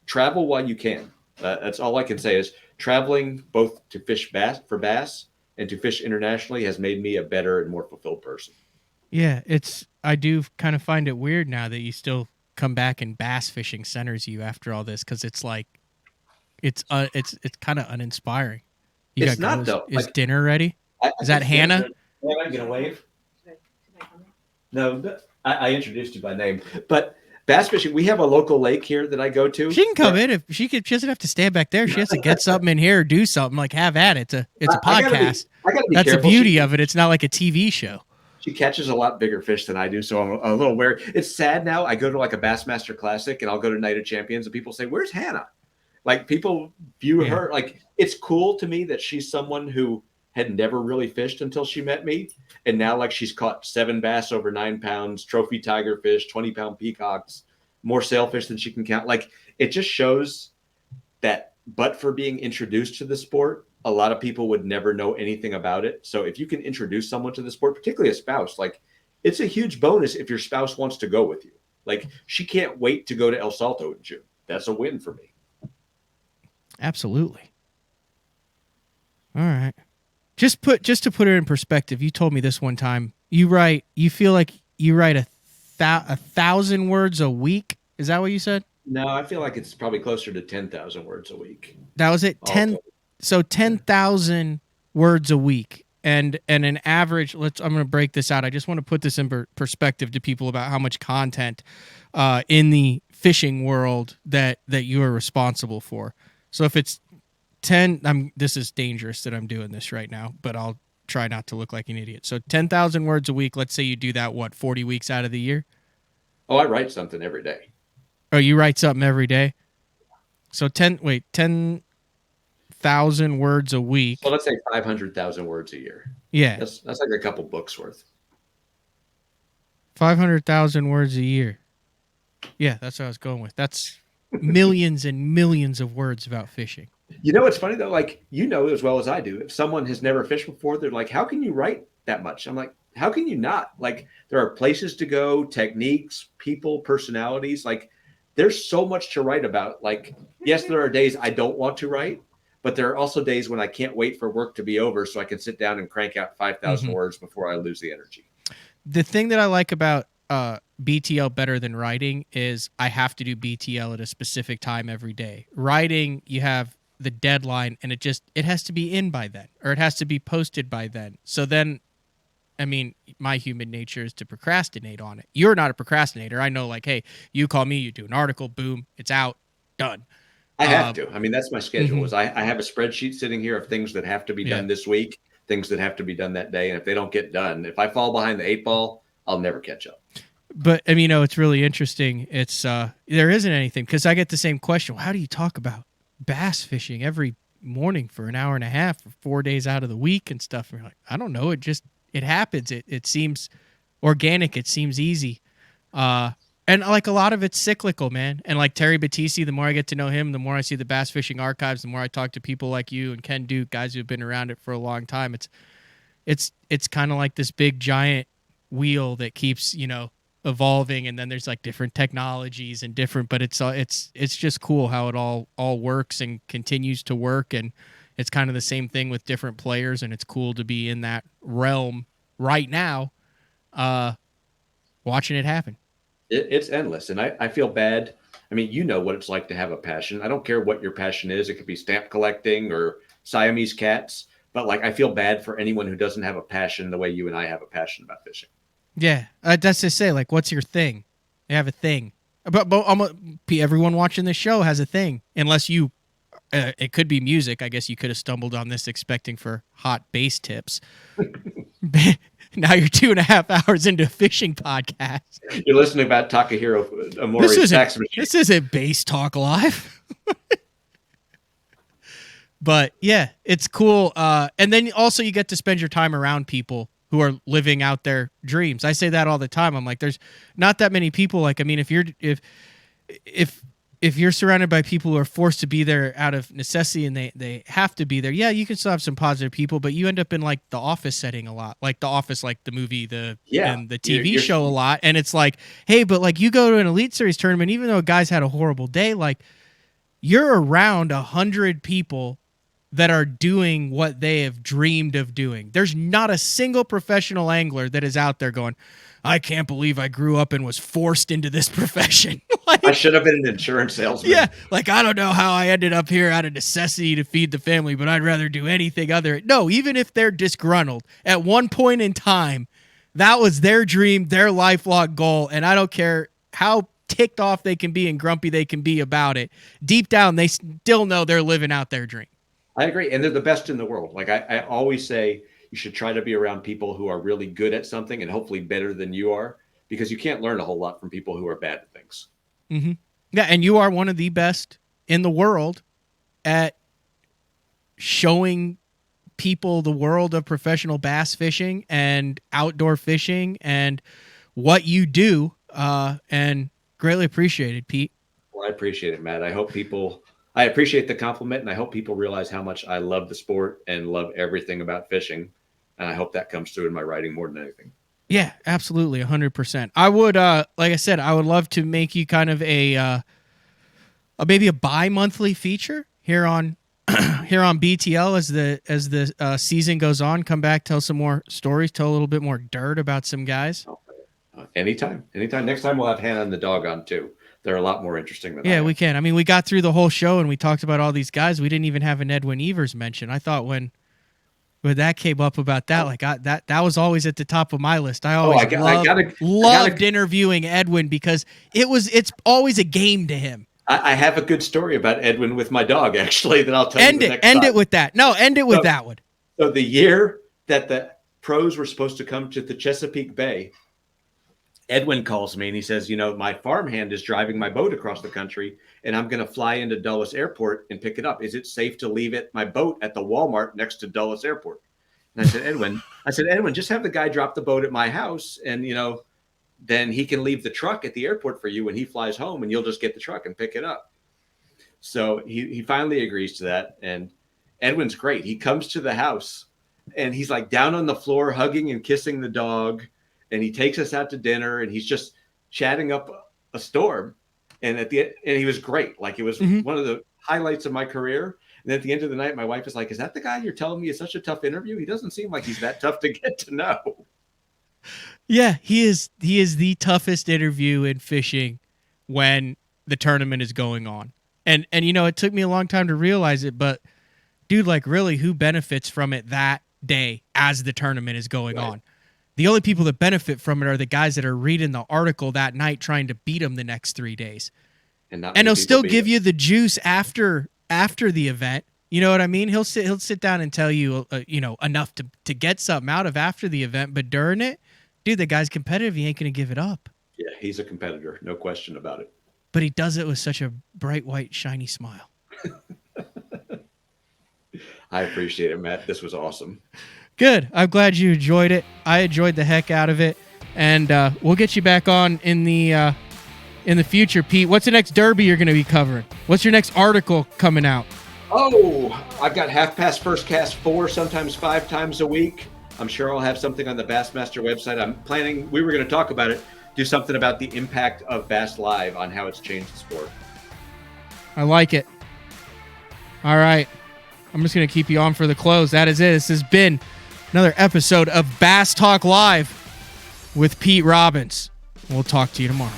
C: travel while you can. That's all I can say is traveling both to fish for bass and to fish internationally has made me a better and more fulfilled person.
A: Yeah, I do kind of find it weird now that you still come back and bass fishing centers you after all this, because it's like it's kind of uninspiring.
C: It's not though.
A: Is dinner ready? Is that Hannah?
C: Am I gonna wave? No, I introduced you by name, but bass fishing, we have a local lake here that I go to.
A: She can come in if she doesn't have to stand back there. She has to get something in here or do something, like have at it. It's a podcast.
C: I gotta be
A: That's
C: careful.
A: the beauty of it. It's not like a TV show.
C: She catches a lot bigger fish than I do, so I'm a little wary. It's sad now. I go to like a Bassmaster Classic, and I'll go to Night of Champions, and people say, "Where's Hannah?" Like people view her like it's cool to me that she's someone who had never really fished until she met me, and now like she's caught 7 bass over 9 pounds, trophy tigerfish, 20-pound peacocks, more sailfish than she can count. Like it just shows that, but for being introduced to the sport, a lot of people would never know anything about it. So if you can introduce someone to the sport, particularly a spouse, like it's a huge bonus if your spouse wants to go with you. Like she can't wait to go to El Salto in June. That's a win for me.
A: Absolutely. All right. Just to put it in perspective, you told me this one time. You feel like you write 1,000 words a week. Is that what you said?
C: No, I feel like it's probably closer to 10,000 words a week.
A: That was it. 10,000 words a week, and an average. I'm going to break this out. I just want to put this in perspective to people about how much content in the fishing world that you are responsible for. So if it's 10, this is dangerous that I'm doing this right now, but I'll try not to look like an idiot. So 10,000 words a week. Let's say you do that 40 weeks out of the year.
C: Oh, I write something every day.
A: Oh, you write something every day. So 10,000 words a week.
C: So let's say 500,000 words a year.
A: Yeah.
C: That's like a couple books worth.
A: 500,000 words a year. Yeah, that's what I was going with. That's millions and millions of words about fishing.
C: You know what's funny though? Like, you know as well as I do, if someone has never fished before, they're like, how can you write that much? I'm like, how can you not? Like, there are places to go, techniques, people, personalities. Like, there's so much to write about. Like, yes, there are days I don't want to write, but there are also days when I can't wait for work to be over so I can sit down and crank out 5,000 words before I lose the energy.
A: The thing that I like about BTL better than writing is I have to do BTL at a specific time every day. Writing, you have the deadline and it has to be in by then, or it has to be posted by then. So then, I mean, my human nature is to procrastinate on it. You're not a procrastinator. I know, like, hey, you call me, you do an article, boom, it's out, done.
C: I have to. I mean, that's my schedule. Is I have a spreadsheet sitting here of things that have to be done this week, things that have to be done that day. And if they don't get done, if I fall behind the 8 ball, I'll never catch up.
A: But I mean, it's really interesting. It's there isn't anything, because I get the same question. Well, how do you talk about bass fishing every morning for an hour and a half for 4 days out of the week and stuff? And you're like, I don't know. It happens. It seems organic. It seems easy. And like a lot of it's cyclical, man. And like Terry Battisti, the more I get to know him, the more I see the bass fishing archives, the more I talk to people like you and Ken Duke, guys who've been around it for a long time. It's kind of like this big giant wheel that keeps, evolving, and then there's like different technologies and different, but it's just cool how it all works and continues to work, and it's kind of the same thing with different players, and it's cool to be in that realm right now, watching it happen.
C: It's endless, and I feel bad. I mean, you know what it's like to have a passion. I don't care what your passion is. It could be stamp collecting or Siamese cats, but like I feel bad for anyone who doesn't have a passion the way you and I have a passion about fishing.
A: Yeah, that's to say, like, what's your thing? You have a thing. But everyone watching this show has a thing, unless you. It could be music. I guess you could have stumbled on this expecting for hot bass tips. Now you're 2.5 hours into a fishing podcast.
C: You're listening about Takahiro Omori's fax machine.
A: This isn't Bass Talk Live. But yeah, it's cool. And then also you get to spend your time around people who are living out their dreams. I say that all the time. I'm like, there's not that many people. Like, I mean, if you're surrounded by people who are forced to be there out of necessity and they have to be there, yeah, you can still have some positive people, but you end up in like the Office setting a lot, like the Office, like the movie, and the TV show a lot. And it's like, hey, but like you go to an Elite Series tournament, even though a guy's had a horrible day, like you're around 100 people that are doing what they have dreamed of doing. There's not a single professional angler that is out there going, I can't believe I grew up and was forced into this profession. Like,
C: I should have been an insurance salesman.
A: Yeah, like I don't know how I ended up here out of necessity to feed the family, but I'd rather do anything other. No, even if they're disgruntled, at one point in time, That was their dream, their lifelong goal. And I don't care how ticked off they can be and grumpy they can be about it. Deep down, they still know they're living out their dream.
C: I agree. And they're the best in the world. Like I always say, you should try to be around people who are really good at something and hopefully better than you are, because you can't learn a whole lot from people who are bad at things.
A: Mm-hmm. Yeah, and you are one of the best in the world at showing people the world of professional bass fishing and outdoor fishing and what you do, and greatly appreciated, Pete.
C: Well, I appreciate it, Matt. I appreciate the compliment, and I hope people realize how much I love the sport and love everything about fishing. And I hope that comes through in my writing more than anything.
A: Yeah, absolutely. 100%. I would, like I said, I would love to make you kind of maybe a bi-monthly feature here on BTL as the season goes on. Come back, tell some more stories, tell a little bit more dirt about some guys.
C: Anytime. Next time we'll have Hannah and the dog on too. They're a lot more interesting than I am.
A: We can. I mean, we got through the whole show and we talked about all these guys. We didn't even have an Edwin Evers mention. I thought when that came up about that, that was always at the top of my list. I always loved interviewing Edwin because it's always a game to him.
C: I have a good story about Edwin with my dog, actually, that I'll tell you next time.
A: End it with that. No, end it with that one.
C: So the year that the pros were supposed to come to the Chesapeake Bay, Edwin calls me and he says, my farmhand is driving my boat across the country and I'm going to fly into Dulles Airport and pick it up. Is it safe to leave my boat at the Walmart next to Dulles Airport? And I said, Edwin, just have the guy drop the boat at my house and, then he can leave the truck at the airport for you when he flies home and you'll just get the truck and pick it up. So he finally agrees to that. And Edwin's great. He comes to the house and he's like down on the floor, hugging and kissing the dog. And he takes us out to dinner and he's just chatting up a storm. And and he was great. Like it was one of the highlights of my career. And at the end of the night, my wife is like, is that the guy you're telling me is such a tough interview? He doesn't seem like he's that tough to get to know.
A: Yeah, he is the toughest interview in fishing when the tournament is going on. And it took me a long time to realize it, but dude, like really who benefits from it that day as the tournament is going on? The only people that benefit from it are the guys that are reading the article that night trying to beat them the next 3 days. And he'll still give you the juice after the event. You know what I mean? He'll sit down and tell you, enough to get something out of after the event. But during it, dude, the guy's competitive. He ain't going to give it up.
C: Yeah, he's a competitor. No question about it.
A: But he does it with such a bright, white, shiny smile.
C: I appreciate it, Matt. This was awesome.
A: Good. I'm glad you enjoyed it. I enjoyed the heck out of it. And we'll get you back on in the future, Pete. What's the next derby you're going to be covering? What's your next article coming out?
C: Oh, I've got Half Past First Cast 4, sometimes 5 times a week. I'm sure I'll have something on the Bassmaster website. I'm planning, we were going to talk about it, do something about the impact of Bass Live on how it's changed the sport.
A: I like it. All right. I'm just going to keep you on for the close. That is it. This has been another episode of Bass Talk Live with Pete Robbins. We'll talk to you tomorrow.